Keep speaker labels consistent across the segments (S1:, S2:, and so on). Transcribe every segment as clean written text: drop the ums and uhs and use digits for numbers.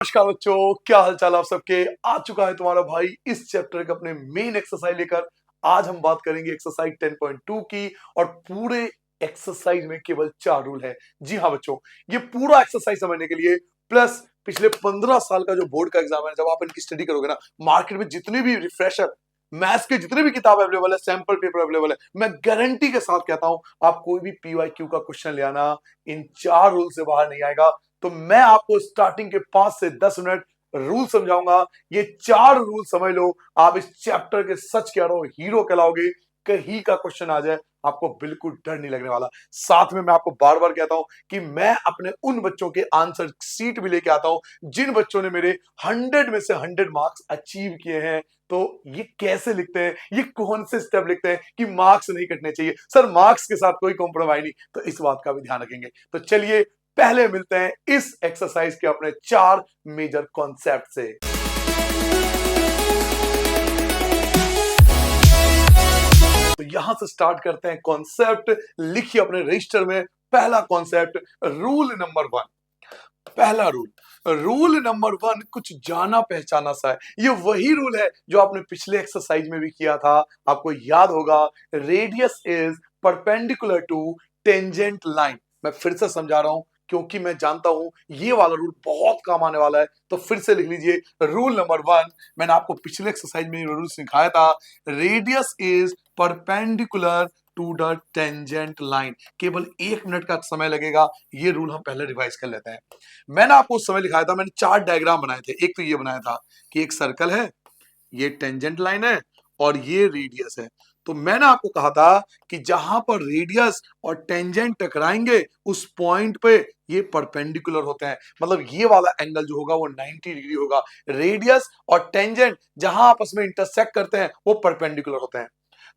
S1: नमस्कार बच्चों, क्या हालचाल आप सबके। आ चुका है तुम्हारा भाई इस चैप्टर के अपने मेन एक्सरसाइज लेकर। आज हम बात करेंगे एक्सरसाइज 10.2 की और पूरे एक्सरसाइज में केवल 4 रूल है। जी हाँ बच्चों, ये पूरा एक्सरसाइज समझने के लिए प्लस पिछले 15 साल का जो बोर्ड का एग्जाम है, जब आप इनकी स्टडी करोगे ना, मार्केट में जितने भी रिफ्रेशर मैथ्स के जितने भी किताब अवेलेबल है, सैंपल पेपर अवेलेबल है, मैं गारंटी के साथ कहता हूं आप कोई भी पीवाईक्यू का क्वेश्चन ले आना, इन 4 रूल से बाहर नहीं आएगा। तो मैं आपको स्टार्टिंग के 5 से 10 मिनट रूल समझाऊंगा। ये 4 रूल समझ लो, आप इस चैप्टर के सच कह रहा हूं हीरो कहलाओगे। कहीं का क्वेश्चन आ जाए आपको बिल्कुल डर नहीं लगने वाला। साथ में मैं आपको बार बार कहता हूं कि मैं अपने उन बच्चों के आंसर सीट भी लेके आता हूं जिन बच्चों ने मेरे 100 में से 100 मार्क्स अचीव किए हैं। तो ये कैसे लिखते हैं, ये कौन से स्टेप लिखते हैं कि मार्क्स नहीं कटने चाहिए सर, मार्क्स के साथ कोई कॉम्प्रोमाइज नहीं, तो इस बात का भी ध्यान रखेंगे। तो चलिए पहले मिलते हैं इस एक्सरसाइज के अपने 4 मेजर कॉन्सेप्ट से। तो यहां से स्टार्ट करते हैं कॉन्सेप्ट। लिखिए अपने रजिस्टर में पहला कॉन्सेप्ट, रूल नंबर 1। पहला रूल नंबर 1 कुछ जाना पहचाना सा है। ये वही रूल है जो आपने पिछले एक्सरसाइज में भी किया था, आपको याद होगा। Radius is perpendicular to tangent line. मैं फिर से समझा रहा हूं क्योंकि मैं जानता हूं ये वाला रूल बहुत काम आने वाला है, तो फिर से लिख लीजिए रूल नंबर 1। मैंने आपको पिछले एक्सरसाइज में ये रूल सिखाया था। Radius is perpendicular to the tangent line. केवल 1 मिनट का समय लगेगा, ये रूल हम पहले रिवाइज कर लेते हैं। मैंने आपको उस समय लिखाया था, मैंने 4 डायग्राम बनाए थे। एक तो ये बनाया था कि एक सर्कल है, ये टेंजेंट लाइन है और ये रेडियस है। तो मैंने आपको कहा था कि जहां पर रेडियस और टेंजेंट टकराएंगे उस पॉइंट पे ये परपेंडिकुलर होते हैं, मतलब ये वाला एंगल जो होगा वो 90 डिग्री होगा। रेडियस और टेंजेंट जहां आपस में इंटरसेक्ट करते हैं वो परपेंडिकुलर होते हैं।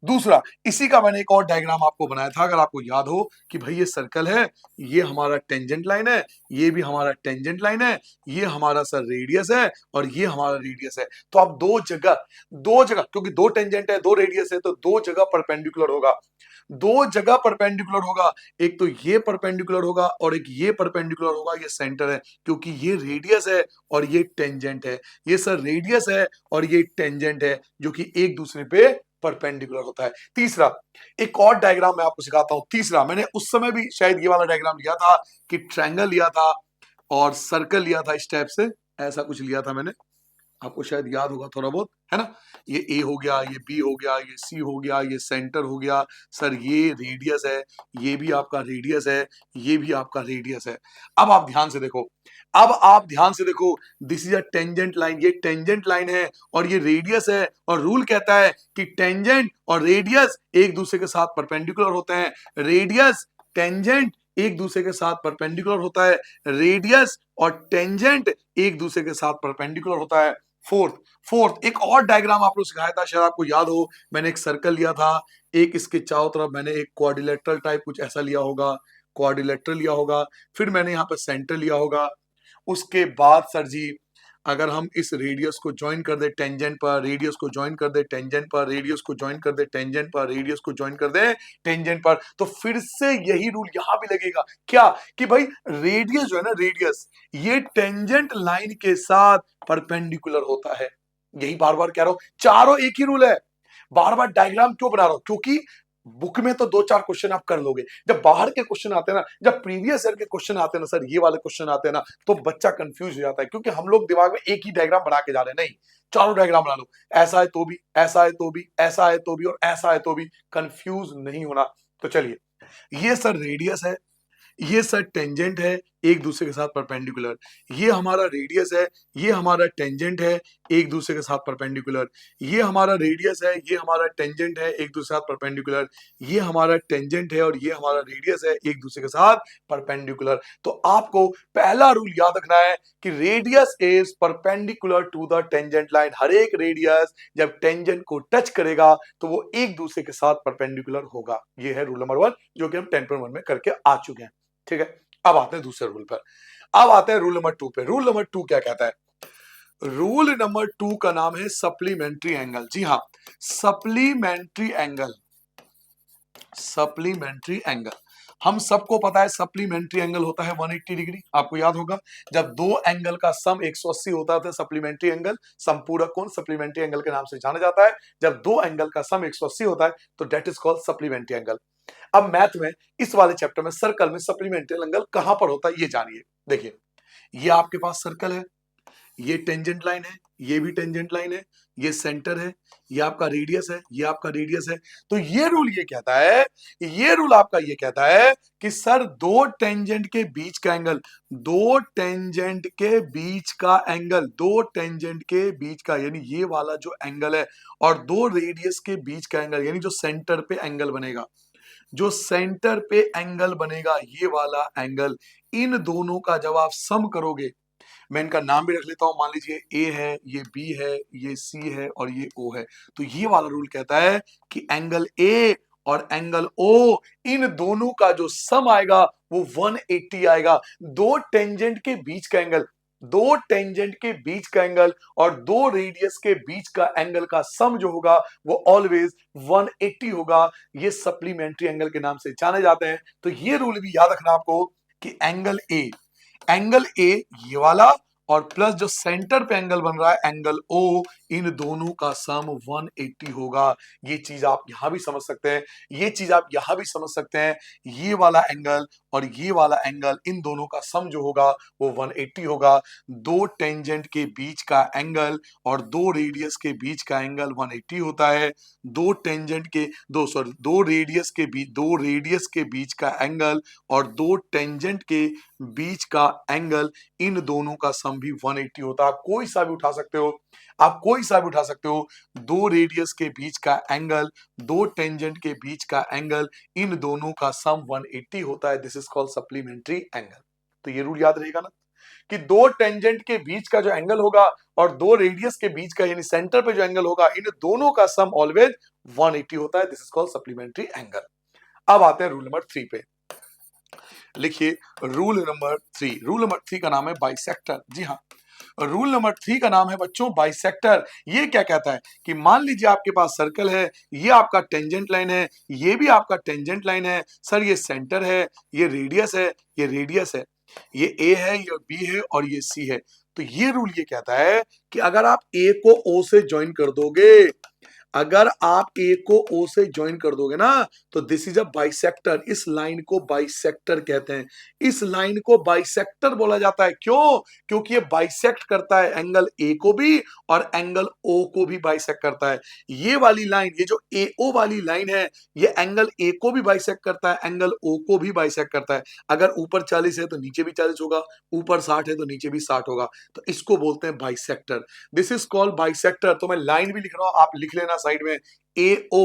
S1: दूसरा, इसी का मैंने एक और डायग्राम आपको बनाया था, अगर आपको याद हो कि भाई ये सर्कल है, ये हमारा टेंजेंट लाइन है, ये भी हमारा टेंजेंट लाइन है, ये हमारा सर रेडियस है और ये हमारा रेडियस है। तो आप दो जगह क्योंकि 2 टेंजेंट है 2 रेडियस है, तो 2 जगह परपेंडिकुलर होगा। 2 जगह परपेंडिकुलर होगा, एक तो ये परपेंडिकुलर होगा और एक ये परपेंडिकुलर होगा। ये सेंटर है क्योंकि ये रेडियस है और ये टेंजेंट है। ये सर रेडियस है और ये टेंजेंट है जो कि एक दूसरे पे परपेंडिकुलर होता है। तीसरा, एक और डायग्राम मैं आपको सिखाता हूं। तीसरा, मैंने उस समय भी शायद ये वाला डायग्राम लिया था कि ट्रायंगल लिया था और सर्कल लिया था, इस टाइप से ऐसा कुछ लिया था मैंने, आपको शायद याद होगा थोड़ा बहुत, है ना। ये ए हो गया, ये बी हो गया, ये सी हो गया, ये सेंटर हो गया। सर ये रेडियस है, ये भी आपका रेडियस है, ये भी आपका रेडियस है। अब आप ध्यान से देखो, this is a tangent line. ये टेंजेंट लाइन है और ये रेडियस है, और रूल कहता है कि टेंजेंट और रेडियस एक दूसरे के साथ परपेंडिकुलर होते हैं। रेडियस टेंजेंट एक दूसरे के साथ परपेंडिकुलर होता है, रेडियस और टेंजेंट एक दूसरे के साथ परपेंडिकुलर होता है। फोर्थ एक और डायग्राम आपको सिखाया था, शायद आपको याद हो। मैंने एक सर्कल लिया था, एक इसके चारों तरफ मैंने एक क्वाड्रिलेटरल टाइप कुछ ऐसा लिया होगा, क्वाड्रिलेटरल लिया होगा। फिर मैंने यहाँ पे सेंटर लिया होगा। उसके बाद सर जी, अगर हम इस रेडियस को ज्वाइन कर दे टेंजेंट पर, रेडियस को ज्वाइन कर दे टेंजेंट पर, रेडियस को ज्वाइन कर दे टेंजेंट पर, रेडियस को ज्वाइन कर दे टेंजेंट पर, तो फिर से यही रूल यहां भी लगेगा। क्या कि भाई रेडियस जो है ना, रेडियस ये टेंजेंट लाइन के साथ परपेंडिकुलर होता है। यही बार बार कह रहा हूं, चारों एक ही रूल है। बार बार डायग्राम क्यों बना रहा हूं, क्योंकि बुक में तो 2-4 क्वेश्चन आप कर लोगे, जब बाहर के क्वेश्चन आते हैं ना, जब प्रीवियस ईयर के क्वेश्चन आते हैं ना सर, ये वाले क्वेश्चन आते हैं ना, तो बच्चा कंफ्यूज हो जाता है, क्योंकि हम लोग दिमाग में एक ही डायग्राम बना के जा रहे हैं। नहीं, चारों डायग्राम बना लो, ऐसा है तो भी, ऐसा है तो भी, ऐसा है तो भी और ऐसा है तो भी, कंफ्यूज नहीं होना। तो चलिए, ये सर रेडियस है, ये सर टेंजेंट है एक दूसरे के साथ परपेंडिकुलर, ये हमारा रेडियस है, ये हमारा टेंजेंट है एक दूसरे के साथ परपेंडिकुलर, ये हमारा रेडियस है, ये हमारा टेंजेंट है एक दूसरे के साथ परपेंडिकुलर, ये हमारा टेंजेंट है और ये हमारा रेडियस है एक दूसरे के साथ परपेंडिकुलर। तो आपको पहला रूल याद रखना है कि radius is perpendicular to the tangent line. हर एक रेडियस जब टेंजेंट को टच करेगा तो वो एक दूसरे के साथ परपेंडिकुलर होगा। ये है रूल नंबर 1 जो कि हम 10.1 में करके आ चुके हैं। ठीक है, अब आते हैं दूसरे रूल पर। अब आते हैं रूल नंबर 2 पे। रूल नंबर 2 क्या कहता है? रूल नंबर 2 का नाम है सप्लीमेंट्री एंगल। जी हाँ, सप्लीमेंट्री एंगल, सप्लीमेंट्री एंगल। हम सबको पता है सप्लीमेंट्री एंगल होता है 180 डिग्री, आपको याद होगा जब दो एंगल का सम 180 होता है सप्लीमेंट्री एंगल, समपूरक कोण सप्लीमेंट्री एंगल के नाम से जाना जाता है। जब दो एंगल का सम 180 होता है तो that is called supplementary angle. अब मैथ में इस वाले चैप्टर में सर्कल में सप्लीमेंट्री एंगल कहां पर होता है ये जानिए। देखिए ये आपके पास सर्कल है, ये टेंजेंट लाइन है, ये भी टेंजेंट लाइन है, ये सेंटर है, ये आपका रेडियस है, ये आपका रेडियस है। तो ये रूल ये कहता है, ये रूल आपका ये कहता है कि सर दो टेंजेंट के बीच का एंगल, दो टेंजेंट के बीच का एंगल, दो टेंजेंट के बीच का यानी ये वाला जो एंगल है और दो रेडियस के बीच का एंगल यानी जो सेंटर पे एंगल बनेगा, जो सेंटर पे एंगल बनेगा ये वाला एंगल, इन दोनों का जब आप सम करोगे, मैं इनका नाम भी रख लेता हूं, मान लीजिए ए है, ये बी है, ये सी है और ये ओ है। तो ये वाला रूल कहता है कि एंगल ए और एंगल ओ इन दोनों का जो सम आएगा वो 180 आएगा। दो टेंजेंट के बीच का एंगल, दो टेंजेंट के बीच का एंगल और दो रेडियस के बीच का एंगल का सम जो होगा वो ऑलवेज 180 होगा। ये सप्लीमेंट्री एंगल के नाम से जाने जाते हैं। तो ये रूल भी याद रखना आपको कि एंगल ए, एंगल ए ये वाला और प्लस जो सेंटर पे एंगल बन रहा है एंगल ओ, इन दोनों का सम 180 होगा। ये चीज आप यहां भी समझ सकते हैं, ये चीज आप यहां भी समझ सकते हैं। ये वाला एंगल और ये वाला एंगल इन दोनों का सम जो होगा वो 180 होगा। दो टेंजेंट के बीच का एंगल और दो रेडियस के बीच का एंगल 180 होता है। दो टेंजेंट के दो रेडियस के बीच, दो रेडियस के बीच का एंगल और दो टेंजेंट के बीच का एंगल, इन दोनों का सम भी 180 होता है। आप कोई सा भी उठा सकते हो, आप कोई सा भी उठा सकते हो। दो रेडियस के बीच का एंगल, दो टेंजेंट के बीच का एंगल, इन दोनों का सम 180 होता है। This is called supplementary angle. तो ये रूल याद रहेगा ना कि दो टेंजेंट के बीच का जो एंगल होगा और दो रेडियस के बीच का यानी सेंटर पे जो एंगल होगा, इन दोनों का सम ऑलवेज 180 होता है। This is called supplementary angle. अब आते हैं रूल नंबर 3 पे। लिखिए रूल नंबर 3। रूल नंबर 3 का नाम है बाइसेक्टर। जी हाँ, रूल नंबर 3 का नाम है बच्चों बाइसेक्टर। ये क्या कहता है कि मान लीजिए आपके पास सर्कल है, ये आपका टेंजेंट लाइन है, ये भी आपका टेंजेंट लाइन है। सर ये सेंटर है, ये रेडियस है, ये रेडियस है, ये ए है, ये बी है और ये सी है। तो ये रूल ये कहता है कि अगर आप ए को ओ से ज्वाइन कर दोगे, अगर आप ए को ओ से ज्वाइन कर दोगे ना तो दिस इज अ बाइसेक्टर। इस लाइन को बाइसेक्टर कहते हैं। इस लाइन को बाइसेक्टर बोला जाता है। क्यों? क्योंकि ये बाइसेक्ट करता है एंगल ए को भी और एंगल ओ को भी बाइसेक्ट करता है। ये वाली लाइन, ये जो ए ओ वाली लाइन है, ये एंगल ए को भी बाइसेक्ट करता है, एंगल ओ को भी बाइसेक्ट करता है। अगर ऊपर 40 है तो नीचे भी 40 होगा, ऊपर 60 है तो नीचे भी 60 होगा। तो इसको बोलते हैं bisector. This is called bisector. तो मैं लाइन भी लिख रहा हूं, आप लिख लेना साइड में, AO।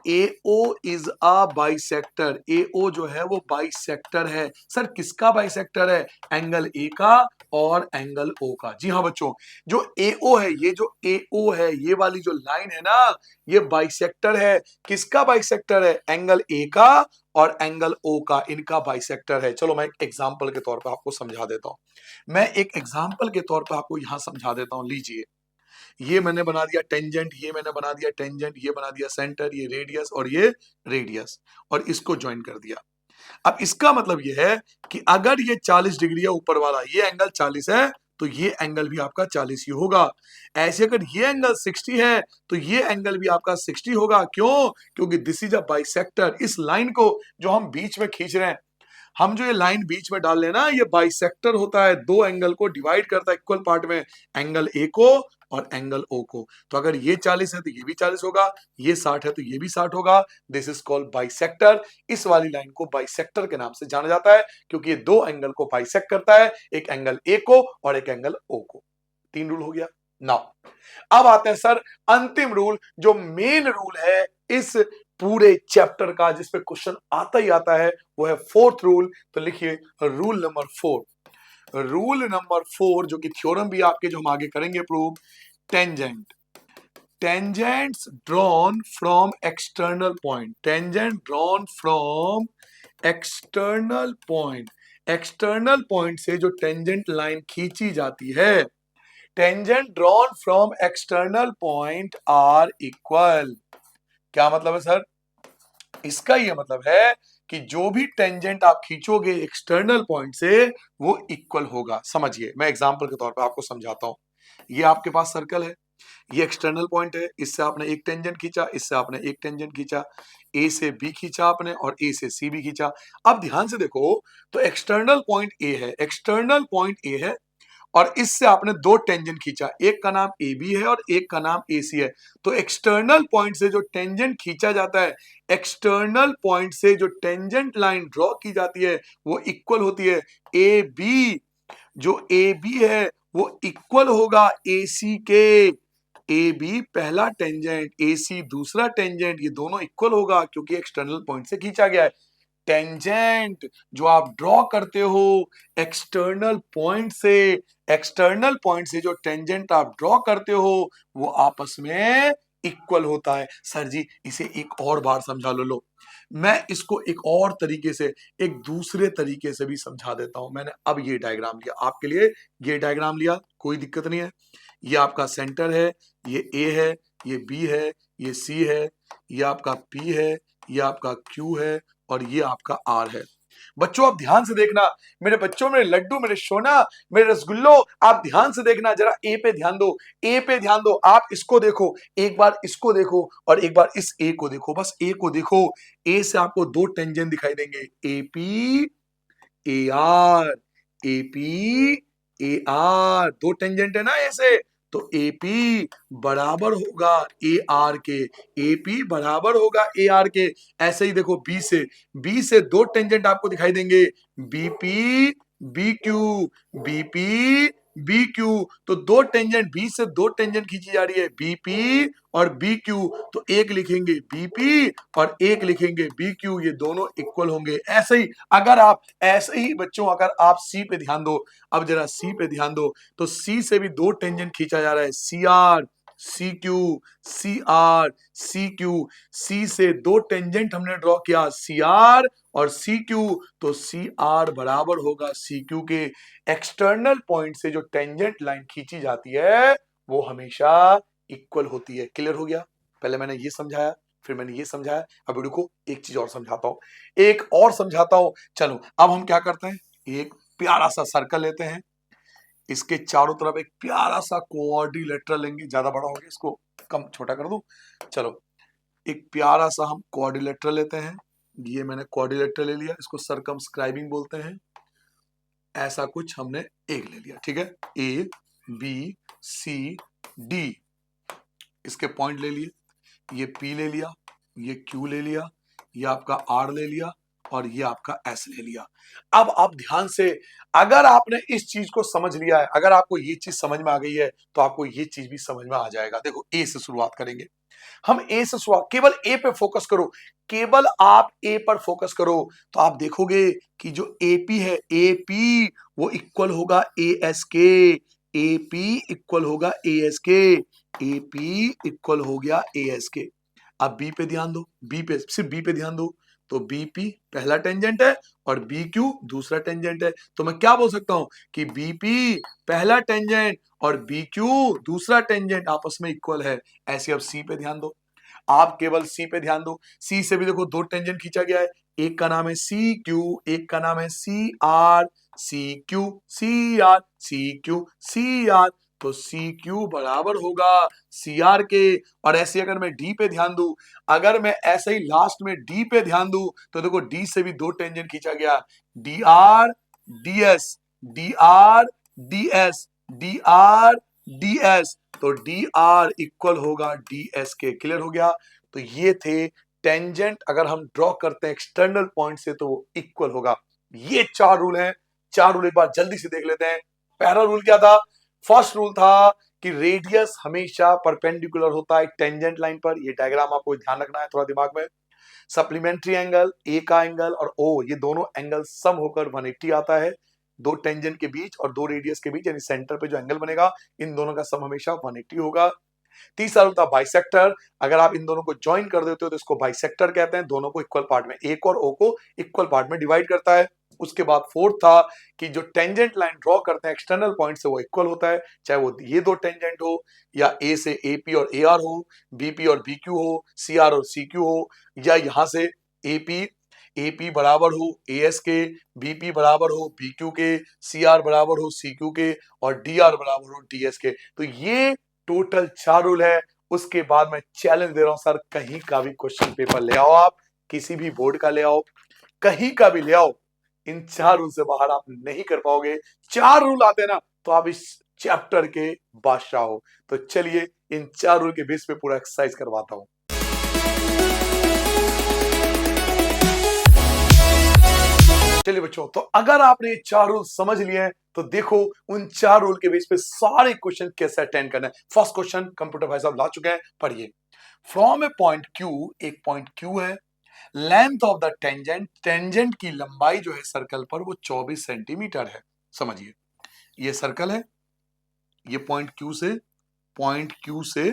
S1: AO is a bisector. AO जो है वो बाइसेक्टर है। सर किसका बाइसेक्टर है? एंगल ए का और एंगल ओ का। जी हाँ बच्चों, जो AO है, ये जो AO है, ये वाली जो लाइन है ना, ये बाइसेक्टर है। किसका बाइसेक्टर है? एंगल ए का और एंगल ओ का, इनका बाइसेक्टर है। चलो मैं एक एग्जांपल के तौर पर आपको समझा देता हूं। मैं एक एग्जांपल के तौर पर आपको यहां समझा देता हूं। लीजिए, ये मैंने बना दिया टेंजेंट, ये मैंने बना दिया टेंजेंट, ये बना दिया सेंटर, ये रेडियस और ये रेडियस, और इसको ज्वाइन कर दिया। अब इसका मतलब ये है कि अगर ये 40 डिग्री है ऊपर वाला, ये एंगल 40 है तो ये एंगल भी आपका 40 ही होगा। ऐसे अगर ये एंगल 60 है तो ये एंगल भी आपका 60 होगा। क्यों? क्योंकि दिस इज अ बाइसेक्टर। इस लाइन को जो हम बीच में खींच रहे हैं, हम जो ये लाइन बीच में डाल लेना, ये बाइसेक्टर होता है। दो एंगल को डिवाइड करता है इक्वल पार्ट में, एंगल ए को और एंगल ओ को। तो अगर ये 40 है तो ये भी 40 होगा, ये 60 है तो ये भी 60 होगा। This is called bisector. इस वाली लाइन को बाइसेक्टर के नाम से जाना जाता है क्योंकि ये दो एंगल को बाइसेक्ट करता है, एक एंगल ए को और एक एंगल ओ को। 3 रूल हो गया। नाउ अब आते हैं सर अंतिम रूल, जो मेन रूल है इस पूरे चैप्टर का, जिसपे क्वेश्चन आता ही आता है, वो है 4th रूल। तो लिखिए रूल नंबर 4। रूल नंबर 4 जो कि थ्योरम भी आपके जो हम आगे करेंगे prove, tangent, tangents drawn from external point, tangent drawn from external point, external point से जो टेंजेंट लाइन खींची जाती है, tangent drawn from external point are equal. क्या मतलब है सर? इसका ये मतलब है कि जो भी टेंजेंट आप खींचोगे एक्सटर्नल पॉइंट से वो इक्वल होगा। समझिए, मैं एग्जांपल के तौर पे आपको समझाता हूं। ये आपके पास सर्कल है, ये एक्सटर्नल पॉइंट है, इससे आपने एक टेंजेंट खींचा, इससे आपने एक टेंजेंट खींचा, ए से बी खींचा आपने और ए से सी भी खींचा। अब ध्यान से देखो, तो एक्सटर्नल पॉइंट ए है, एक्सटर्नल पॉइंट ए है और इससे आपने दो टेंजेंट खींचा, एक का नाम ए बी है और एक का नाम ए सी है। तो एक्सटर्नल पॉइंट से जो टेंजेंट खींचा जाता है, एक्सटर्नल पॉइंट से जो टेंजेंट लाइन ड्रॉ की जाती है वो इक्वल होती है ए बी। जो ए बी है वो इक्वल होगा ए सी के। ए बी पहला टेंजेंट, ए सी दूसरा टेंजेंट, ये दोनों इक्वल होगा क्योंकि एक्सटर्नल पॉइंट से खींचा गया है। टेंजेंट जो आप ड्रॉ करते हो एक्सटर्नल पॉइंट से, एक्सटर्नल पॉइंट से जो टेंजेंट आप ड्रॉ करते हो वो आपस में इक्वल होता है। सर जी इसे एक और बार समझा लो। मैं इसको एक और तरीके से, एक दूसरे तरीके से भी समझा देता हूं। मैंने अब ये डायग्राम लिया आपके लिए, ये डायग्राम लिया, कोई दिक्कत नहीं है। ये आपका सेंटर है, ये ए है, ये बी है, ये सी है, ये आपका पी है, ये आपका क्यू है और ये आपका आर है। बच्चों आप ध्यान से देखना, मेरे बच्चों, मेरे लड्डू, मेरे सोना, मेरे रसगुल्लो, आप ध्यान से देखना, जरा ए पे ध्यान दो, ए पे ध्यान दो। आप इसको देखो, एक बार इसको देखो और एक बार इस ए को देखो, बस ए को देखो। ए से आपको दो टेंजेंट दिखाई देंगे, A P A R, A P A R, दो टेंजेंट है ना ऐसे। तो ए पी बराबर होगा ए आर के, ए पी बराबर होगा ए आर के। ऐसे ही देखो बी से दो टेंजेंट आपको दिखाई देंगे, BP B Q, BP B Q. तो दो टेंजेंट, बी से दो टेंजेंट खींची जा रही है, बीपी और बी क्यू। तो एक लिखेंगे बीपी और एक लिखेंगे बी क्यू, ये दोनों इक्वल होंगे। ऐसे ही अगर आप, ऐसे ही बच्चों अगर आप सी पे ध्यान दो, अब जरा सी पे ध्यान दो, तो सी से भी दो टेंजेंट खींचा जा रहा है, C R C Q, C R C Q. C से दो टेंजेंट हमने ड्रॉ किया, सी आर और सी क्यू। तो सी आर बराबर होगा सी क्यू के। एक्सटर्नल पॉइंट से जो टेंजेंट लाइन खींची जाती है वो हमेशा इक्वल होती है। क्लियर हो गया? पहले मैंने ये समझाया, फिर मैंने ये समझाया, अब रुको एक चीज और समझाता हूं, एक और समझाता हूं। चलो अब हम क्या करते हैं, एक प्यारा सा सर्कल लेते हैं, इसके चारों तरफ एक प्यारा सा कोऑर्डिलेटरल लेंगे। ज्यादा बड़ा हो गया, इसको कम छोटा कर दूं। चलो एक प्यारा सा हम कोऑर्डिलेटरल लेते हैं। ये मैंने कोऑर्डिलेटरल ले लिया, इसको सर्कमस्क्राइबिंग बोलते हैं। ऐसा कुछ हमने एक ले लिया, ठीक है। ए बी सी डी इसके पॉइंट ले लिए, ये P ले लिया, ये Q ले लिया, ये आपका R ले लिया और ये आपका S ले लिया। अब आप ध्यान से, अगर आपने इस चीज को समझ लिया है, अगर आपको ये चीज समझ में आ गई है तो आपको ये चीज भी समझ में आ जाएगा। देखो A से शुरुआत करेंगे हम, ए से शुरुआत, केवल ए पे फोकस करो, केवल आप ए पर फोकस करो, तो आप देखोगे कि जो एपी है, एपी वो इक्वल होगा ए एस के, एपी इक्वल होगा ए एस के, एपी इक्वल हो गया ए एस के। अब बी पे ध्यान दो, बी पे, सिर्फ बी पे ध्यान दो। तो बीपी पहला टेंजेंट है और बी क्यू दूसरा टेंजेंट है। तो मैं क्या बोल सकता हूं कि बीपी पहला टेंजेंट और बी क्यू दूसरा टेंजेंट आपस में इक्वल है। ऐसे अब सी पे ध्यान दो, आप केवल सी पे ध्यान दो। सी से भी देखो दो टेंजेंट खींचा गया है, एक का नाम है सी क्यू, एक का नाम है C R, C Q C R, C Q C R. तो सी क्यू बराबर होगा सी आर के। और ऐसे अगर मैं डी पे ध्यान दूं, अगर मैं ऐसे ही लास्ट में डी पे ध्यान दूं, तो देखो डी से भी दो टेंजेंट खींचा गया, D R D S, D R D S, D R D S. तो डी आर इक्वल होगा डी एस के। क्लियर हो गया? तो ये थे टेंजेंट, अगर हम ड्रॉ करते हैं एक्सटर्नल पॉइंट से तो वो इक्वल होगा। ये चार रूल हैं, चार रूल एक बार जल्दी से देख लेते हैं। पहला रूल क्या था? फर्स्ट रूल था कि रेडियस हमेशा परपेंडिकुलर होता है टेंजेंट लाइन पर। ये डायग्राम आपको ध्यान रखना है थोड़ा दिमाग में। सप्लीमेंट्री एंगल, ए का एंगल और ओ, ये दोनों एंगल सम होकर 180 आता है। दो टेंजेंट के बीच और दो रेडियस के बीच, यानी सेंटर पे जो एंगल बनेगा, इन दोनों का सम हमेशा 180 होगा। तीसरा रूल था बाइसेक्टर, अगर आप इन दोनों को ज्वाइन कर देते हो तो इसको बाइसेक्टर कहते हैं। दोनों को इक्वल पार्ट में, ए और ओ को इक्वल पार्ट में डिवाइड करता है। उसके बाद फोर्थ था कि जो टेंजेंट लाइन ड्रॉ करते हैं एक्सटर्नल पॉइंट से वो इक्वल होता है, चाहे वो ये दो टेंजेंट हो या ए से एपी और ए आर हो, बीपी और बीक्यू हो, सी आर और सी क्यू हो, या यहां से एपी AP बराबर हो AS के, BP बराबर हो BQ के, CR बराबर हो CQ के और DR बराबर हो DS के। तो ये टोटल 4 रूल है। उसके बाद मैं चैलेंज दे रहा हूं सर, कहीं का भी क्वेश्चन पेपर ले आओ, आप किसी भी बोर्ड का ले आओ, कहीं का भी ले आओ, इन 4 रूल से बाहर आप नहीं कर पाओगे। 4 रूल आते ना तो आप इस चैप्टर के बादशाह हो। तो चलिए इन 4 रूल के बेस पे पूरा एक्सरसाइज करवाता हूं। चलिए बच्चों, तो अगर आपने ये 4 रूल समझ लिए हैं तो देखो उन 4 रूल के बेस पे सारे क्वेश्चन कैसे अटेंड करना है। फर्स्ट क्वेश्चन कंप्यूटर भाई साहब ला चुके हैं, पढ़िए। फ्रॉम ए पॉइंट Q, एक पॉइंट Q है, length of the tangent, tangent की लंबाई जो है सर्कल पर वो 24 सेंटीमीटर है। समझिए, ये सर्कल है, ये पॉइंट Q से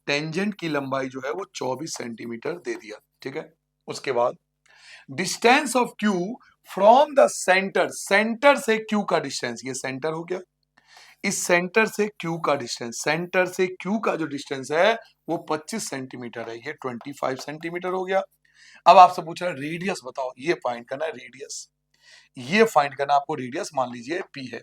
S1: टेंजेंट की लंबाई जो है वो 24 सेंटीमीटर दे दिया, ठीक है। उसके बाद distance of Q from the centre, centre से Q का डिस्टेंस, ये सेंटर हो गया, इस सेंटर से Q का डिस्टेंस, सेंटर से Q का जो डिस्टेंस है वो 25 सेंटीमीटर है, ये 25 सेंटीमीटर हो गया। अब आपसे पूछ रहा है रेडियस बताओ, ये फाइंड करना है रेडियस, ये फाइंड करना आपको रेडियस, मान लीजिए P है।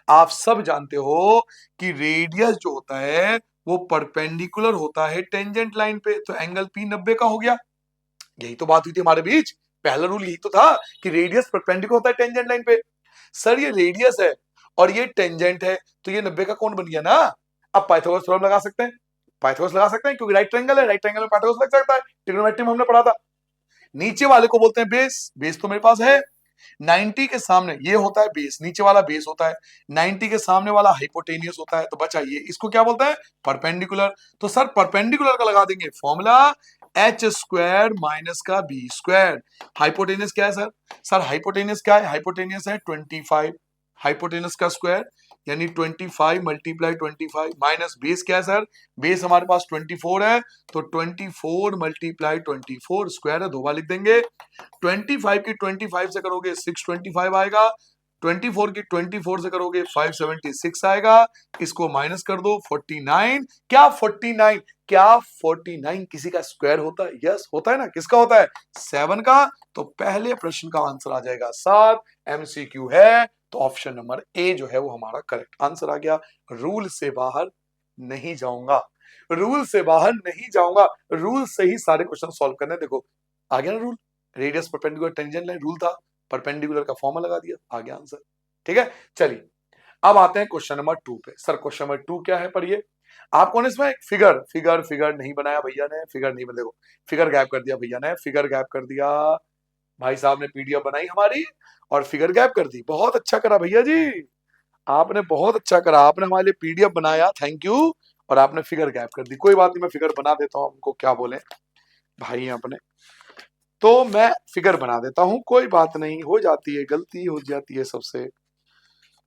S1: आप सब जानते हो कि रेडियस जो होता है वो परपेंडिकुलर होता है टेंजेंट लाइन पे, तो एंगल P 90 का हो गया। यही तो बात हुई थी हमारे बीच, पहला रूल यही तो था कि रेडियस परपेंडिकुलर होता है टेंजेंट लाइन पे। सर ये रेडियस है और ये टेंजेंट है, तो ये 90 का कोण बन गया ना। अब पाइथागोरस थ्योरम लगा सकते हैं, पाइथागोरस लगा सकते हैं क्योंकि राइट ट्रायंगल है, राइट ट्रायंगल में पाइथागोरस लग सकता है, ट्रिग्नोमेट्री में हमने पढ़ा था। नीचे वाले को बोलते हैं बेस, बेस तो मेरे पास है। 90 के सामने ये होता है बेस, नीचे वाला बेस होता है, 90 के सामने वाला हाइपोटेनियस होता है, तो बचा ये, इसको क्या बोलता है परपेंडिकुलर। तो सर परपेंडिकुलर का लगा देंगे फॉर्मूला h स्क्वायर माइनस का b स्क्वायर। हाइपोटेनियस क्या है सर, सर हाइपोटेनियस क्या है, हाइपोटेनियस है 25, हाइपोटेनियस का स्क्वायर यानी 25 मल्टीप्लाई 25 माइनस बेस क्या है सर, बेस हमारे पास 24 है, तो 24 मल्टीप्लाई 24 स्क्वायर है, दो बार लिख देंगे। 25 की 25 से करोगे 625 आएगा, 24 की 24 से करोगे 576 आएगा, इसको माइनस कर दो 49। क्या 49, क्या 49 किसी का स्क्वायर होता है? यस होता है ना, किसका होता है 7 का। तो पहले प्रश्न का आंसर आ जाएगा 7, MCQ है, तो ऑप्शन नंबर ए जो है वो हमारा करेक्ट आंसर आ गया। रूल से बाहर नहीं जाऊंगा, रूल से बाहर नहीं जाऊंगा, रूल से ही सारे क्वेश्चन सॉल्व करने। देखो आ गया ना rule, radius perpendicular tangent line rule था, परपेंडिकुलर का फॉर्मूला लगा दिया, आ गया आंसर। ठीक है, चलिए अब आते हैं क्वेश्चन नंबर 2 पे। सर क्वेश्चन नंबर 2 क्या है, पढ़िए। आपको इसमें एक फिगर नहीं बनाया भैया ने, फिगर नहीं, देखो फिगर गैप कर दिया भैया ने, फिगर गैप कर दिया, भाई साहब ने PDF बनाई हमारी और फिगर गैप कर दी। बहुत अच्छा करा भैया जी, आपने बहुत अच्छा करा, आपने हमारे लिए PDF बनाया, थैंक यू, और आपने फिगर गैप कर दी। कोई बात नहीं, मैं फिगर बना देता हूँ, हमको क्या बोले भाई अपने, तो मैं फिगर बना देता हूं, कोई बात नहीं, हो जाती है, गलती हो जाती है सबसे।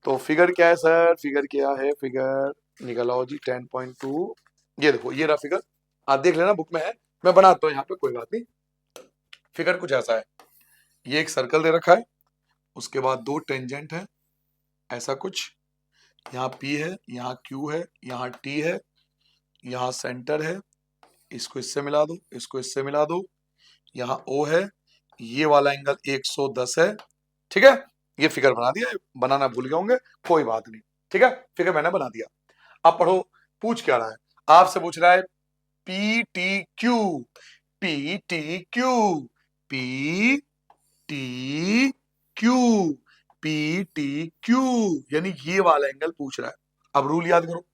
S1: तो फिगर क्या है सर, फिगर क्या है, फिगर निकलाओ जी 10.2, ये देखो ये रहा फिगर, आप देख लेना बुक में है, मैं बनाता हूं यहाँ पे, कोई बात नहीं। फिगर कुछ ऐसा है, ये एक सर्कल दे रखा है, उसके बाद दो टेंजेंट है, ऐसा कुछ, यहाँ P है, यहाँ Q है, यहाँ T है, यहाँ सेंटर है, इसको इससे मिला दो, इसको इससे मिला दो, यहाँ O है, ये वाला एंगल 110 है। ठीक है, ये फिगर बना दिया, बनाना भूल गए होंगे, कोई बात नहीं, ठीक है, फिगर मैंने बना दिया। अब पढ़ो, पूछ क्या रहा है, आपसे पूछ रहा है PTQ, PTQ, PTQ, PTQ, यानी ये वाला एंगल पूछ रहा है। अब रूल याद करो,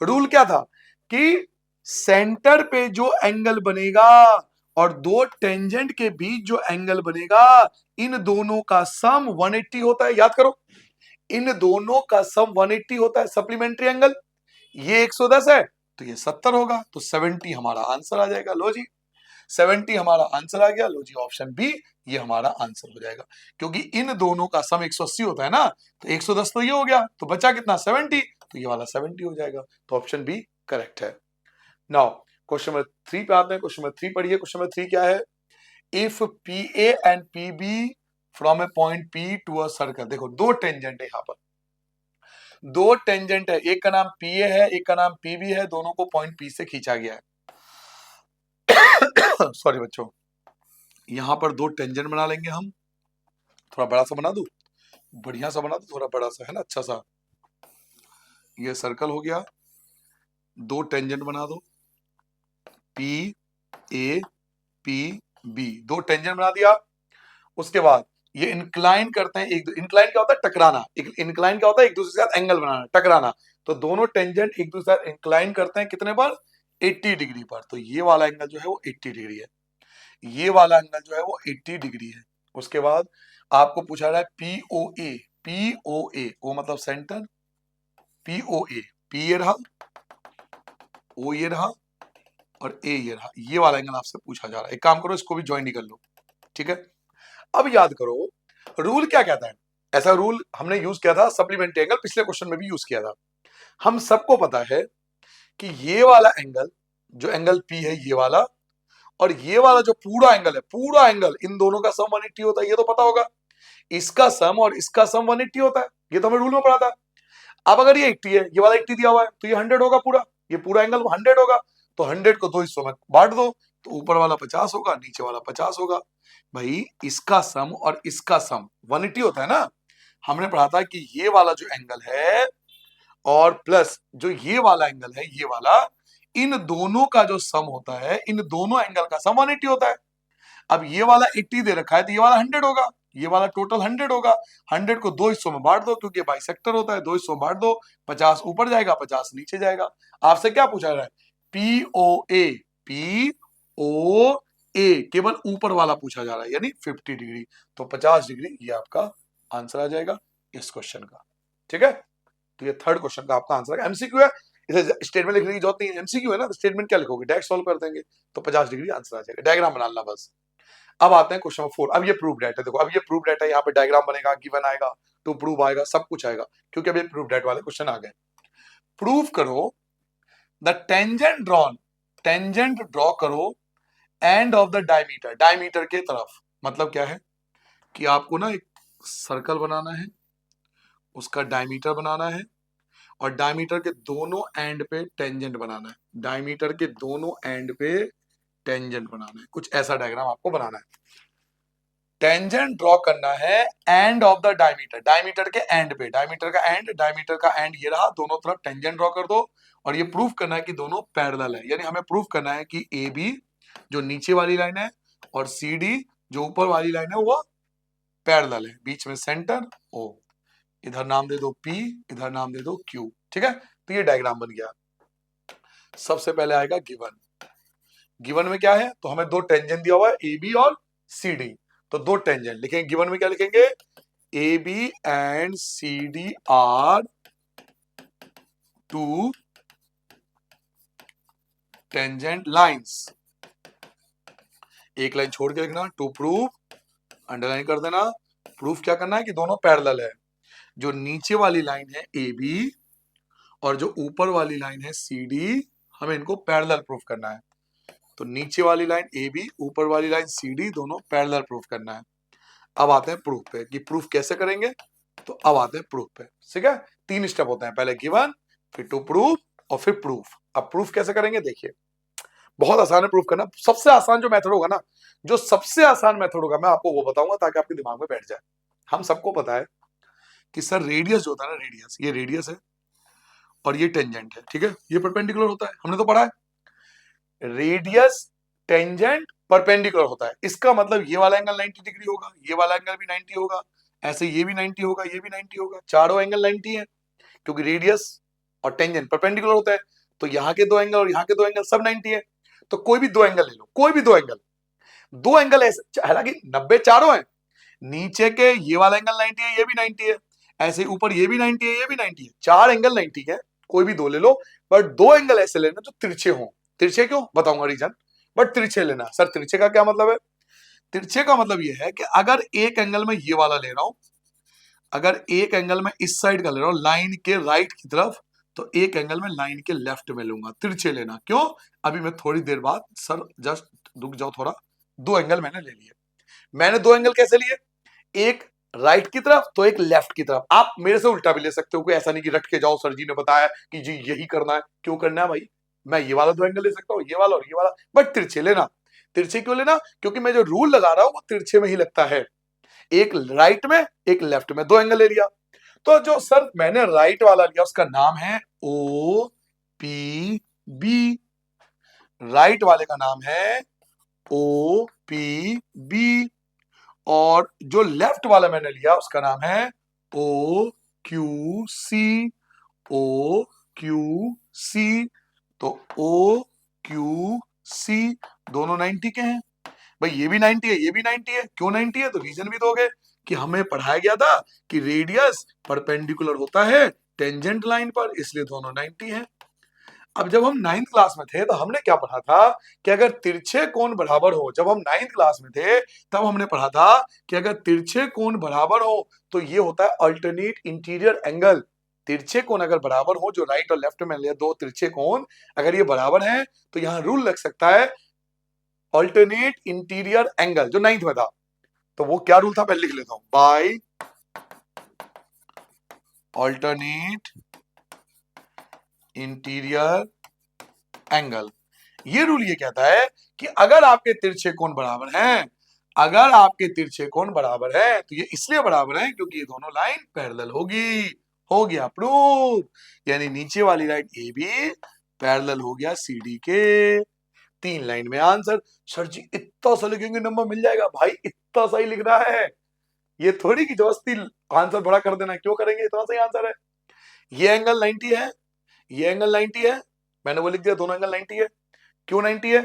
S1: रूल क्या था कि सेंटर पे जो एंगल बनेगा और दो टेंजेंट के बीच जो एंगल बनेगा, इन दोनों का सम 180 होता है, याद करो, इन दोनों का सम 180 होता है, सप्लीमेंट्री एंगल। ये 110 है तो ये 70 होगा, तो 70 हमारा आंसर आ जाएगा। लो जी 70 हमारा आंसर आ गया, लो जी ऑप्शन बी ये हमारा आंसर हो जाएगा, क्योंकि इन दोनों का सम 180 होता है ना, तो 110 तो ये हो गया, तो बचा कितना 70, तो ये वाला 70 हो जाएगा, तो ऑप्शन बी करेक्ट है। नाउ क्वेश्चन नंबर 3 पे आते हैं। क्वेश्चन नंबर 3 पढ़िए, क्वेश्चन नंबर 3 क्या है, if PA and PB from a point P to a circle. देखो दो टेंजेंट है यहाँ पर, दो टेंजेंट है, एक का नाम PA है, एक का नाम PB है, दोनों को पॉइंट P से खींचा गया है। सॉरी बच्चों, यहां पर दो टेंजेंट बना लेंगे हम, थोड़ा बड़ा सा बना दूं, बढ़िया सा बना दूं, थोड़ा बड़ा सा, है ना, अच्छा सा। ये सर्कल हो गया, दो टेंजेंट बना दो, पी ए पी बी, दो टेंजेंट बना दिया। उसके बाद ये इंक्लाइन करते हैं, एक इंक्लाइन क्या होता है, टकराना, इंक्लाइन क्या होता है, एक दूसरे के साथ एंगल बनाना, टकराना। तो दोनों टेंजेंट एक दूसरे के साथ इंक्लाइन करते हैं कितने पर, 80 डिग्री पर। तो ये वाला एंगल जो है वो 80 डिग्री है, ये वाला एंगल जो है वो 80 डिग्री है। उसके बाद आपको पूछा रहा है पीओए, पीओए, ओ मतलब सेंटर, पीओए, पी ये रहा, ओ ये रहा, और ए ये रहा, ये वाला एंगल आपसे पूछा जा रहा है। एक काम करो, इसको भी ज्वाइन ही कर लो, ठीक है। अब याद करो रूल क्या कहता है, ऐसा रूल हमने यूज किया था सप्लीमेंट्री एंगल, पिछले क्वेश्चन में भी यूज किया था। हम सबको पता है कि ये वाला एंगल, जो एंगल पी है ये वाला, और ये वाला जो पूरा एंगल है, पूरा एंगल, इन दोनों का सम 180 होता है, ये तो पता होगा। इसका सम और इसका सम 180 होता है, ये तो हमें रूल में पढ़ा था। अब अगर ये 80 है, ये वाला 80 दिया हुआ है, तो ये 100 होगा पूरा, ये पूरा एंगल 100 होगा। तो 100 को दो हिस्सों में बांट दो, तो ऊपर वाला 50 होगा, नीचे वाला 50 होगा। भाई इसका सम और इसका सम 180 होता है ना। हमने पढ़ा था कि ये वाला जो एंगल है और प्लस जो ये वाला एंगल है, ये वाला, इन दोनों का जो सम होता है, इन दोनों एंगल का सम 180 होता है। अब ये वाला 80 दे रखा है, तो ये वाला 100 होगा, ये वाला टोटल 100 होगा। 100 को दो हिस्सों में बांट दो, क्योंकि बाइसेक्टर होता है, दो हिस्सों में बांट दो, 50 ऊपर जाएगा, 50 नीचे जाएगा। आपसे क्या पूछा जा रहा है, पीओए, पीओए, केवल ऊपर वाला पूछा जा रहा है, यानी 50 डिग्री। तो 50 डिग्री ये आपका आंसर आ जाएगा इस क्वेश्चन का, ठीक है। तो ये थर्ड क्वेश्चन का आपका आंसर है। एमसीक्यू है, इसे स्टेटमेंट लिखने की जरूरत नहीं है, एमसीक्यू है ना, तो स्टेटमेंट क्या लिखोगे, डायरेक्ट सॉल्व कर देंगे, तो 50 डिग्री आंसर आ जाएगा, डायग्राम बना लेना बस। अब आते हैं क्वेश्चन नंबर 4। अब ये प्रूफ डेट है, देखो अब ये प्रूफ डेट है, यहाँ पे डायग्राम बनेगा, गिवन आएगा, टू प्रूव आएगा, सब कुछ आएगा, क्योंकि अब ये प्रूफ डेट वाले क्वेश्चन आ गए। प्रूव करो the tangent drawn, tangent draw करो end of the diameter, diameter के तरफ। मतलब क्या है कि आपको ना एक सर्कल बनाना है, उसका डायमीटर बनाना है, और डायमीटर के दोनों एंड पे टेंजेंट बनाना है, डायमीटर के दोनों एंड पे टेंजेंट बनाना है। कुछ ऐसा डायग्राम आपको बनाना है, टेंजेंट ड्रॉ करना है and of the diameter, diameter के एंड पे, डायमीटर का एंड, डायमीटर का एंड ये रहा, दोनों तरफ टेंजेंट ड्रॉ कर दो। और ये प्रूफ करना है कि दोनों पैरेलल है, यानी हमें प्रूफ करना है कि ए बी जो नीचे वाली लाइन है और सी डी जो ऊपर वाली लाइन है वो पैरेलल है, बीच में सेंटर ओ, इधर नाम दे दो पी, इधर नाम दे दो क्यू, ठीक है। तो ये डायग्राम बन गया। सबसे पहले आएगा गिवन, गिवन में क्या है, तो हमें दो टेंजेंट दिया हुआ है ए बी और सी डी, तो दो टेंजेंट लिखेंगे। गिवन में क्या लिखेंगे, A B and C D are two tangent lines, एक लाइन छोड़ के लिखना, टू प्रूव, अंडरलाइन कर देना। प्रूफ क्या करना है कि दोनों पैरेलल है, जो नीचे वाली लाइन है ए बी और जो ऊपर वाली लाइन है सी डी, हमें इनको पैरेलल प्रूफ करना है। तो नीचे वाली लाइन ए बी, ऊपर वाली लाइन सी डी, दोनों पैरेलल प्रूफ करना है। अब आते हैं प्रूफ पे कि प्रूफ कैसे करेंगे, तो अब आते हैं प्रूफ पे, ठीक है। तीन स्टेप होते हैं, पहले गिवन, फिर टू प्रूफ और फिर प्रूफ। अब प्रूफ कैसे करेंगे, देखिए बहुत आसान है प्रूफ करना। सबसे आसान जो मेथड होगा ना, जो सबसे आसान मेथड होगा, मैं आपको वो बताऊंगा ताकि आपके दिमाग में बैठ जाए। हम सबको पता है कि सर रेडियस जो होता है ना, रेडियस, ये रेडियस है और ये टेंजेंट है, ठीक है, ये परपेंडिकुलर होता है, हमने तो पढ़ा है। रेडियस टेंजेंट परपेंडिकुलर होता है, इसका मतलब ये वाला एंगल 90 डिग्री होगा, ये वाला एंगल भी 90 होगा, ऐसे ये भी 90 होगा, ये भी 90 होगा, चारों एंगल 90 है, क्योंकि रेडियस और टेंजेंट परपेंडिकुलर होता है। तो यहाँ के दो एंगल और यहाँ के दो एंगल सब 90 है। तो कोई भी दो एंगल ले लो, कोई भी दो एंगल, दो एंगल ऐसे, हालांकि 90 चारों हैं, नीचे के ये वाला एंगल 90 है, ये भी 90 है, ऐसे ऊपर ये भी 90 है, ये भी 90 है, चार एंगल 90 है, कोई भी दो ले लो, बट दो एंगल ऐसे लेना जो तिरछे हों। तिरछे क्यों, बताऊंगा रीजन, बट तिरछे लेना। सर तिरछे का क्या मतलब है, तिरछे का मतलब ये है कि अगर एक एंगल में ये वाला ले रहा हूं, अगर एक एंगल में इस साइड का ले रहा हूं लाइन के राइट की तरफ, तो एक एंगल में लाइन के लेफ्ट में लूंगा, तिरछे लेना। क्यों, अभी मैं थोड़ी देर बाद, सर जस्ट रुक जाओ थोड़ा, दो एंगल मैंने ले लिए। मैंने दो एंगल कैसे लिए, एक राइट की तरफ तो एक लेफ्ट की तरफ। आप मेरे से उल्टा भी ले सकते हो, कोई ऐसा नहीं कि रट के जाओ सर जी ने बताया कि जी यही करना है। क्यों करना है भाई, मैं ये वाला दो एंगल ले सकता हूँ, ये वाला और ये वाला, बट तिरछे लेना। तिरछे क्यों लेना? क्योंकि मैं जो रूल लगा रहा हूं वो तिरछे में ही लगता है। एक राइट में एक लेफ्ट में, दो एंगल ले लिया। तो जो सर मैंने राइट वाला लिया उसका नाम है ओ पी बी, राइट वाले का नाम है ओ पी बी, और जो लेफ्ट वाला मैंने लिया उसका नाम है O Q C, O Q C. तो ओ क्यू सी दोनों 90 के हैं। भाई ये भी 90 है, ये भी 90 है। क्यों 90 है? तो रीजन भी दोगे कि हमें पढ़ाया गया था कि रेडियस परपेंडिकुलर होता है टेंजेंट लाइन पर, इसलिए दोनों 90 हैं। अब जब हम 9th क्लास में थे तो हमने क्या पढ़ा था कि अगर तिरछे कोण बराबर हो, जब हम 9th क्लास में थे तब हमने पढ़ा था कि अगर तिरछे कोण बराबर हो तो ये होता है अल्टरनेट इंटीरियर एंगल। तिरछे कोण अगर बराबर हो, जो राइट और लेफ्ट में ले दो तिरछे कोण अगर ये बराबर हैं तो यहां रूल लग सकता है अल्टरनेट इंटीरियर एंगल, जो 9th में था। तो वो क्या रूल था पहले लिख लेता हूं, बाय अल्टरनेट इंटीरियर एंगल। ये रूल ये कहता है कि अगर आपके तिरछे कोण बराबर हैं, अगर आपके तिरछे कोण बराबर है तो ये इसलिए बराबर है क्योंकि ये दोनों लाइन पैरेलल होगी। हो गया प्रूव, यानी नीचे वाली लाइन ए बी पैरेलल हो गया सी डी के। 3 लाइन में आंसर। सर जी इतना सा लिखेंगे नंबर मिल जाएगा? भाई इतना सही लिख रहा है, ये थोड़ी की जबरदस्ती आंसर बड़ा कर देना, क्यों करेंगे? इतना सही आंसर है। ये एंगल 90 है, ये एंगल 90 है, मैंने वो लिख दिया दोनों एंगल 90 है। क्यों 90 है?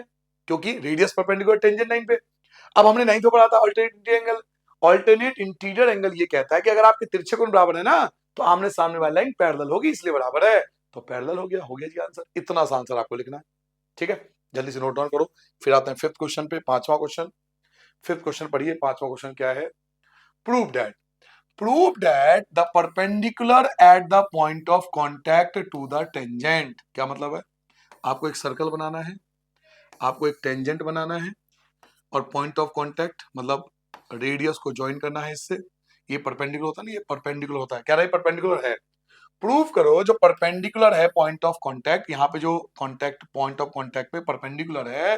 S1: क्योंकि रेडियस परपेंडिकुलर टेंजेंट लाइन पे। अब हमने 9th में पढ़ा था alternate interior angle. Alternate interior angle ये कहता है कि अगर आपके तिरछे कोण बराबर है ना तो आमने सामने वाली लाइन पैरेलल होगी, इसलिए बराबर है। तो पैरेलल हो गया जी आंसर। इतना सा आंसर आपको लिखना है, ठीक है? जल्दी से नोट डाउन करो। फिर आते हैं 5th क्वेश्चन पे, 5वां क्वेश्चन। 5th क्वेश्चन पढ़िए। 5वां क्वेश्चन क्या है? Prove that the perpendicular at the point of contact to the tangent. क्या मतलब है? आपको एक सर्कल बनाना है, आपको एक टेंजेंट बनाना है, और पॉइंट ऑफ कांटेक्ट मतलब रेडियस को ज्वाइन करना है इससे। ये परपेंडिकुलर होता है ना, ये परपेंडिकुलर होता है। कह रहा है परपेंडिकुलर है। प्रूव करो जो परपेंडिकुलर है पॉइंट ऑफ कांटेक्ट, यहाँ पे जो कांटेक्ट पॉइंट ऑफ कांटेक्ट पे परपेंडिकुलर है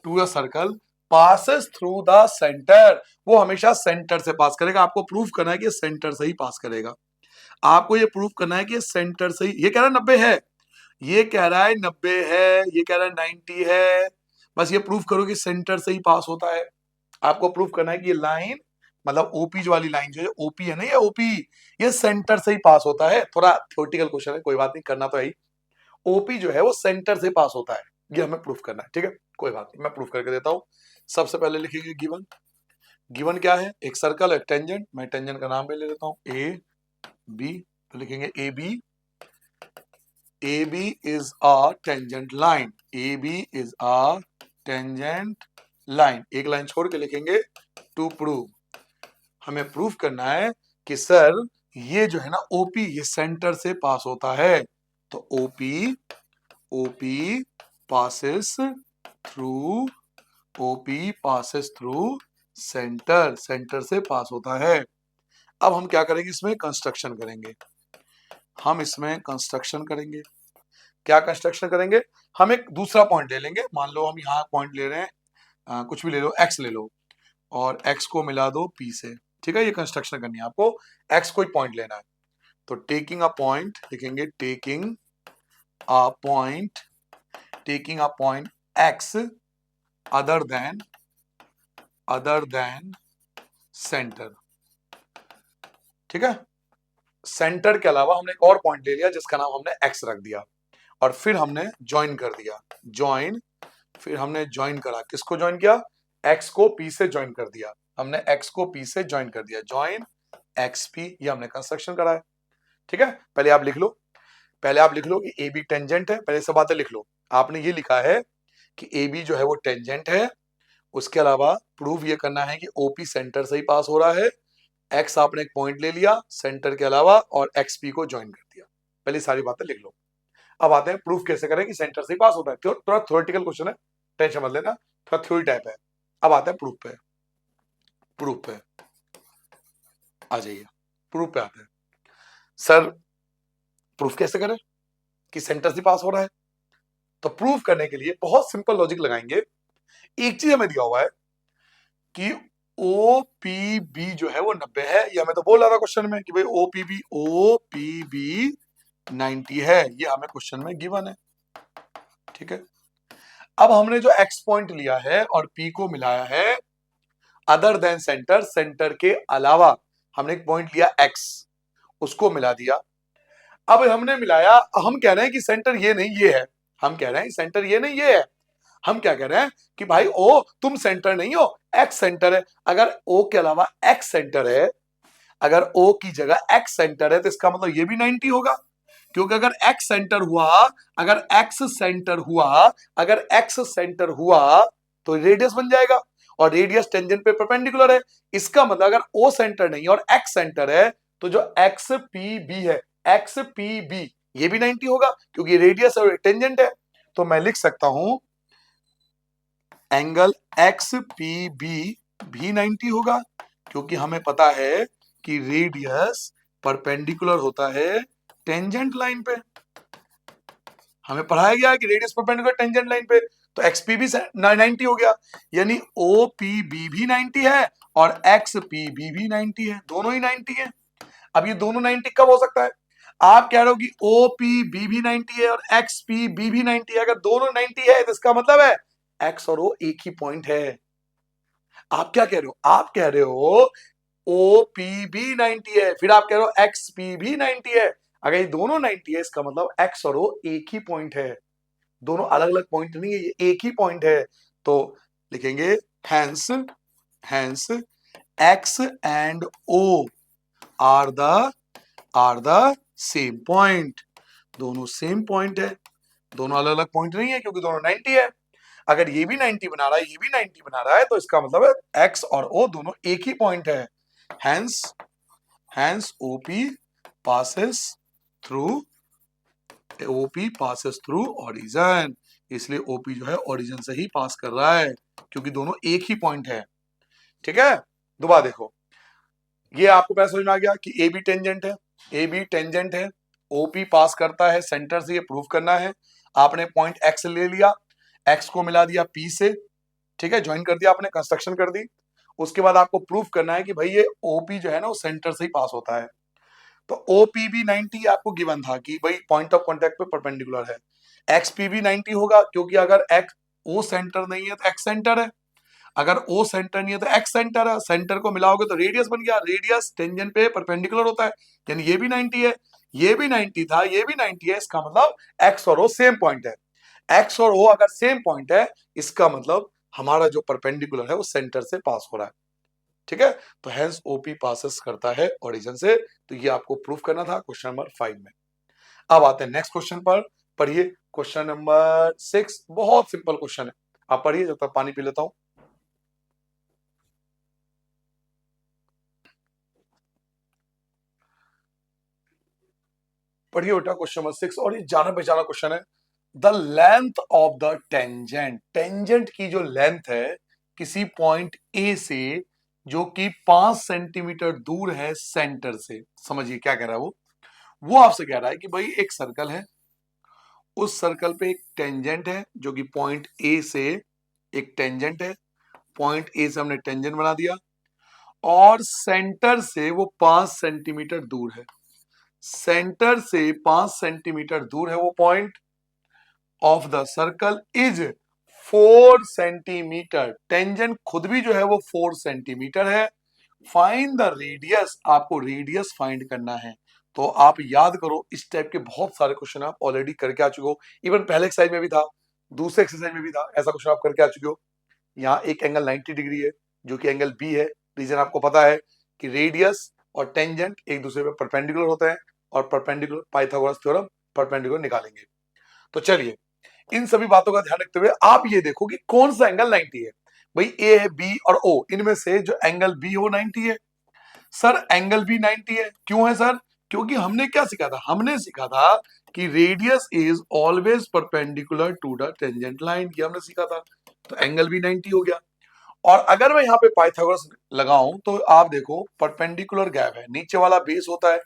S1: to the circle passes through the centre, वो हमेशा सेंटर से पास करेगा। आपको प्रूव करना है कि सेंटर से ही पास करेगा। आपको ये प्रूव करना है कि सेंटर से ही। ये कह रहा है 90 है, ये कह रहा है 90 है, ये कह रहा है 90 है। बस ये प्रूव करो कि सेंटर से ही पास होता है। आपको प्रूव करना है कि ये लाइन मतलब ओपी वाली लाइन जो है, ओपी है ना, ये ओपी ये सेंटर से ही पास होता है। थोड़ा थ्योरेटिकल क्वेश्चन है, कोई बात नहीं, करना तो है ही। ओपी जो है वो सेंटर से पास होता है, ये हमें प्रूफ करना है, ठीक है? कोई बात नहीं, मैं प्रूफ करके देता हूं। सबसे पहले लिखेंगे गिवन। गिवन क्या है? एक सर्कल है, टेंजेंट। मैं टेंजेंट का नाम भी ले लेता हूं ए बी। तो लिखेंगे A B. A B is a tangent line, A B is a tangent line. एक लाइन छोड़ के लिखेंगे टू प्रूव। हमें प्रूफ करना है कि सर ये जो है ना ओपी ये सेंटर से पास होता है। तो OP passes through OP passes through centre, centre से पास होता है। अब हम क्या करेंगे? इसमें कंस्ट्रक्शन करेंगे। हम इसमें कंस्ट्रक्शन करेंगे। क्या कंस्ट्रक्शन करेंगे? हम एक दूसरा पॉइंट ले लेंगे। मान लो हम यहाँ पॉइंट ले रहे हैं, कुछ भी ले लो, एक्स ले लो, और एक्स को मिला दो पी से, ठीक है? ये कंस्ट्रक्शन करनी है आपको। एक्स कोई पॉइंट लेना है, तो टेकिंग अ पॉइंट लिखेंगे, taking a point, taking a point x other than centre, ठीक है? सेंटर के अलावा हमने एक और पॉइंट ले लिया जिसका नाम हमने एक्स रख दिया, और फिर हमने ज्वाइन कर दिया, ज्वाइन। फिर हमने ज्वाइन करा, किसको ज्वाइन किया? एक्स को पी से ज्वाइन कर दिया। हमने एक्स को पी से ज्वाइन कर दिया, ज्वाइन एक्स पी। ये हमने कंस्ट्रक्शन करा है, ठीक है? पहले आप लिख लो, पहले आप लिख लो कि ए बी टेंजेंट है। पहले सब बातें लिख लो। आपने ये लिखा है कि ए बी जो है वो टेंजेंट है। उसके अलावा प्रूव ये करना है कि ओपी सेंटर से ही पास हो रहा है। एक्स आपने एक पॉइंट ले लिया सेंटर के अलावा, और एक्स पी को ज्वाइन कर दिया। पहले सारी बातें लिख लो। अब आते हैं प्रूफ कैसे करें कि सेंटर से ही पास होता है। थोड़ा थ्योरेटिकल क्वेश्चन है, टेंशन मत लेना, थोड़ा थ्योरी टाइप है। अब आते हैं प्रूफ पे। प्रूफ पे आ जाइए, प्रूफ पे आते हैं। सर प्रूफ कैसे करें कि सेंटर से पास हो रहा है? तो प्रूफ करने के लिए बहुत सिंपल लॉजिक लगाएंगे एक चीज हमें दिया हुआ है कि ओपीबी जो है वो 90 है, ये हमें तो बोल रहा था क्वेश्चन में कि भाई ओपीबी 90 है, ये हमें क्वेश्चन में गिवन है। ठीक है, अब हमने जो एक्स पॉइंट लिया है और पी को मिलाया है अदर देन सेंटर, सेंटर के अलावा हमने एक पॉइंट लिया एक्स, उसको मिला दिया। अब हमने मिलाया, हम कह रहे हैं कि सेंटर ये नहीं ये है, हम कह रहे हैं सेंटर ये नहीं ये है। हम क्या कह रहे हैं कि भाई ओ तुम सेंटर नहीं हो, एक्स सेंटर है। अगर ओ के अलावा एक्स सेंटर है, अगर ओ की जगह एक्स सेंटर है तो इसका मतलब ये भी 90 होगा, क्योंकि अगर एक्स सेंटर हुआ, अगर एक्स सेंटर हुआ, अगर एक्स सेंटर हुआ तो रेडियस बन जाएगा, और रेडियस टेंजेंट पे परपेंडिकुलर है। इसका मतलब अगर ओ सेंटर नहीं और एक्स सेंटर है तो जो एक्स पी बी है, एक्स पी बी ये भी 90 होगा, क्योंकि रेडियस और टेंजेंट है। तो मैं लिख सकता हूं एंगल एक्स पी बी भी 90 होगा, क्योंकि हमें पता है कि रेडियस परपेंडिकुलर होता है टेंजेंट लाइन पे। हमें पढ़ाया गया है कि रेडियस परपेंडिकुलर टेंजेंट लाइन पे, तो एक्सपी भी 90 हो गया, यानी ओपीबी भी 90 है और एक्सपीबी भी 90 है, दोनों ही 90 है। अब ये दोनों 90 कब हो सकता है? आप कह रहे हो कि ओपीबी भी 90 है और एक्सपीबी भी 90 है, अगर दोनों 90 है तो इसका मतलब है एक्स और ओ एक ही पॉइंट है। आप क्या कह रहे हो? आप कह रहे हो ओपीबी 90 है, फिर आप कह रहे हो एक्सपी भी 90 है। अगर ये दोनों 90 है इसका मतलब एक्स और ओ एक ही पॉइंट है, दोनों अलग अलग पॉइंट नहीं है, ये एक ही पॉइंट है। तो लिखेंगे hence hence X and O are the same point, दोनों सेम पॉइंट है, दोनों अलग अलग पॉइंट नहीं है, क्योंकि दोनों 90 है। अगर ये भी 90 बना रहा है, ये भी 90 बना रहा है, तो इसका मतलब है एक्स और ओ दोनों एक ही पॉइंट है। Hence OP passes through origin, इसलिए ओपी जो है ओरिजिन से ही पास कर रहा है, क्योंकि दोनों एक ही पॉइंट है। ठीक है, दोबारा देखो, ये आपको पहले समझ में आ गया कि ए बी टेंजेंट है, ए बी टेंजेंट है, ओपी पास करता है सेंटर से, ये प्रूव करना है। आपने पॉइंट एक्स ले लिया, एक्स को मिला दिया पी से, ठीक है, ज्वाइन कर दिया आपने, कंस्ट्रक्शन कर दी। उसके बाद आपको प्रूफ करना है कि भाई ये ओपी जो है ना वो सेंटर से ही पास होता है। तो ओपीबी 90 आपको गिवन था कि भाई पॉइंट ऑफ कांटेक्ट पे परपेंडिकुलर है। एक्सपीबी 90 होगा, क्योंकि अगर एक्स ओ सेंटर नहीं है तो एक्स सेंटर है, अगर ओ सेंटर नहीं है तो एक्स सेंटर है, सेंटर को मिलाओगे तो रेडियस बन गया, रेडियस टेंजेंट पे परपेंडिकुलर होता है, यानी ये भी 90 है, ये भी 90 था, ये भी 90 है, इसका मतलब एक्स और ओ सेम पॉइंट है। एक्स और ओ अगर सेम पॉइंट है, इसका मतलब हमारा जो परपेंडिकुलर है वो सेंटर से पास हो रहा है। ठीक है, तो हेंस ओपी पासेस करता है ओरिजिन से, तो ये आपको प्रूफ करना था क्वेश्चन नंबर 5 में। अब आते हैं नेक्स्ट क्वेश्चन पर, पढ़िए क्वेश्चन नंबर 6, बहुत सिंपल क्वेश्चन है, आप पढ़िए जब तक पानी पी लेता हूं। पढ़िए बेटा क्वेश्चन नंबर 6, और ये जाना पहचाना क्वेश्चन है। The length of the tangent, tangent की जो लेंथ है किसी पॉइंट ए से जो कि 5 सेंटीमीटर दूर है सेंटर से, समझिए क्या कह रहा है वो आपसे कह रहा है कि भाई एक सर्कल है, उस सर्कल पे एक टेंजेंट है जो कि पॉइंट ए से एक टेंजेंट है, पॉइंट ए से हमने टेंजेंट बना दिया, और सेंटर से वो 5 सेंटीमीटर दूर है, सेंटर से 5 सेंटीमीटर दूर है वो point, of the circle is 4 centimetre, tangent खुद भी जो है वो 4 सेंटीमीटर है। फाइंड द रेडियस, आपको रेडियस फाइंड करना है। तो आप याद करो, इस टाइप के बहुत सारे क्वेश्चन आप ऑलरेडी करके आ चुके हो, इवन पहले एक्सरसाइज में भी था, दूसरे एक्सरसाइज में भी था, ऐसा क्वेश्चन आप करके आ चुके हो। यहाँ एक एंगल 90 डिग्री है जो कि एंगल बी है, रीजन आपको पता है कि रेडियस और टेंजेंट एक दूसरे पे परपेंडिकुलर होते हैं, और परपेंडिकुलर पाइथागोरस थ्योरम परपेंडिकुलर निकालेंगे। तो चलिए इन सभी बातों का ध्यान रखते हुए आप ये देखो कि कौन सा एंगल 90 है। भाई ए है, बी और ओ, इनमें से जो एंगल बी हो 90 है। सर एंगल बी 90 है, क्यों है सर? क्योंकि हमने क्या सीखा था, हमने सीखा था कि radius is always perpendicular to the tangent line, ये हमने सीखा था। तो एंगल भी 90 हो गया। और अगर मैं यहाँ पे पाइथागोरस लगाऊं तो आप देखो परपेंडिकुलर गैप है, नीचे वाला बेस होता है,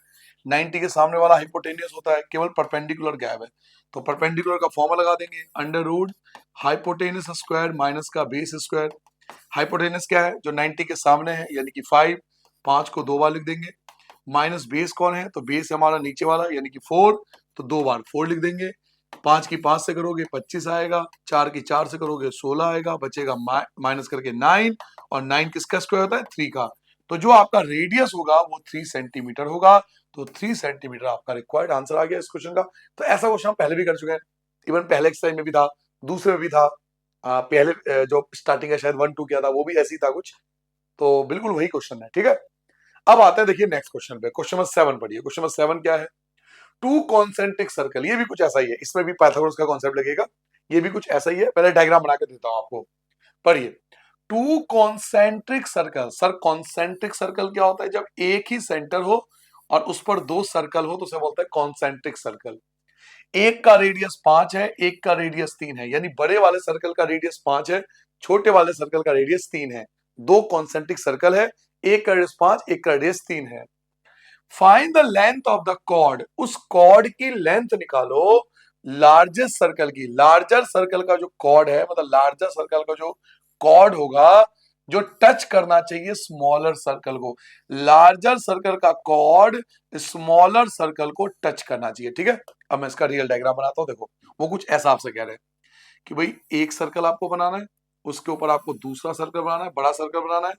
S1: 90 के सामने वाला हाइपोटेनियस होता है, केवल परपेंडिकुलर गैप है। तो परपेंडिकुलर का फॉर्मूला लगा देंगे, under root hypotenuse square minus का बेस स्क्वायर। हाइपोटेनियस क्या है, जो 90 के सामने है, यानी कि 5, 5 को 2 बार लिख देंगे। माइनस बेस कौन है, तो बेस हमारा नीचे वाला यानी कि 4, तो 2 बार 4 लिख देंगे। 5 की 5 से करोगे 25 आएगा, 4 की 4 से करोगे 16 आएगा, बचेगा माइनस करके 9, और 9 किसका स्क्वायर होता है, 3 का। तो जो आपका रेडियस होगा वो 3 सेंटीमीटर होगा। तो 3 सेंटीमीटर आपका रिक्वायर्ड आंसर आ गया इस क्वेश्चन का। तो ऐसा क्वेश्चन हम पहले भी कर चुके हैं, इवन पहले एक्सरसाइज में भी था, दूसरे में भी था। पहले जो स्टार्टिंग है शायद 1-2 किया था, वो भी ऐसी था कुछ। तो बिल्कुल वही क्वेश्चन है, ठीक है। अब आते हैं देखिए नेक्स्ट क्वेश्चन पे, क्वेश्चन नंबर 7 पढ़िए। क्वेश्चन नंबर 7 क्या है, टू कॉन्सेंट्रिक सर्कल, ये भी कुछ ऐसा ही है, इसमें भी पाइथागोरस का कॉन्सेप्ट लगेगा, ये भी कुछ ऐसा ही है। पहले डायग्राम बना के देता हूं आपको, पढ़िए। To concentric circle, sir concentric circle क्या होता है, जब एक ही सेंटर हो और उस पर 2 सर्कल हो तो उसे बोलते हैं कॉन्सेंट्रिक सर्कल। एक का रेडियस 5 है, एक का रेडियस 3 है, यानी बड़े वाले सर्कल का रेडियस 5 है, छोटे वाले सर्कल का रेडियस 3 है। दो कॉन्सेंट्रिक सर्कल है, एक का रेडियस 5, एक का रेडियस 3 है। Find the length of the chord, उस कॉर्ड की लेंथ निकालो लार्जेस्ट सर्कल की। लार्जर सर्कल का जो कॉर्ड है, मतलब लार्जर सर्कल का जो कॉर्ड होगा जो टच करना चाहिए स्मॉलर सर्कल को, लार्जर सर्कल का कॉर्ड स्मॉलर सर्कल को टच करना चाहिए, ठीक है। अब मैं इसका रियल डायग्राम बनाता हूं, देखो वो कुछ ऐसा आपसे कह रहे हैं कि भाई एक सर्कल आपको बनाना है, उसके ऊपर आपको दूसरा सर्कल बनाना है, बड़ा सर्कल बनाना है।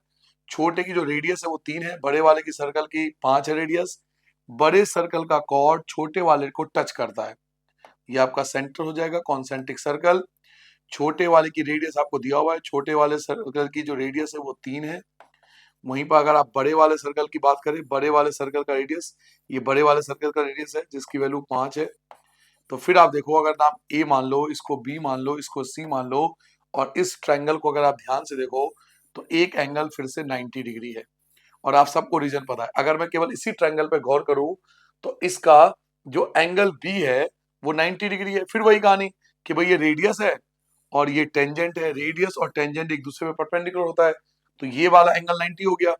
S1: छोटे की जो रेडियस है वो 3 है, बड़े वाले की सर्कल की 5 है रेडियस। बड़े सर्कल का कॉर्ड छोटे वाले को टच करता है, ये आपका सेंटर हो जाएगा कॉन्सेंट्रिक सर्कल। छोटे वाले की रेडियस आपको दिया हुआ है, छोटे वाले सर्कल की जो रेडियस है वो 3 है। वहीं पर अगर आप बड़े वाले सर्कल की बात करें, बड़े वाले सर्कल का रेडियस, ये बड़े वाले सर्कल का रेडियस है जिसकी वैल्यू 5 है। तो फिर आप देखो, अगर आप ए मान लो, इसको बी मान लो, इसको सी मान लो, और इस ट्रायंगल को अगर आप ध्यान से देखो तो एक एंगल फिर से 90 डिग्री है, और आप सबको रीजन पता है। अगर मैं केवल इसी ट्रायंगल पे गौर करूं तो इसका जो एंगल बी है वो 90 डिग्री है। फिर वही कहानी कि भाई ये रेडियस है और ये टेंजेंट है, रेडियस और टेंजेंट एक दूसरे में परपेंडिकुलर होता है, तो ये वाला एंगल 90 हो गया।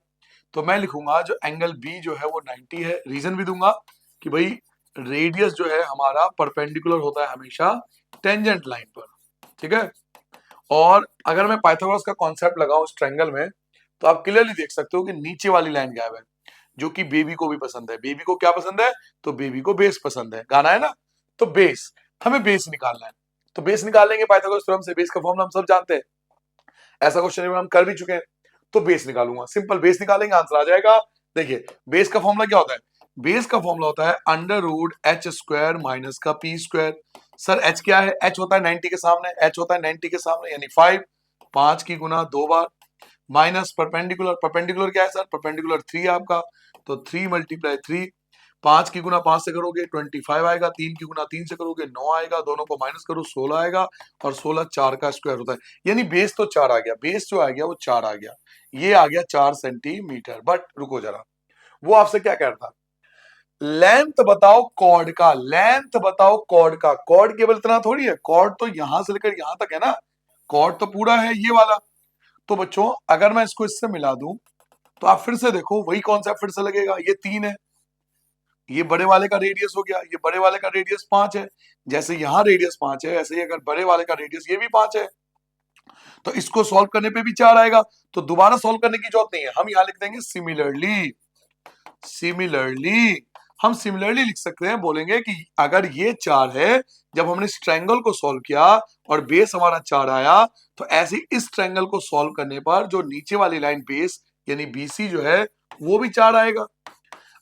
S1: तो मैं लिखूंगा जो एंगल बी जो है वो 90 है। रीजन भी दूंगा कि भाई रेडियस जो है हमारा परपेंडिकुलर होता है हमेशा टेंजेंट लाइन पर, ठीक है। और अगर मैं पाइथागोरस का कॉन्सेप्ट लगाऊं इस ट्रायंगल में, तो आप क्लियरली देख सकते हो कि नीचे वाली लाइन गायब है, जो कि बेबी को भी पसंद है। बेबी को क्या पसंद है, तो बेबी को बेस पसंद है, गाना है ना। तो बेस, हमें बेस निकालना है, तो बेस निकालेंगे पाइथागोरस थ्योरम से। बेस का फॉर्मूला हम सब जानते हैं, ऐसा क्वेश्चन हम कर भी चुके हैं। तो बेस निकालूंगा, सिंपल बेस निकालेंगे, आंसर आ जाएगा। देखिए बेस का फॉर्मूला क्या होता है, बेस का फॉर्मूला होता है under root H square minus का पी स्क्वायर। सर एच क्या है, एच होता है 90 के सामने, एच होता है 90 के सामने यानी 5, 5 की गुना 2 बार, माइनस परपेंडिकुलर, परपेंडिकुलर क्या है सर, परपेंडिकुलर 3 आपका, तो 3 मल्टीप्लाई 3, 5 की गुना 5 से करोगे 25 आएगा, 3 की गुना 3 से करोगे 9 आएगा, दोनों को माइनस करो 16 आएगा, और 16 4 का स्क्वायर होता है, यानी बेस तो 4 आ गया, बेस जो आ गया वो 4 आ गया, ये आ गया 4 सेंटीमीटर। बट रुको जरा, वो आपसे क्या कह रहा था, लेंथ बताओ कॉर्ड का, लेंथ बताओ कॉर्ड का। कॉर्ड केवल इतना थोड़ी है, कॉर्ड तो यहां से लेकर यहां तक है ना, कॉर्ड तो पूरा है ये वाला। तो बच्चों अगर मैं इसको इससे मिला दूं तो आप फिर से देखो वही कॉन्सेप्ट फिर से लगेगा, ये 3 है, ये बड़े वाले का रेडियस हो गया, ये बड़े वाले का रेडियस 5 है, जैसे यहां रेडियस 5 है ऐसे ही अगर बड़े वाले का रेडियस ये भी 5 है, तो इसको सॉल्व करने पे भी 4 आएगा, तो दोबारा सॉल्व करने की जरूरत नहीं है, हम यहां लिख देंगे सिमिलरली। सिमिलरली हम सिमिलरली लिख सकते हैं, बोलेंगे कि अगर ये 4 है, जब हमने इस ट्रायंगल को सॉल्व किया और बेस हमारा 4 आया, तो ऐसे इस ट्रायंगल को सॉल्व करने पर जो नीचे वाली लाइन बेस यानी बीसी जो है वो भी 4 आएगा।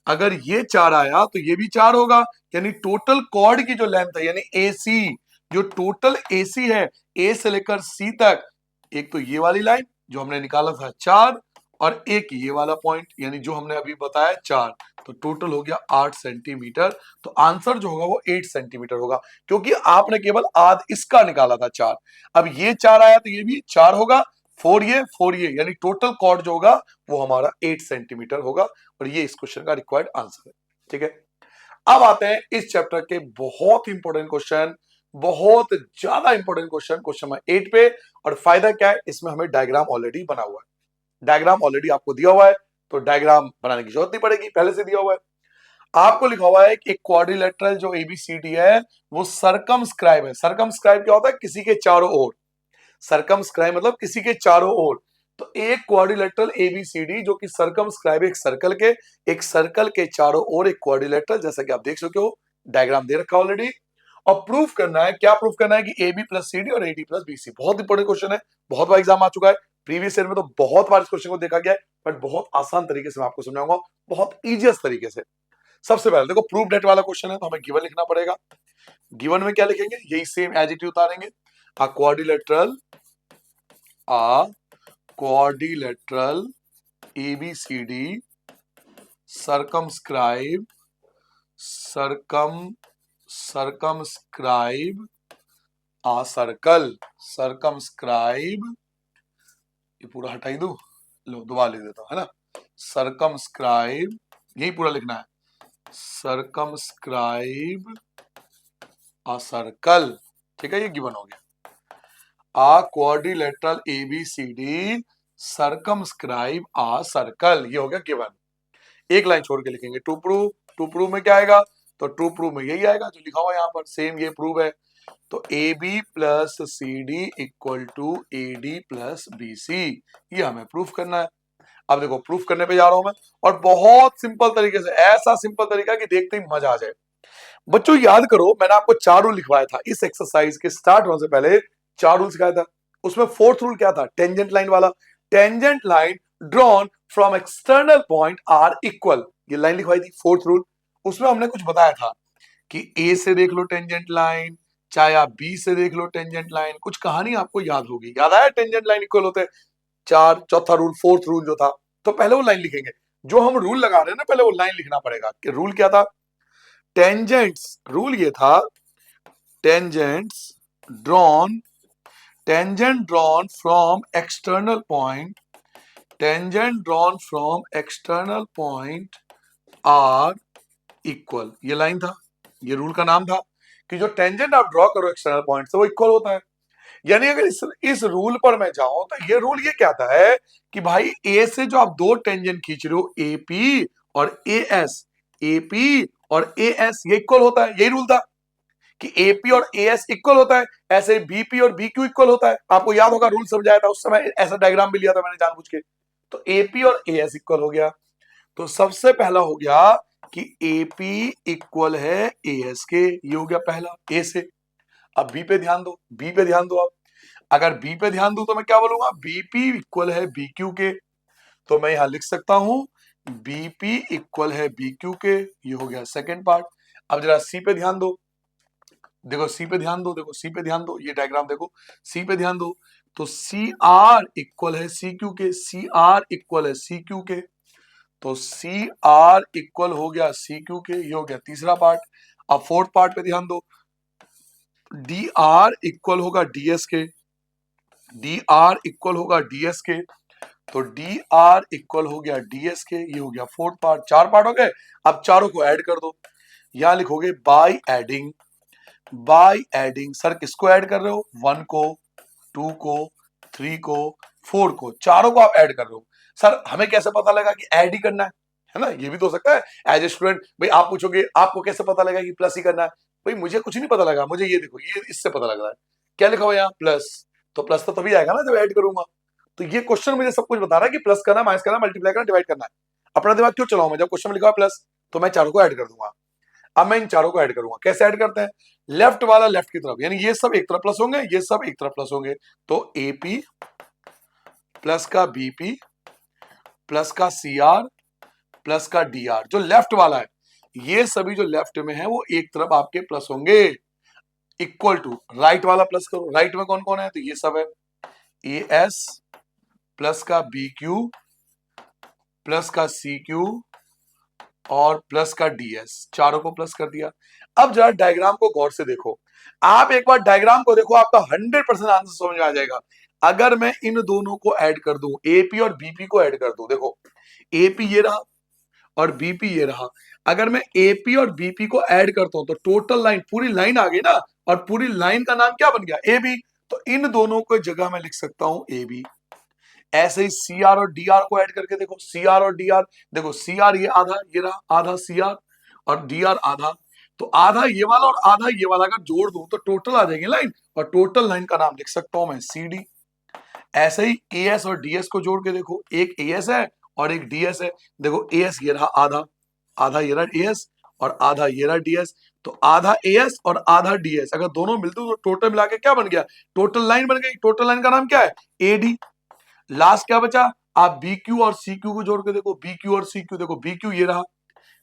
S1: अगर ये 4 आया तो ये भी 4 होगा, यानी टोटल कॉर्ड की जो लेंथ है यानी एसी, जो टोटल एसी है ए से लेकर सी तक, एक तो ये वाली लाइन जो हमने निकाला था 4, और एक ये वाला पॉइंट यानी जो हमने अभी बताया 4, तो टोटल हो गया 8 सेंटीमीटर। तो आंसर जो होगा वो 8 सेंटीमीटर होगा, क्योंकि आपने केवल आध इसका निकाला था 4। अब ये 4 आया तो ये भी 4 होगा, 4 ये यानी टोटल कॉर्ड जो होगा वो हमारा 8 सेंटीमीटर होगा, और ये इस क्वेश्चन का रिक्वायर्ड आंसर है, ठीक है। अब आते हैं इस चैप्टर के बहुत इंपॉर्टेंट क्वेश्चन, बहुत ज्यादा इंपॉर्टेंट क्वेश्चन, क्वेश्चन नंबर 8 पे। और फायदा क्या है, इसमें हमें डायग्राम ऑलरेडी बना हुआ है, डायग्राम ऑलरेडी आपको दिया हुआ है, तो डायग्राम बनाने की जरूरत नहीं पड़ेगी, पहले से दिया हुआ है। आपको लिखा हुआ है कि एक क्वाड्रिलेटरल जो एबीसीडी है वो सरकमस्क्राइब है। सरकमस्क्राइब क्या होता है? किसी के चारों ओर। सरकमस्क्राइब मतलब किसी के चारों ओर। तो एक क्वाड्रिलेटरल एबीसीडी जो कि सरकमस्क्राइब एक सर्कल के चारों ओर एक क्वाड्रिलेटरल, जैसा कि आप देख सकते हो डायग्राम दे रखा ऑलरेडी। और प्रूफ करना है, क्या प्रूफ करना है कि A B plus C D और A D plus B C. बहुत इंपॉर्टेंट क्वेश्चन है, बहुत बार एग्जाम आ चुका है, प्रीवियस ईयर में तो बहुत बार इस क्वेश्चन को देखा गया है, बट बहुत आसान तरीके से मैं आपको समझाऊंगा, बहुत इजीएस्ट तरीके से। सबसे पहले देखो प्रूफ डेट वाला क्वेश्चन है तो हमें गिवन लिखना पड़ेगा। गिवन में क्या लिखेंगे? यही सेम एज इट इज उतारेंगे। अ क्वाड्रिलेटरल एबीसीडी सरकमस्क्राइब आ सर्कम ये पूरा हटा ही दो, लो दोबारा लिख देता हूं, है ना। सरकमस्क्राइब, यही पूरा लिखना है, सरकमस्क्राइब आ सर्कल। ठीक है, ये गिवन हो गया। आ क्वाड्रिलेटरल एबीसीडी सरकमस्क्राइब आ सर्कल, ये हो गया गिवन। एक लाइन छोड़ के लिखेंगे टू प्रूव। टू प्रूव में क्या आएगा? तो टू प्रूव में यही आएगा जो लिखा हुआ है यहाँ पर, सेम ये प्रूव है। तो A B plus C D equal to A D plus B C, ये हमें प्रूफ करना है। अब देखो प्रूफ करने पे जा रहा हूं मैं, और बहुत सिंपल तरीके से, ऐसा सिंपल तरीका कि देखते ही मजा आ जाए। बच्चों याद करो, मैंने आपको 4 रूल लिखवाया था इस एक्सरसाइज के स्टार्ट होने से पहले। 4 रूल सिखाया था, उसमें फोर्थ रूल क्या था? टेंजेंट लाइन वाला। Tangent line drawn from external point are equal, ये लाइन लिखवाई थी, फोर्थ रूल। उसमें हमने कुछ बताया था कि ए से देख लो टेंजेंट लाइन, चाहे आप बी से देख लो टेंजेंट लाइन, कुछ कहानी आपको याद होगी। याद आया टेंजेंट लाइन इक्वल होते हैं? चार, चौथा रूल, फोर्थ रूल जो था, तो पहले वो लाइन लिखेंगे। जो हम रूल लगा रहे हैं ना, पहले वो लाइन लिखना पड़ेगा कि रूल क्या था। टेंजेंट्स, रूल ये था, tangents drawn tangent drawn from external point, tangent drawn from external point are equal, ये लाइन था, ये रूल का नाम था कि जो टेंजेंट आप ड्रॉ करो एक्सटर्नल पॉइंट से वो इक्वल होता है। यानी अगर इस रूल पर मैं जाऊं तो ये रूल ये कहता है कि भाई ए से जो आप दो टेंजेंट खींच रहे हो एपी और ए एस, एपी और ए एस ये इक्वल होता है। यही रूल था कि एपी और ए एस इक्वल होता है, ऐसे बीपी और बीक्यू इक्वल होता है। आपको याद होगा रूल समझाया था उस समय, ऐसा डायग्राम भी लिया था मैंने जानबूझ के। तो एपी और ए एस इक्वल हो गया। तो सबसे पहला हो गया कि एपी इक्वल है ए एस के, ये हो गया पहला ए से। अब बी पे ध्यान दो, बी पे ध्यान दो। आप अगर बी पे ध्यान दो तो मैं क्या बोलूंगा? बीपी इक्वल है बीक्यू के, तो मैं यहां लिख सकता हूं बीपी इक्वल है बीक्यू के, ये हो गया सेकंड पार्ट। अब जरा सी पे ध्यान दो, देखो सी पे ध्यान दो, देखो सी पे ध्यान दो, ये डायग्राम देखो, सी पे ध्यान दो। तो सी आर इक्वल है सी क्यू के, सी आर इक्वल है सी क्यू के, तो सी आर इक्वल हो गया सी क्यू के, ये हो गया तीसरा पार्ट। अब फोर्थ पार्ट पे ध्यान दो, डी आर इक्वल होगा डीएस के, डी आर इक्वल होगा डीएस के, तो डी आर इक्वल हो गया डीएस के, ये हो गया फोर्थ पार्ट। 4 पार्ट हो गए। अब चारों को ऐड कर दो, यहां लिखोगे by adding, by adding. Sir किसको ऐड कर रहे हो? 1 को, 2 को, 3 को, 4 को, चारों को आप ऐड कर रहे हो। सर हमें कैसे पता लगा कि ऐड ही करना है ना? ये भी तो हो सकता है एज ए स्टूडेंट। भाई आप पूछोगे आपको कैसे पता लगा कि प्लस ही करना है? भाई मुझे कुछ नहीं पता लगा, मुझे ये देखो, ये इससे पता लग रहा है। क्या लिखा हुआ यहाँ? प्लस। तो प्लस तो तभी आएगा ना जब ऐड करूंगा। तो ये क्वेश्चन मुझे सब कुछ बता रहा है कि प्लस करना, माइनस करना, मल्टीप्लाई करना, डिवाइड करना है। अपना दिमाग क्यों चलाऊं मैं? जब क्वेश्चन में लिखा हुआ प्लस तो मैं चारों को ऐड कर दूंगा। अब मैं इन चारों को ऐड करूंगा। कैसे ऐड करते हैं? लेफ्ट वाला लेफ्ट की तरफ, यानी ये सब एक तरफ प्लस होंगे, ये सब एक तरफ प्लस होंगे। तो एपी प्लस का बीपी प्लस का सीआर प्लस का डीआर, जो लेफ्ट वाला है, ये सभी जो लेफ्ट में है वो एक तरफ आपके प्लस होंगे। इक्वल टू राइट वाला प्लस करो, राइट में कौन कौन है? तो ये सब है, ए एस प्लस का बी क्यू प्लस का सी क्यू और प्लस का डीएस, चारों को प्लस कर दिया। अब जरा डायग्राम को गौर से देखो, आप एक बार डायग्राम को देखो, आपका 100% आंसर समझ में आ जाएगा। अगर मैं इन दोनों को ऐड कर दूं, एपी और बीपी को ऐड कर दूं, देखो एपी ये रहा और बीपी ये रहा। अगर मैं एपी और बीपी को ऐड करता हूं तो टोटल लाइन, पूरी लाइन आ गई ना, और पूरी लाइन का नाम क्या बन गया? A B. तो इन दोनों को जगह मैं लिख सकता हूं ए बी। ऐसे ही सी आर और डी आर को ऐड करके देखो, सी आर और डी आर, देखो सी आर ये आधा, ये रहा आधा सी आर, और dr आधा, तो आधा ये वाला और आधा ये वाला अगर जोड़ दूं तो टोटल आ जाएगी लाइन, और टोटल लाइन का नाम लिख सकता हूं मैं CD। ऐसे ही AS और DS को जोड़ के देखो, एक AS है और एक DS है। देखो AS ये रहा आधा, आधा ये रहा AS और आधा ये रहा DS, तो आधा AS और आधा DS अगर दोनों मिलते तो टोटल मिला के क्या बन गया, टोटल लाइन बन गई। टोटल लाइन का नाम क्या है, AD। लास्ट क्या बचा, आप BQ और CQ को जोड़ के देखो, BQ और CQ देखो, BQ ये रहा,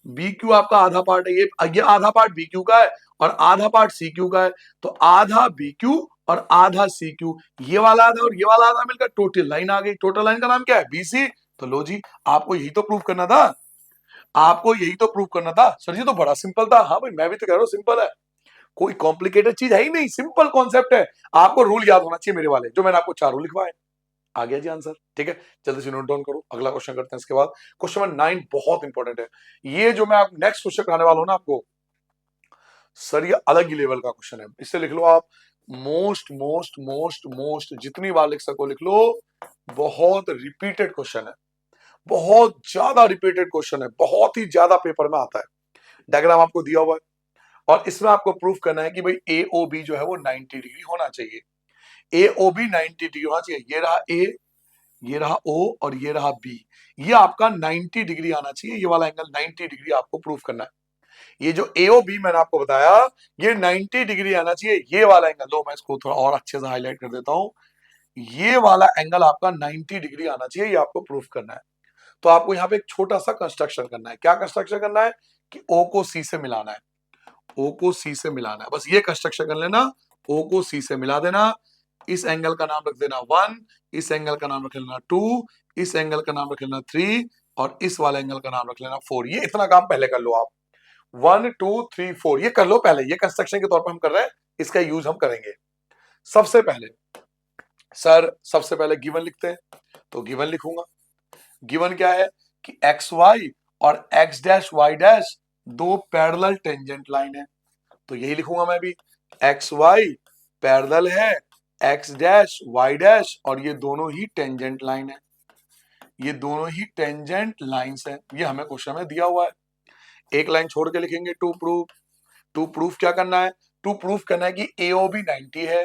S1: BQ आपका आधा पार्ट है, ये आधा पार्ट BQ का है और आधा पार्ट CQ का है, तो आधा BQ और आधा CQ, ये वाला आधा और ये वाला आधा मिलकर टोटल लाइन आ गई। टोटल लाइन का नाम क्या है, BC। तो लो जी, आपको यही तो प्रूव करना था, आपको यही तो प्रूव करना था। सर जी तो बड़ा सिंपल था। हाँ भाई, मैं भी तो कह रहा हूँ सिंपल है, कोई कॉम्प्लिकेटेड चीज है ही नहीं, सिंपल कॉन्सेप्ट है। आपको रूल याद होना चाहिए मेरे वाले, जो मैंने आपको 4 रूल लिखवाए। आ गया जी आंसर, ठीक है। जल्दी से नोट डाउन करो, अगला क्वेश्चन करते हैं इसके बाद। क्वेश्चन नंबर 9 बहुत इंपॉर्टेंट है। ये जो मैं नेक्स्ट क्वेश्चन कराने वाला हूं ना आपको, सर ये अलग ही लेवल का क्वेश्चन है, इससे लिख लो आप मोस्ट मोस्ट मोस्ट मोस्ट, जितनी बार लिख सको लिख लो। बहुत रिपीटेड क्वेश्चन है, बहुत ज्यादा रिपीटेड क्वेश्चन है, बहुत ही ज्यादा पेपर में आता है। डायग्राम आपको दिया हुआ है और इसमें आपको प्रूफ करना है कि भाई AOB जो है वो 90 डिग्री होना चाहिए। AOB 90 डिग्री होना चाहिए। ये रहा A, ये रहा O और ये रहा B, ये आपका 90 डिग्री आना चाहिए। ये वाला एंगल 90 डिग्री आपको प्रूफ करना है। ये जो AOB मैंने आपको बताया, ये 90 डिग्री आना चाहिए। ये वाला एंगल, लो मैं इसको थोड़ा और अच्छे से हाईलाइट कर देता हूं, ये वाला एंगल आपका 90 डिग्री आना चाहिए, ये आपको प्रूफ करना है। तो आपको यहाँ पे एक छोटा सा कंस्ट्रक्शन करना है। क्या कंस्ट्रक्शन करना है कि O को C से मिलाना है, O को C से मिलाना है, बस ये कंस्ट्रक्शन कर लेना। O को C से मिला देना, इस एंगल का नाम रख देना 1, इस एंगल का नाम रख लेना 2, इस एंगल का नाम रख लेना 3 और इस वाले एंगल का नाम रख लेना 4। ये इतना काम पहले कर लो आप, 1 2 3 4 ये कर लो पहले, ये कंस्ट्रक्शन के तौर पर हम कर रहे हैं, इसका यूज हम करेंगे। सबसे पहले सर, सबसे पहले गिवन लिखते हैं, तो गिवन लिखूंगा। गिवन क्या है कि एक्स वाई और एक्स डैश वाई डैश दो पैरेलल टेंजेंट लाइन है, तो यही लिखूंगा मैं भी, एक्स वाई पैरेलल है एक्स डैश वाई डैश और ये दोनों ही टेंजेंट लाइन है, ये दोनों ही टेंजेंट लाइंस है। ये हमें क्वेश्चन में दिया हुआ है। एक लाइन छोड़ के लिखेंगे टू प्रूफ। टू प्रूफ क्या करना है, टू प्रूफ करना है कि AOB 90 है।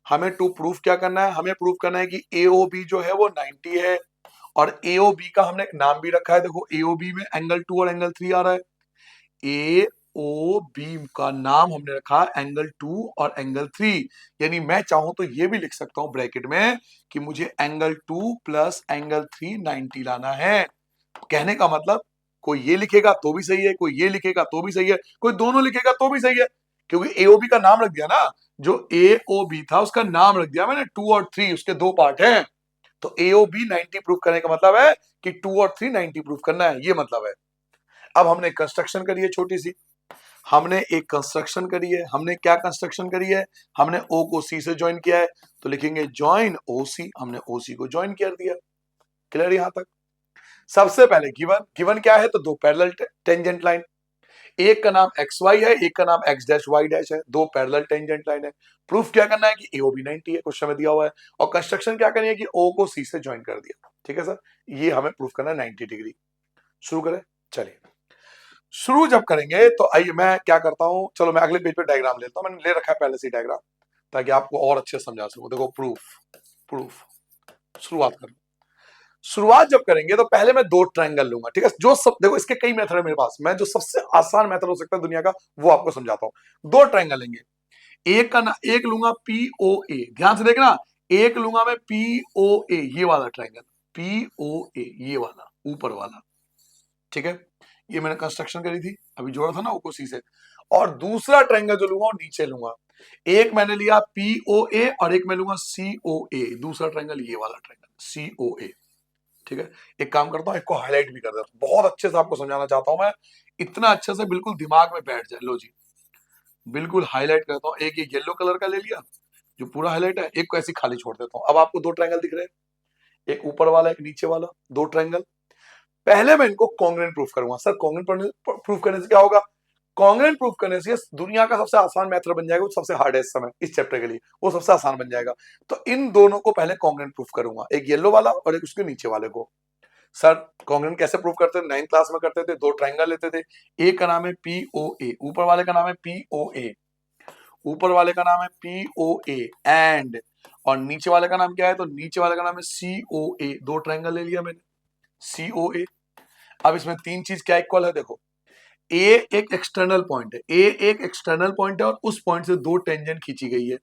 S1: हमें टू प्रूफ क्या करना है, हमें प्रूफ करना है कि AOB जो है वो 90 है और AOB का हमने एक नाम भी रखा है। देखो AOB में एंगल 2 और एंगल 3 आ रहा है, AOB का नाम हमने रखा एंगल 2 और एंगल 3, यानी मैं चाहूं तो ये भी लिख सकता हूं ब्रैकेट में कि मुझे एंगल 2 प्लस एंगल 3 90 लाना है। कहने का मतलब, कोई ये लिखेगा तो भी सही है, कोई ये लिखेगा तो भी सही है, कोई दोनों लिखेगा तो भी सही है, क्योंकि AOB का नाम रख दिया ना, जो AOB था उसका नाम रख दिया मैंने, 2 और 3 उसके दो पार्ट हैं, तो AOB 90 प्रूफ करने का मतलब है कि 2 और 3 90 प्रूफ करना है, ये मतलब है। अब हमने कंस्ट्रक्शन करी है छोटी सी, हमने एक कंस्ट्रक्शन करी है। हमने क्या कंस्ट्रक्शन करी है, हमने O को C से ज्वाइन किया है, तो लिखेंगे ज्वाइन OC, हमने OC को ज्वाइन कर दिया। क्लियर यहां तक। सबसे पहले गिवन, गिवन क्या है, तो दो पैरेलल टेंजेंट लाइन, एक का नाम XY है, एक का नाम X डैश Y डैश है, दो पैरेलल टेंजेंट लाइन है। प्रूफ क्या करना है कि AOB 90 है, क्वेश्चन में दिया हुआ है, और कंस्ट्रक्शन क्या करनी है कि O को C से ज्वाइन कर दिया। ठीक है सर, ये हमें प्रूफ करना है 90 डिग्री। शुरू करें, चलिए शुरू जब करेंगे तो आइए मैं क्या करता हूं, चलो मैं अगले पेज पे डायग्राम लेता हूं, मैंने ले रखा है पहले से डायग्राम ताकि आपको और अच्छे से समझा सकूं। देखो प्रूफ, प्रूफ शुरुआत करो। शुरुआत जब करेंगे तो पहले मैं दो ट्रायंगल लूंगा, ठीक है। जो सब देखो इसके कई मेथड है मेरे पास, मैं जो सबसे आसान मेथड हो सकता है दुनिया का वो आपको समझाता हूं। दो ट्रायंगल लेंगे, एक का ना, एक लूंगा POA, ध्यान से देखना, एक लूंगा मैं POA, ये वाला ट्रायंगल POA, ये वाला ऊपर वाला, ठीक है। ये मैंने कंस्ट्रक्शन करी थी, अभी जोड़ा था ना O को C से। और दूसरा ट्रायंगल जो लूंगा वो नीचे लूंगा, एक मैंने लिया POA और एक मैं लूंगा COA, दूसरा ट्रायंगल ये वाला ट्रायंगल COA, ठीक है। एक काम करता हूं, एक को हाईलाइट भी कर देता हूं, बहुत अच्छे से आपको समझाना चाहता हूं मैं, इतना अच्छे से बिल्कुल दिमाग में बैठ जाए। लो जी, बिल्कुल हाईलाइट करता हूं। एक ये येलो कलर का ले लिया जो पूरा हाईलाइट है, एक को ऐसे खाली छोड़ देता हूं। अब आपको दो ट्रायंगल दिख रहे हैं, एक ऊपर वाला एक नीचे वाला, दो ट्रायंगल। पहले मैं इनको कॉन्ग्रुएंट प्रूफ करूंगा। सर कॉन्ग्रुएंट प्रूफ करने से क्या होगा, कॉन्ग्रुएंट प्रूफ करने से दुनिया का सबसे आसान मेथड बन जाएगा, वो सबसे हार्ड है इस समय इस चैप्टर के लिए, वो सबसे आसान बन जाएगा। तो इन दोनों को पहले कॉन्ग्रुएंट प्रूफ करूंगा, एक येलो वाला और एक उसके नीचे वाले को। सर कॉन्ग्रेंट कैसे प्रूव करते थे? 9th क्लास में करते थे, दो ट्रायंगल लेते थे, एक का नाम है POA, ऊपर वाले का नाम है POA, ऊपर वाले का नाम है POA एंड, और नीचे वाले का नाम क्या है? तो नीचे वाले का नाम है COA, दो ट्रायंगल ले लिया मैंने COA। अब इसमें तीन चीज क्या इक्वल है? देखो, ए एक एक्सटर्नल पॉइंट है, ए एक एक्सटर्नल पॉइंट है और उस पॉइंट से दो टेंजेंट खींची गई है,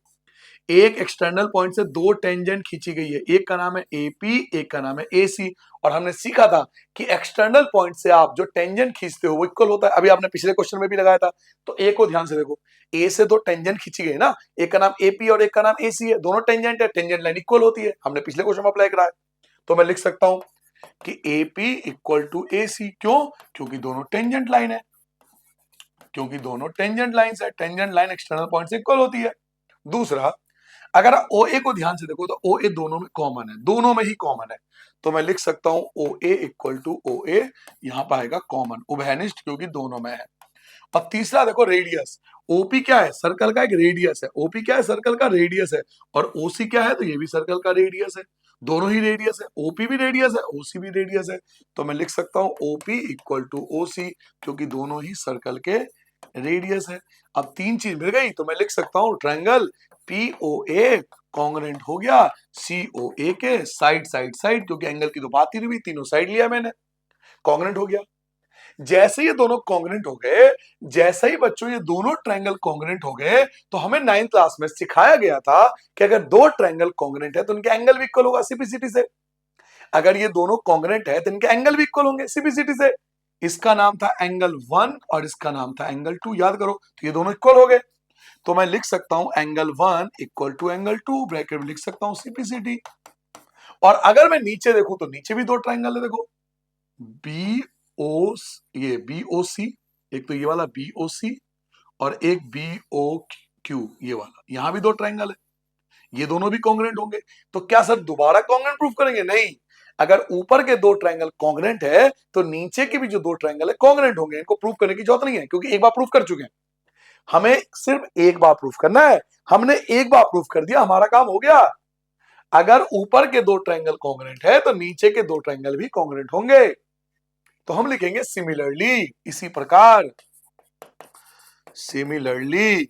S1: एक एक्सटर्नल पॉइंट से दो टेंजेंट खींची गई है, एक का नाम है AP, एक का नाम है AC, और हमने सीखा था कि एक्सटर्नल पॉइंट से आप जो टेंजेंट खींचते हो वो इक्वल होता है। अभी आपने पिछले क्वेश्चन में भी लगाया था, तो ए को ध्यान से देखो, ए से दो टेंजेंट खींची गई ना, एक का नाम AP और एक का नाम AC है, दोनों टेंजेंट है, टेंजेंट लाइन इक्वल होती है, हमने पिछले क्वेश्चन में अप्लाई करा है। तो मैं लिख सकता हूं कि AP इक्वल टू AC, क्यों? क्योंकि दोनों टेंजेंट लाइन है, क्योंकि दोनों टेंजेंट लाइंस है, टेंजेंट लाइन एक्सटर्नल पॉइंट से इक्वल होती है। दूसरा, अगर आप OA को ध्यान से देखो तो OA दोनों में कॉमन है, दोनों में ही कॉमन है, तो मैं लिख सकता हूं OA इक्वल टू OA, यहां पर आएगा कॉमन, उभयनिष्ठ, क्योंकि दोनों में है। अब तीसरा देखो, रेडियस, OP क्या है? सर्कल का एक रेडियस है, OP क्या है? सर्कल का रेडियस है, और OC क्या है? तो ये भी सर्कल का रेडियस है, दोनों ही रेडियस है, OP भी रेडियस है, OC भी रेडियस है, तो मैं लिख सकता हूं OP इक्वल टू OC, क्योंकि दोनों ही सर्कल के रेडियस है। अब तीन चीज मिल गई, तो मैं लिख सकता हूं ट्रायंगल POA कॉन्ग्रेंट हो गया COA के साइड साइड साइड, क्योंकि एंगल की तो बात ही नहीं हुई, तीनों साइड लिया मैंने, कॉन्ग्रेंट हो गया। जैसे ये दोनों कॉन्ग्रेंट हो गए, जैसे ही बच्चों ये दोनों ट्रायंगल कॉन्ग्रेंट हो गए, तो हमें 9th क्लास में सिखाया गया था कि अगर दो ट्रायंगल कॉन्ग्रेंट है तो उनके एंगल भी इक्वल होगा सिंपलिसिटी से। अगर ये दोनों कॉन्ग्रेंट है तो इनके एंगल भी इक्वल होंगे सिंपलिसिटी से। इसका नाम था एंगल 1 और इसका नाम था एंगल 2, याद करो, तो ये दोनों इक्वल हो गए, तो मैं लिख सकता हूं angle 1 equal to angle 2, bracket में लिख सकता हूं सिंपलिसिटी। और अगर मैं नीचे देखूं तो नीचे भी दो ट्रायंगल है, देखो ये BOC, एक तो ये वाला BOC और एक BOQ, ये वाला, यहां भी दो ट्रायंगल है, ये दोनों भी कॉन्ग्रेंट होंगे। तो क्या सर दोबारा कॉन्ग्रेंट प्रूफ करेंगे? नहीं, अगर ऊपर के दो ट्रायंगल कॉन्ग्रेंट है तो नीचे के भी जो दो ट्रायंगल है कॉन्ग्रेंट होंगे, इनको प्रूफ करने की जरूरत नहीं है, क्योंकि एक बार प्रूफ कर चुके हैं। हमें सिर्फ एक बार प्रूफ करना है, हमने एक बार प्रूफ कर दिया, हमारा काम हो गया। अगर ऊपर के दो ट्रायंगल कॉन्ग्रेंट है तो नीचे के दो ट्रायंगल भी कॉन्ग्रेंट होंगे, तो हम लिखेंगे सिमिलरली, इसी प्रकार सिमिलरली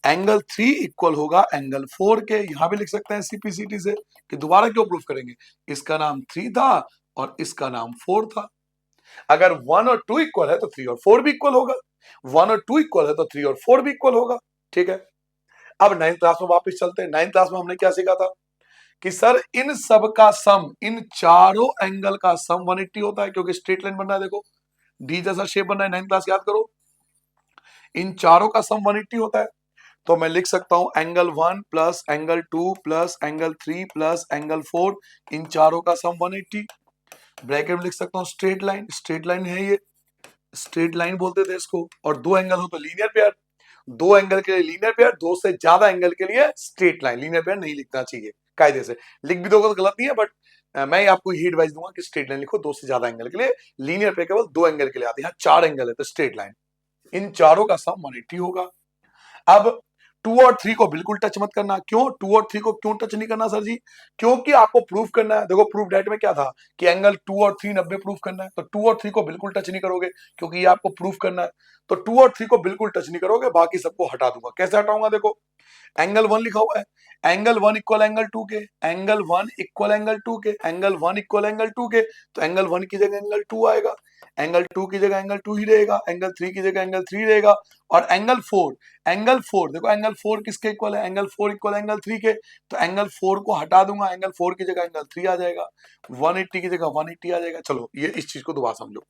S1: एंगल 3 इक्वल होगा एंगल 4 के, यहां भी लिख सकते हैं सीपीसीटी से, कि दोबारा क्यों प्रूफ करेंगे, इसका नाम 3 था और इसका नाम 4 था। अगर 1 और 2 इक्वल है तो 3 और 4 भी इक्वल होगा, 1 और 2 इक्वल है तो 3 और 4 भी इक्वल होगा, ठीक है। अब 9th क्लास में वापस चलते हैं। 9th क्लास में हमने क्या सीखा था कि सर इन सब का सम, इन चारों एंगल का सम 180 होता है, क्योंकि स्ट्रेट लाइन बनना है, देखो डी जैसा शेप बनना है, 9th क्लास याद करो, इन चारों का सम 180 होता है। तो मैं लिख सकता हूं angle 1 plus angle 2 plus angle 3 plus angle 4, इन चारों का सम 180, ब्रैकेट में लिख सकता हूं स्ट्रेट लाइन, स्ट्रेट लाइन है ये, स्ट्रेट लाइन बोलते थे इसको, और दो एंगल हो तो लीनियर पेयर, दो एंगल के लिए लीनियर पेयर, दो से ज्यादा एंगल के लिए स्ट्रेट लाइन, लीनियर पेयर नहीं लिखना चाहिए कायदे से, लिख भी दोगे तो गलत नहीं है, बट मैं आपको यही एडवाइस दूंगा कि स्ट्रेट लाइन लिखो, दो से ज्यादा एंगल के लिए, लीनियर पेयर केवल दो एंगल के लिए आती है, चार एंगल है तो स्ट्रेट लाइन, इन चारों का सम 180 होगा। अब 2 और 3 को बिल्कुल टच मत करना, क्यों 2 और 3 को क्यों टच नहीं करना सर जी? क्योंकि आपको प्रूफ करना है, देखो प्रूफ डेट में क्या था कि एंगल 2 और 3 90 प्रूफ करना है, तो 2 और 3 को बिल्कुल टच नहीं करोगे, क्योंकि ये आपको प्रूफ करना है, तो 2 और 3 को बिल्कुल टच नहीं करोगे, बाकी सबको हटा दूंगा। कैसे हटाऊंगा? देखो एंगल 1 लिखा हुआ है, एंगल 1 इक्वल एंगल 2 के, एंगल 1 इक्वल एंगल 2 के, एंगल 1 इक्वल एंगल 2 के, तो एंगल 1 की जगह एंगल 2 आएगा, एंगल 2 की जगह एंगल 2 ही रहेगा, एंगल 3 की जगह एंगल 3 रहेगा, और एंगल 4, एंगल 4 देखो, एंगल 4 किसके इक्वल है? एंगल 4 इक्वल एंगल 3 के, तो एंगल 4 को हटा दूंगा, एंगल 4 की जगह एंगल 3 आ जाएगा, 180 की जगह 180 आ जाएगा। चलो ये इस चीज को दोबारा समझो,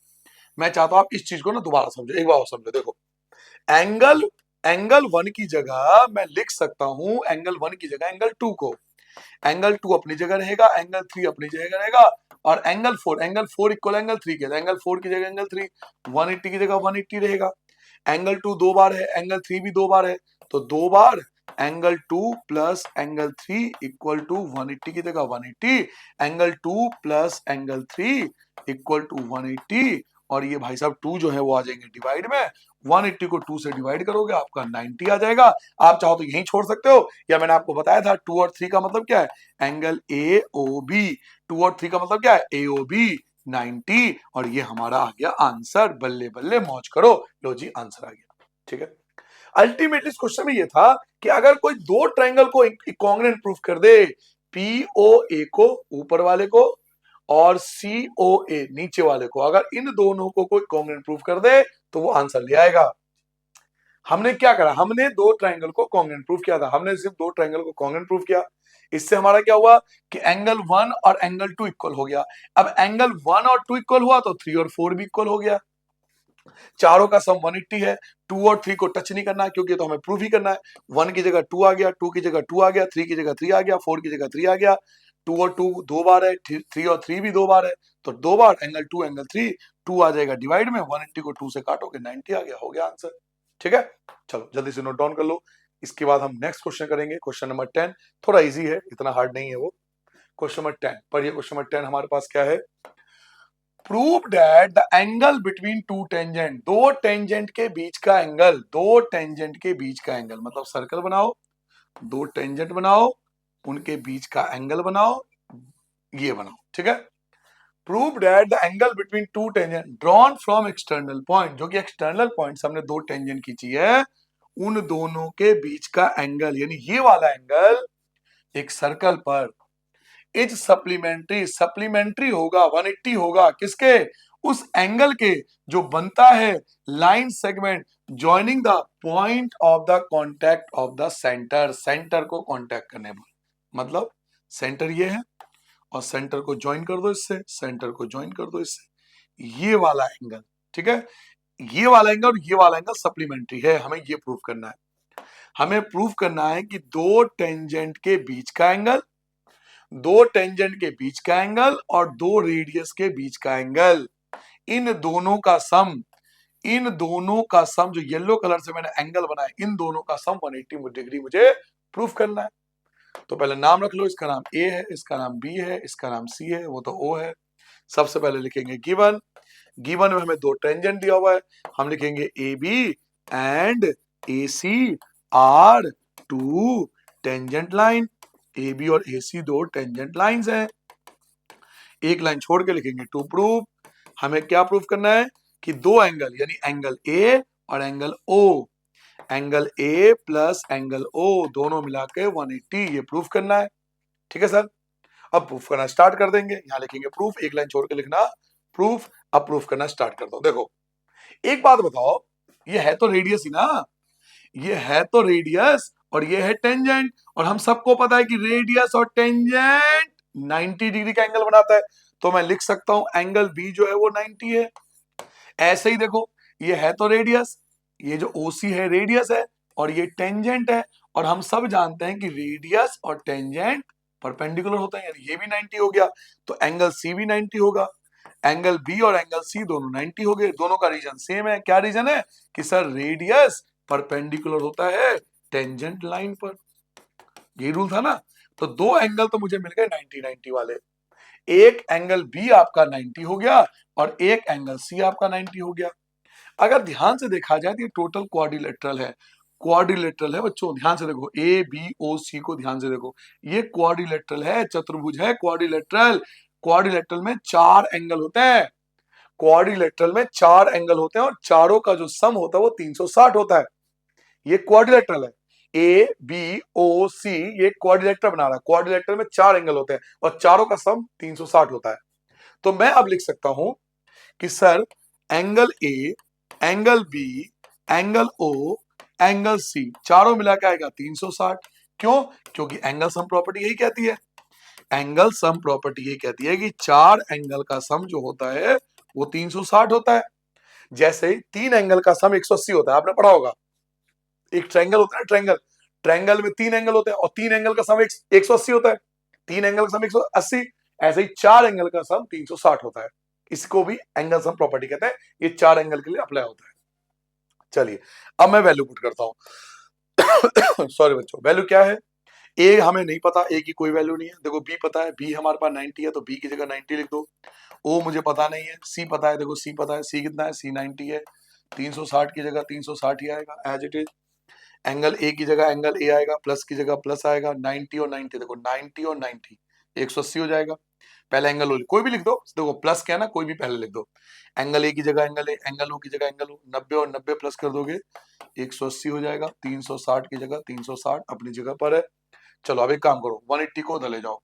S1: मैं चाहता हूं आप इस चीज को ना दोबारा समझो, एक बार और समझो। देखो एंगल एंगल 1 की जगह मैं लिख सकता हूं, एंगल 1 की जगह एंगल 2 को, एंगल 2 अपनी जगह रहेगा, एंगल 3 अपनी जगह रहेगा, और एंगल 4 इक्वल एंगल 3 के, एंगल 4 की जगह एंगल 3, 180 की जगह 180 रहेगा, एंगल 2 दो बार है, एंगल 3 भी दो बार है, तो दो बार angle 2 plus angle 3 equal to 180 की जगह 180, angle 2 plus angle 3 equal to 180, और ये भाई साहब 2 जो है वो आ जाएंगे डिवाइड में, 180 को 2 से डिवाइड करोगे आपका 90 आ जाएगा। आप चाहो तो यहीं छोड़ सकते हो, या मैंने आपको बताया था 2 और 3 का मतलब क्या है? एंगल AOB, 2 और 3 का मतलब क्या है? AOB, 90 और ये हमारा आ गया आंसर। बल्ले बल्ले मौज करो, लो जी आंसर आ गया। ठीक है, अल्टीमेटली इस क्वेश्चन में ये था कि अगर कोई दो ट्रायंगल को कॉन्ग्रुएंट प्रूफ कर दे, पीओए को ऊपर वाले को और सीओए नीचे वाले को, अगर इन दोनों को कोई कॉन्ग्रुएंट प्रूफ कर दे तो वो आंसर ले आएगा। हमने क्या करा, हमने दो ट्रायंगल को कॉन्ग्रुएंट प्रूफ किया था, हमने सिर्फ दो ट्रायंगल को कॉन्ग्रुएंट प्रूफ किया। इससे हमारा क्या हुआ कि एंगल 1 और एंगल 2 इक्वल हो गया। अब एंगल 1 और 2 इक्वल हुआ तो 3 और 4 भी इक्वल हो गया। चारों का सम 180 है। 2 और 3 को टच नहीं करना क्योंकि तो हमें प्रूफ ही करना है। 1 की जगह 2 आ गया, 2 की जगह 2 आ गया, 3 की जगह 3 आ गया, 4 की जगह 3 आ गया। 2 और 2 दो बार है, 3 और 3 भी दो बार है, तो दो बार एंगल 2 एंगल 3, 2 आ जाएगा डिवाइड में, 180 को 2 से काटोगे 90 आ गया, हो गया आंसर। ठीक है, चलो जल्दी से नोट डाउन कर लो। इसके बाद हम नेक्स्ट क्वेश्चन करेंगे, क्वेश्चन नंबर 10। थोड़ा इजी है, इतना हार्ड नहीं है वो। क्वेश्चन नंबर 10 पर, ये क्वेश्चन नंबर 10 हमारे पास क्या है, prove that the angle between two tangent, दो टेंजेंट के बीच का एंगल, दो टेंजेंट के बीच का एंगल, मतलब सर्कल बनाओ, दो टेंजेंट बनाओ, उनके बीच का एंगल बनाओ, ये बनाओ। ठीक है, prove that the angle between two tangent drawn from external point, जो कि एक्सटर्नल पॉइंट हमने दो टेंजेंट खींची है, उन दोनों के बीच का एंगल, यानी ये वाला एंगल एक सर्कल पर इज सप्लीमेंट्री, सप्लीमेंट्री होगा, 180 होगा किसके, उस एंगल के जो बनता है line segment joining the point of the contact of the centre, centre को कॉन्टैक्ट करने पर, मतलब सेंटर ये है और सेंटर को ज्वाइन कर दो इससे, सेंटर को ज्वाइन कर दो इससे, ये वाला एंगल। ठीक है, ये वाला एंगल और ये वाला एंगल सप्लीमेंट्री है, हमें ये प्रूव करना है। हमें प्रूव करना है कि दो टेंजेंट के बीच का एंगल, दो टेंजेंट के बीच का एंगल और दो रेडियस के बीच का एंगल, इन दोनों का सम, इन दोनों का सम, जो येलो कलर से मैंने एंगल बनाया, इन दोनों का सम 180 डिग्री मुझे प्रूफ करना है। तो पहले नाम रख लो, इसका नाम ए है, इसका नाम बी है, इसका नाम सी है, वो तो ओ है। सबसे पहले लिखेंगे गिवन, गिवन में हमें दो टेंजेंट दिया हुआ है, हम लिखेंगे A B and A C are two tangent line, A B और ए सी दो टेंजेंट लाइंस हैं। एक लाइन छोड़ के लिखेंगे टू प्रूव, हमें क्या प्रूफ करना है कि दो एंगल, यानी एंगल ए और angle O, angle A plus angle O दोनों मिला के 180, ये प्रूफ करना है। ठीक है सर, अब प्रूफ करना स्टार्ट कर देंगे। यहां लिखेंगे प्रूफ, एक लाइन छोड़ के लिखना प्रूफ। अब प्रूफ करना स्टार्ट कर दो। देखो एक बात बताओ, ये है तो रेडियस ही ना, ये है तो रेडियस और ये है टेंजेंट, और हम सबको पता है कि रेडियस और टेंजेंट 90 डिग्री का एंगल बनाता है, तो मैं लिख सकता हूं एंगल बी जो है वो 90 है। ऐसे ही देखो, ये है तो रेडियस, ये जो ओसी है रेडियस है और ये टेंजेंट है, और हम सब जानते हैं कि रेडियस और टेंजेंट परपेंडिकुलर होते हैं, यानी ये भी 90 हो गया, तो एंगल सी भी 90 होगा। एंगल बी और एंगल सी दोनों 90 हो गए, दोनों का रीजन सेम है। क्या रीजन है कि सर रेडियस परपेंडिकुलर होता है टेंजेंट लाइन पर, ये रूल था ना। तो दो एंगल तो मुझे मिल गए 90 90 वाले, एक एंगल बी आपका 90 हो गया और एक एंगल सी आपका 90 हो गया। अगर ध्यान से देखा जाए तो ये टोटल क्वाड्रिलेटरल है, क्वाड्रिलेटरल है बच्चों, ध्यान से देखो, ए बी ओ सी को ध्यान से देखो, ये क्वाड्रिलेटरल है, चतुर्भुज है क्वाड्रिलेटरल। क्वाड्रिलेटरल में चार एंगल होते हैं, क्वाड्रिलेटरल में चार एंगल होते हैं और चारों का जो सम होता है वो 360 होता है। ये क्वाड्रिलेटरल है, ए बी ओ सी, ये क्वाड्रिलेटरल बना रहा है। क्वाड्रिलेटरल में चार एंगल होते हैं और चारों का सम 360 होता है। तो मैं अब लिख सकता हूं कि sir angle A, angle B, angle O, angle C चारों मिला के आएगा 360। क्यों? क्योंकि एंगल सम प्रॉपर्टी यही कहती है, एंगल सम प्रॉपर्टी यही कहती है कि चार एंगल का सम जो होता है वो 360 होता है। जैसे तीन एंगल का सम 180 होता है, आपने पढ़ा होगा। एक ट्रायंगल होता है, ट्रायंगल, ट्रायंगल में तीन एंगल होते हैं और तीन एंगल का सम 180 होता है, तीन एंगल का सम 180। ऐसे ही चार एंगल का सम 360 होता है, इसको भी एंगल सम प्रॉपर्टी कहते हैं। ये चार एंगल के लिए अप्लाई होता है। चलिए अब मैं वैल्यू पुट करता हूं। सॉरी बच्चों, वैल्यू क्या है, ए हमें नहीं पता, ए की कोई वैल्यू नहीं है। देखो बी पता है, बी हमारे पास 90 है तो बी की जगह 90 लिख दो। ओ मुझे पता नहीं है, सी पता है, देखो सी पता है, सी कितना है, सी 90 है, 360 की जगह 360 ही आएगा as it is. Angle A की जगह एंगल ए आएगा, प्लस की जगह प्लस आएगा, 90 और 90 देखो 90 और 90 180 हो जाएगा। पहले एंगल ओ कोई भी लिख दो, देखो प्लस क्या है ना, कोई भी पहले लिख दो। एंगल ए की जगह एंगल ए, एंगल ओ की जगह एंगल ओ, 90 और 90 प्लस कर दोगे 180 हो जाएगा, 360 की जगह 360 अपनी जगह पर है। चलो अब एक काम करो, 180 को उधर ले जाओ,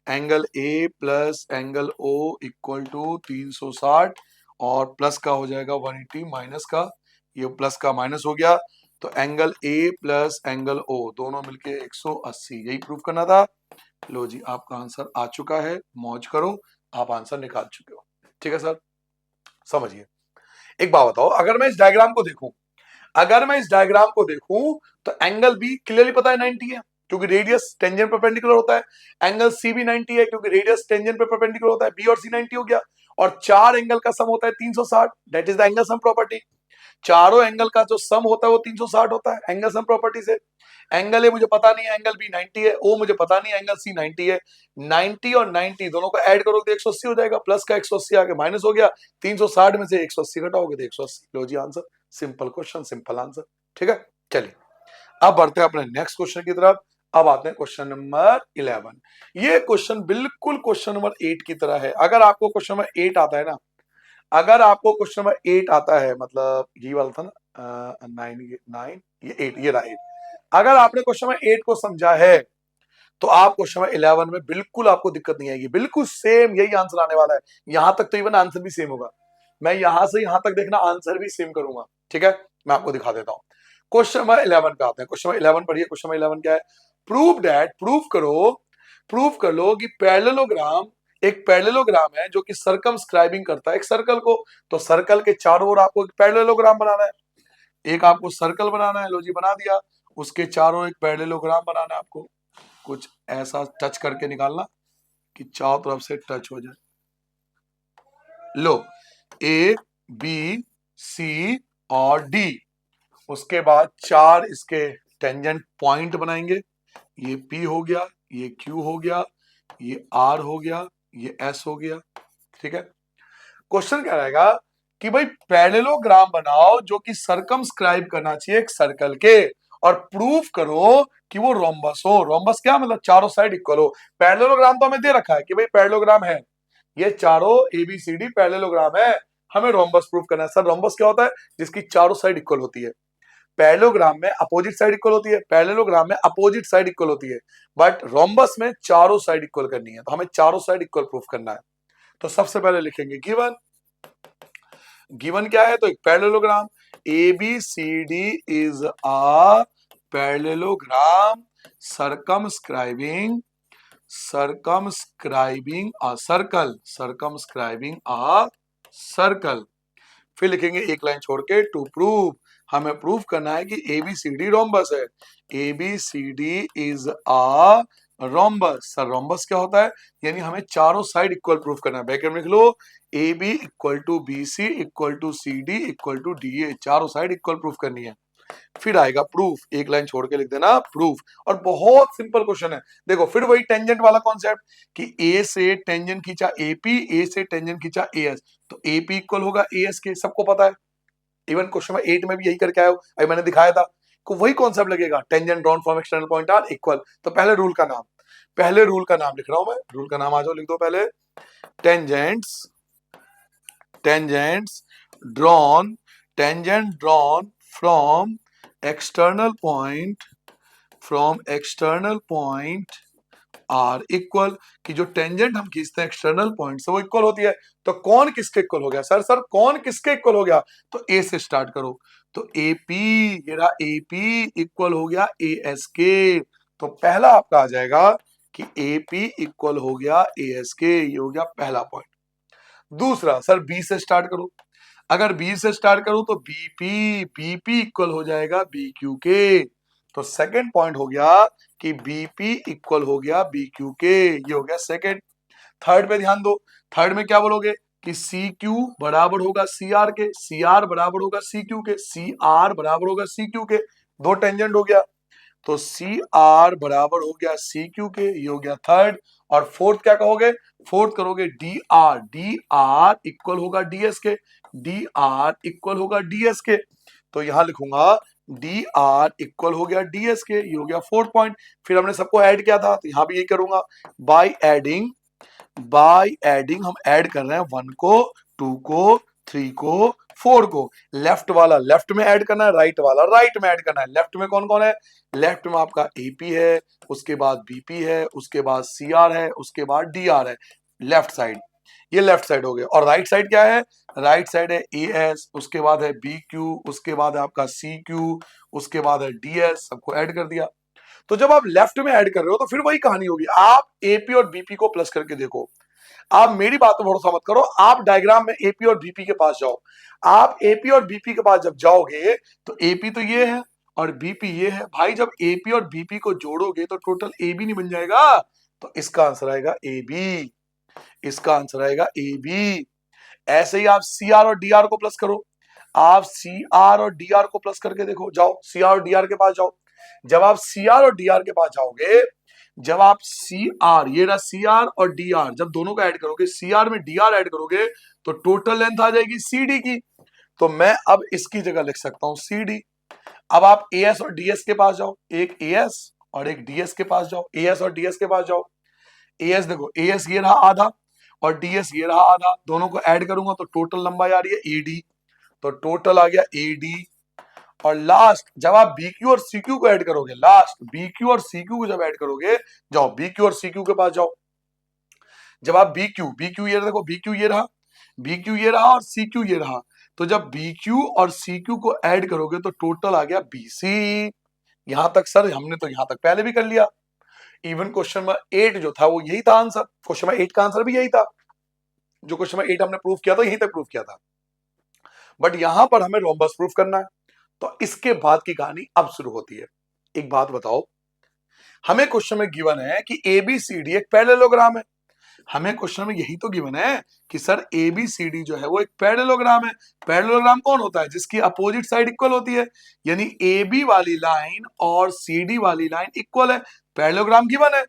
S1: angle A plus angle O equal to 360 और प्लस का हो जाएगा 180 माइनस का, ये प्लस का माइनस हो गया, तो angle A plus angle O दोनों मिलके 180, यही प्रूफ करना था। लो जी आपका आंसर आ चुका है, मौज करो, आप आंसर निकाल चुके हो। ठीक है सर, समझिए। एक बात बताओ, अगर मैं इस डायग्राम को देखूं, अगर मैं इस डायग्राम को देखूं तो एंगल बी क्लियरली पता है 90 है क्योंकि रेडियस टेंजेंट परपेंडिकुलर होता है। एंगल सी भी 90 है क्योंकि रेडियस टेंजेंट पे परपेंडिकुलर होता है। बी और सी 90 हो गया, और चार एंगल का सम होता है 360, that is the angle sum property. चारों एंगल का जो सम होता है वो 360 होता है एंगल सम प्रॉपर्टी से। एंगल ए मुझे पता नहीं है, एंगल बी 90 है, ओ मुझे पता नहीं है, एंगल सी 90 है। 90 और 90 दोनों को ऐड करोगे तो 180 हो जाएगा, प्लस का 180 आगे माइनस हो गया, 360 में से 180 घटाओगे तो 180। लो जी answer, simple question simple answer. ठीक है, चलिए अब बढ़ते हैं अपने नेक्स्ट क्वेश्चन की तरफ। अब आते हैं क्वेश्चन नंबर 11। ये क्वेश्चन बिल्कुल क्वेश्चन नंबर 8 की तरह है। अगर आपको क्वेश्चन नंबर 8 आता है ना, अगर आपको क्वेश्चन नंबर 8 आता है, मतलब ये वाला था ना 9 ये 8, ये रहा 8। अगर आपने क्वेश्चन नंबर 8 को समझा है तो आप क्वेश्चन नंबर 11 में बिल्कुल आपको दिक्कत नहीं आएगी, बिल्कुल सेम यही आंसर आने वाला है। यहां तक तो इवन आंसर भी सेम होगा, मैं यहां से यहां तक देखना आंसर भी सेम करूंगा। ठीक है, मैं आपको दिखा देता हूं। क्वेश्चन नंबर 11 पे आते हैं। क्वेश्चन नंबर 11 पढ़िए। क्वेश्चन नंबर 11 क्या है? प्रूव दैट, प्रूव करो, प्रूव कर लो कि पैरेललोग्राम एक पैरेललोग्राम है जो कि सर्कमस्क्राइबिंग करता है एक सर्कल को। तो सर्कल के चारों ओर आपको एक पैरेललोग्राम बनाना है, एक आपको सर्कल बनाना है, लो जी बना दिया। उसके चारों एक पैरेललोग्राम बनाना है आपको, कुछ ऐसा टच करके निकालना कि चारों तरफ से टच हो जाए। लो, ए बी सी और डी, उसके बाद चार इसके टेंजेंट पॉइंट बनाएंगे। ये P हो गया, ये Q हो गया, ये R हो गया, ये S हो गया। ठीक है, क्वेश्चन क्या रहेगा कि भाई पैरेललोग्राम बनाओ जो कि सर्कमस्क्राइब करना चाहिए एक सर्कल के, और प्रूफ करो कि वो रोम्बस हो। रोम्बस क्या मतलब? चारों साइड इक्वल हो। पैरेललोग्राम तो हमें दे रखा है कि भाई पैरेललोग्राम है, ये चारों ABCD पैरेललोग्राम है, हमें रोम्बस प्रूफ करना है। सर रोम्बस क्या होता है? जिसकी चारों साइड इक्वल होती है। पैरेललोग्राम में अपोजिट साइड इक्वल होती है, पैरेललोग्राम में अपोजिट साइड इक्वल होती है, बट रोम्बस में चारों साइड इक्वल करनी है, तो हमें चारों साइड इक्वल प्रूफ करना है। तो सबसे पहले लिखेंगे गिवन, गिवन क्या है? तो एक parallelogram ABCD is a parallelogram circumscribing a circle, circumscribing a circle। फिर लिखेंगे एक लाइन छोड़ के टू प्रूव, हमें प्रूव करना है कि ABCD रोम्बस है। ABCD is a rhombus. Sir rhombus क्या होता है? यानी हमें चारों साइड इक्वल प्रूफ करना है। ब्रैकेट में लिख लो AB equal to BC equal to CD equal to DA, चारों साइड इक्वल प्रूफ करनी है। फिर आएगा प्रूफ, एक लाइन छोड़ के लिख देना प्रूफ। और बहुत सिंपल क्वेश्चन है, देखो फिर वही टेंजेंट वाला कॉन्सेप्ट कि A से टेंजेंट खींचा AP, A से टेंजेंट खींचा AS, तो AP इक्वल होगा AS के, सबको पता है। इवन क्वेश्चन में 8 में भी यही करके आए हो, अभी मैंने दिखाया था को वही कॉन्सेप्ट लगेगा, tangent drawn from external point are equal. तो पहले रूल का नाम, पहले रूल का नाम लिख रहा हूं मैं, रूल का नाम आ जाओ लिख दो पहले। Tangents, tangents drawn, tangent drawn from external point, from external point are equal, कि जो टेंजेंट हम खींचते हैं एक्सटर्नल पॉइंट से वो इक्वल होती है। तो कौन किसके इक्वल हो गया? सर सर कौन किसके इक्वल हो गया? तो ए से स्टार्ट करो, तो AP, ये रहा AP इक्वल हो गया AS के। तो पहला आपका आ जाएगा कि AP इक्वल हो गया AS के, ये हो गया पहला पॉइंट। दूसरा, सर B से स्टार्ट करो, अगर B से स्टार्ट करूं तो BP इक्वल हो जाएगा BQ के। तो सेकंड पॉइंट हो गया कि BP इक्वल हो गया BQ के, ये हो गया सेकंड। थर्ड पे ध्यान दो, थर्ड में क्या बोलोगे कि CQ बराबर होगा CR के, CR बराबर होगा CQ के, CR बराबर होगा CQ के, दो टेंजेंट हो गया। तो CR बराबर हो गया CQ के, ये हो गया थर्ड। और फोर्थ क्या कहोगे? फोर्थ करोगे DR इक्वल होगा DS के, DR इक्वल होगा DS के। तो यहां लिखूंगा DR इक्वल हो गया DS के, ये हो गया फोर्थ पॉइंट। फिर हमने सबको ऐड किया था, तो यहां भी यही करूंगा, बाय एडिंग बाय एडिंग, हम ऐड कर रहे हैं 1 को, 2 को, 3 को, 4 को। लेफ्ट वाला लेफ्ट में ऐड करना है, राइट वाला राइट में ऐड करना है। लेफ्ट में कौन कौन है? लेफ्ट में आपका एपी है, उसके बाद बीपी है, उसके बाद सीआर है, उसके बाद डीआर है। लेफ्ट साइड, ये लेफ्ट साइड हो गया। और राइट साइड क्या है? राइट साइड है एएस, उसके बाद है बीक्यू, उसके बाद है आपका सीक्यू, उसके बाद है डीएस। सबको ऐड कर दिया। तो जब आप लेफ्ट में ऐड कर रहे हो तो फिर वही कहानी होगी। आप एपी और बीपी को प्लस करके देखो। आप मेरी बात पे भरोसा मत करो, आप डायग्राम में एपी और बीपी के पास जाओ। आप एपी और बीपी के पास जब जाओगे तो एपी तो ये है और बीपी ये है। भाई जब एपी और बीपी को जोड़ोगे तो टोटल एबी नहीं बन जाएगा? तो इसका आंसर आएगा ए बी, इसका आंसर आएगा ए बी। ऐसे ही आप सी आर और डी आर को प्लस करो। आप सी आर और डी आर को प्लस करके देखो, जाओ सी आर और डी आर के पास जाओ। जब आप सी आर और डी आर के पास जाओगे, जब आप सी आर, ये रहा सी आर और डी आर, जब दोनों का ऐड करोगे, सी आर में डी आर ऐड करोगे तो टोटल लेंथ आ जाएगी सी डी की। तो मैं अब इसकी जगह लिख सकता हूं सी डी। अब आप ए एस और डी एस के पास जाओ, एक ए एस और एक डी एस के पास जाओ। ए एस और डी एस के पास जाओ। ए एस देखो, ए एस ये रहा आधा और डी एस ये रहा आधा, दोनों को ऐड करूंगा तो टोटल लंबाई आ रही है ए डी। तो टोटल आ गया ए डी। और लास्ट जब आप BQ और CQ को ऐड करोगे, लास्ट BQ और CQ को जब ऐड करोगे, जाओ BQ और CQ के पास जाओ। जब आप BQ ये देखो, BQ ये रहा, BQ ये रहा और CQ ये रहा। तो जब BQ और CQ को ऐड करोगे तो टोटल आ गया BC। यहां तक सर हमने तो यहां तक पहले भी कर लिया। इवन क्वेश्चन नंबर 8 जो था वो यही था आंसर। क्वेश्चन नंबर 8 का आंसर भी यही था। जो क्वेश्चन नंबर 8 हमने प्रूव किया था, यहीं तक प्रूव किया था। बट यहां पर हमें रोम्बस प्रूफ करना है। तो इसके बाद की कहानी अब शुरू होती है। एक बात बताओ, हमें क्वेश्चन में गिवन है कि एबीसीडी एक पैरेललोग्राम है। हमें क्वेश्चन में यही तो गिवन है कि सर एबीसीडी जो है वो एक पैरेललोग्राम है। पैरेललोग्राम कौन होता है? जिसकी अपोजिट साइड इक्वल होती है। यानी एबी वाली लाइन और सीडी वाली लाइन इक्वल है। पैरेललोग्राम गिवन है।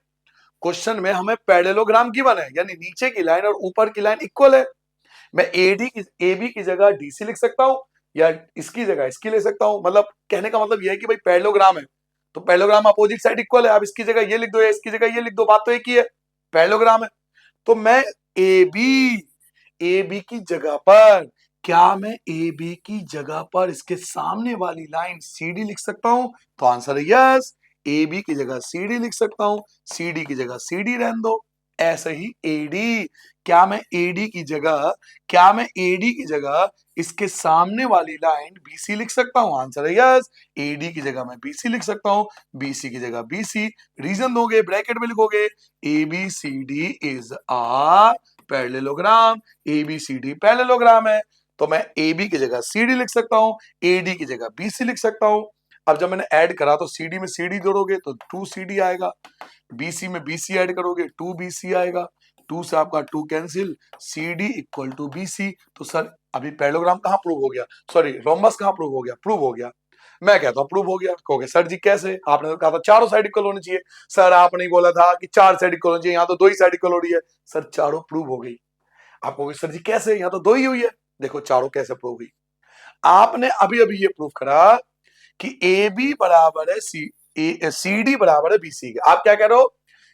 S1: क्वेश्चन में हमें पैरेललोग्राम गिवन है, यानी नीचे की लाइन और ऊपर की लाइन इक्वल है। मैं एबी की जगह डीसी लिख सकता हूं या इसकी जगह इसकी ले सकता हूं। मतलब कहने का मतलब यह है कि भाई पैरेललोग्राम है तो पैरेललोग्राम अपोजिट साइड इक्वल है। आप इसकी जगह ये लिख दो या इसकी जगह ये लिख दो, बात तो एक ही है, पैरेललोग्राम है। तो मैं ए बी की जगह पर, क्या मैं ए बी की जगह पर इसके सामने वाली लाइन सी डी लिख सकता हूं? तो आंसर है यस। ए बी की जगह सी डी लिख सकता हूं, सी डी की जगह सी डी रहने दो। ऐसे ही एडी, क्या मैं एडी की जगह, क्या मैं एडी की जगह इसके सामने वाली लाइन बीसी लिख सकता हूं? आंसर है यस। एडी की जगह मैं बीसी लिख सकता हूं, बीसी की जगह बीसी। रीजन दोगे, ब्रैकेट में लिखोगे ABCD is a parallelogram. ABCD parallelogram है तो मैं AB की जगह CD लिख सकता हूं, AD की जगह BC लिख सकता हूं। अब जब मैंने ऐड करा तो CD में CD जोड़ोगे तो 2CD आएगा, BC में BC ऐड करोगे 2BC आएगा, 2 से आपका 2 cancel, CD equal to BC। तो सर अभी पैरेललोग्राम कहां प्रूव हो गया? सॉरी, रोम्बस कहां प्रूव हो गया? प्रूव हो गया। मैं कहता हूं प्रूव हो गया। कहोगे सर जी कैसे? आपने तो कहा था चारों साइड इक्वल होनी चाहिए। सर आपने बोला था कि 4 साइड इक्वल होनी चाहिए, यहाँ तो 2 ही साइड इक्वल हो रही है। सर चारों प्रूव हो गई। आप कहोगे सर जी कैसे? यहाँ तो 2 ही हुई है। देखो चारों कैसे प्रूव हुई। आपने अभी अभी ये प्रूव करा कि ए बी बराबर है सी डी बराबर है बीसी के। आप क्या कह रहे हो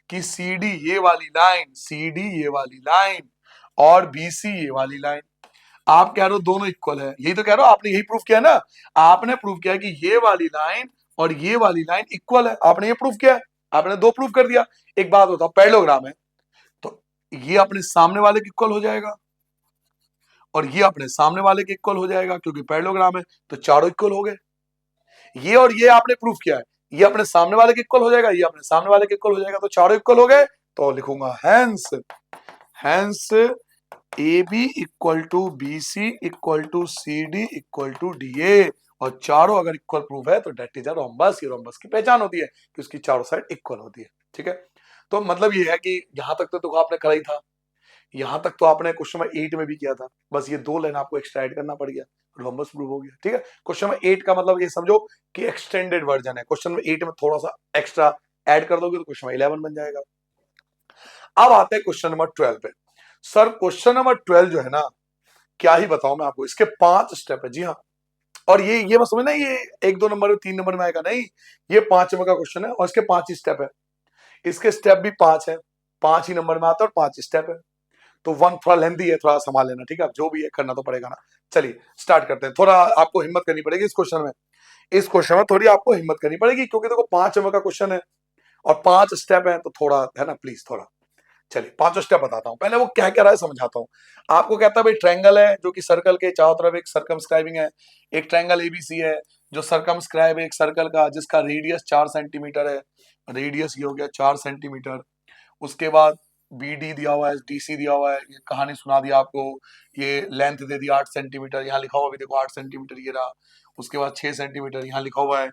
S1: कि सी डी ये वाली लाइन, सी डी ये वाली लाइन और बीसी ये वाली लाइन, आप कह रहे हो दोनों इक्वल है। यही तो कह रहे हो, आपने यही प्रूफ किया ना। आपने प्रूफ किया कि ये वाली लाइन और ये वाली लाइन इक्वल है। आपने ये प्रूफ किया, आपने 2 प्रूफ कर दिया। एक बात बताओ, पैरेललोग्राम है तो ये अपने सामने वाले के इक्वल हो जाएगा और ये अपने सामने वाले के इक्वल हो जाएगा, क्योंकि पैरेललोग्राम है तो चारों इक्वल हो गए। ये और ये आपने प्रूफ किया है, ये अपने सामने वाले के इक्वल हो जाएगा, ये अपने सामने वाले के इक्वल हो जाएगा, तो चारों इक्वल हो गए। तो लिखूंगा hence, hence A B equal to B C equal to C D equal to D A. और चारों अगर इक्वल प्रूफ है तो डेट इज अ रोम्बस। ये रोम्बस की पहचान होती है कि उसकी चारों साइड इक्वल होती है। ठीक है, तो मतलब ये है कि यहां तक तो आपने करा ही था, यहां तक तो आपने क्वेश्चन नंबर 8 में भी किया था। बस ये 2 लाइन आपको एक्स्ट्रा ऐड करना पड़ गया, रोम्बस प्रूफ हो गया। ठीक है, क्वेश्चन नंबर 8 का मतलब ये समझो कि एक्सटेंडेड वर्जन है। क्वेश्चन नंबर 8 में थोड़ा सा एक्स्ट्रा ऐड कर दोगे तो क्वेश्चन नंबर 11 बन जाएगा। अब आते हैं क्वेश्चन नंबर 12 पे। सर क्वेश्चन नंबर 12 जो है ना, क्या ही बताऊं मैं आपको, इसके 5 स्टेप है। जी हाँ, और ये मत समझना ये 1 2 नंबर 3 नंबर में आएगा, नहीं, ये 5 नंबर का क्वेश्चन है और इसके 5 ही स्टेप है। इसके स्टेप भी 5 है। 5 ही नंबर में आता है और 5 स्टेप है, तो 1 थोड़ा लेंथी है, थोड़ा संभाल लेना, ठीक है। जो भी है करना तो पड़ेगा ना। चलिए स्टार्ट करते हैं। थोड़ा आपको हिम्मत करनी पड़ेगी इस क्वेश्चन में, इस क्वेश्चन में थोड़ी आपको हिम्मत करनी पड़ेगी, क्योंकि देखो 5 नंबर का क्वेश्चन है और 5 स्टेप है, तो थोड़ा है ना, प्लीज थोड़ा। चलिए 5 स्टेप बताता हूं, पहले वो क्या कह रहा है समझाता हूं आपको। कहता है भाई ट्रायंगल है जो कि सर्कल के चारों तरफ एक सर्कमस्क्राइबिंग है, एक ट्रायंगल एबीसी है जो सर्कमस्क्राइब है एक सर्कल का, जिसका रेडियस 4 सेंटीमीटर है, रेडियस ये हो गया 4 सेंटीमीटर। उसके बाद बी डी दिया हुआ है, डी सी दिया हुआ है, ये कहानी सुना दिया आपको, ये लेंथ दे दी 8 सेंटीमीटर, यहाँ लिखा हुआ भी देखो 8 सेंटीमीटर ये रहा। उसके बाद 6 सेंटीमीटर यहाँ लिखा हुआ है,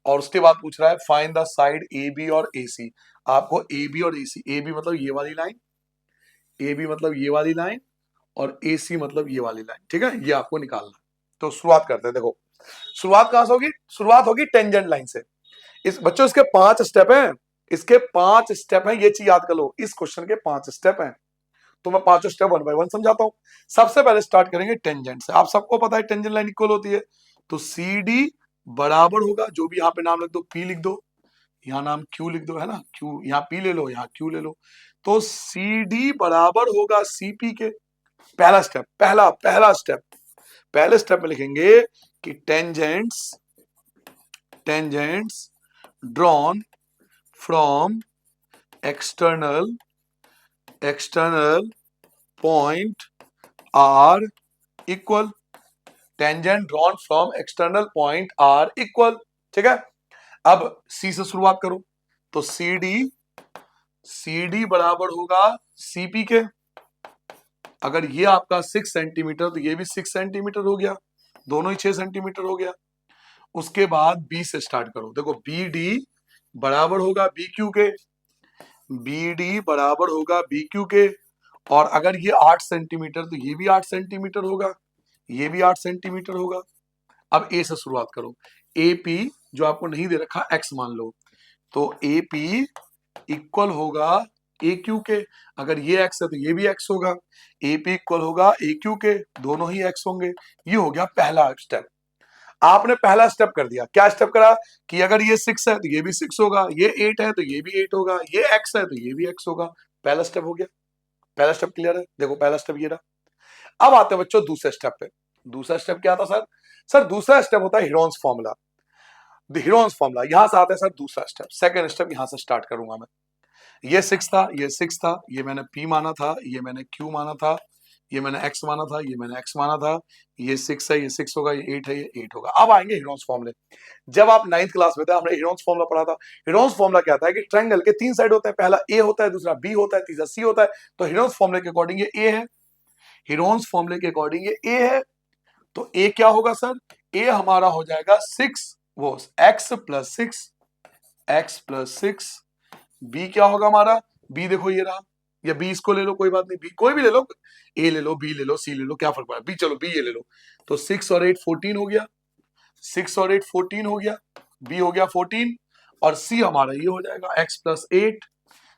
S1: और उसके बाद पूछ रहा है find the side A B और ए सी। आपको ए बी और ए सी, ए बी मतलब ये वाली लाइन, ए बी मतलब ये वाली लाइन, और ए सी मतलब ये वाली लाइन, ठीक है, ये आपको निकालना है। तो शुरुआत करते हैं, देखो शुरुआत कहां से होगी, शुरुआत होगी टेंजेंट लाइन से। इस बच्चों इसके 5 स्टेप हैं, इसके 5 स्टेप हैं, ये चीज याद कर लो, इस क्वेश्चन के 5 स्टेप हैं। तो मैं 5 स्टेप 1 बाय 1 समझाता हूं। सबसे पहले स्टार्ट करेंगे टेंजेंट से। आप सबको पता है टेंजेंट लाइन इक्वल होती है, तो सी डी बराबर होगा, जो भी यहाँ पे नाम लिख दो, पी लिख दो, यहाँ नाम क्यू लिख दो, है ना, क्यू, यहाँ पी ले लो, यहाँ क्यू ले लो, तो सी डी बराबर होगा सीपी के। पहला स्टेप, पहला स्टेप, पहले स्टेप में लिखेंगे कि tangents drawn from external point are equal, tangent drawn from external point are equal, ठीक है। अब सी से शुरुआत करो, तो सी डी बराबर होगा सीपी के। अगर ये आपका 6 सेंटीमीटर तो ये भी 6 सेंटीमीटर हो गया, दोनों ही 6 सेंटीमीटर हो गया। उसके बाद बी से स्टार्ट करो, देखो बी डी बराबर होगा बी क्यू के, बी डी बराबर होगा बी क्यू के, और अगर ये 8 सेंटीमीटर तो ये भी 8 सेंटीमीटर होगा, ये भी 8 सेंटीमीटर होगा। अब ए से शुरुआत करो, ए पी जो आपको नहीं दे रखा एक्स मान लो, तो ए पी इक्वल होगा ए क्यू के, अगर ये एक्स है तो ये भी एक्स होगा, ए पी इक्वल होगा ए क्यू के, दोनों ही एक्स होंगे। ये हो गया पहला स्टेप। आपने पहला स्टेप कर दिया, क्या स्टेप करा कि अगर ये 6 है तो ये भी 6 होगा, ये 8 है तो ये भी 8 होगा, ये एक्स है तो ये भी एक्स होगा। पहला स्टेप हो गया, पहला स्टेप क्लियर है, देखो पहला स्टेप ये रहा। अब आते हैं बच्चों दूसरे स्टेप पे। दूसरा स्टेप क्या था सर? सर दूसरा स्टेप होता है हिरोन्स फॉर्मूला, हिरोन्स फॉर्मूला। यहां से आता है सर दूसरा स्टेप, सेकंड स्टेप यहां से स्टार्ट करूंगा मैं। ये 6 था, ये 6 था, ये मैंने P माना था, ये मैंने Q माना था, ये मैंने X माना था, ये मैंने X माना था, ये 6 है, ये 6 होगा, ये 8 है, ये 8 होगा। अब आएंगे हिरोन्स फॉर्मूले। जब आप 9th क्लास में थे हमने हिरोन्स फॉर्मूला पढ़ा था। हिरोन्स फॉर्मूला क्या था कि ट्रायंगल के 3 साइड होते हैं, पहला A होता है, दूसरा B होता है, तीसरा C होता है। तो हिरोन्स फॉर्मूले के अकॉर्डिंग ये A है, हिरोन्स फॉर्मूले के अकॉर्डिंग ये A है, तो A क्या होगा सर? A हमारा हो जाएगा 6, वो x plus 6, x plus 6। B क्या होगा हमारा? बी देखो ये रहा, या बी इसको ले लो, कोई बात नहीं, बी कोई भी ले लो, ए ले लो, बी ले लो, सी ले लो, क्या फर्क पड़ा, बी चलो बी ये ले लो। तो 6 और 8 14 हो गया, 6 और 8 14 हो गया, बी हो गया 14, और सी हमारा ये हो जाएगा x प्लस 8,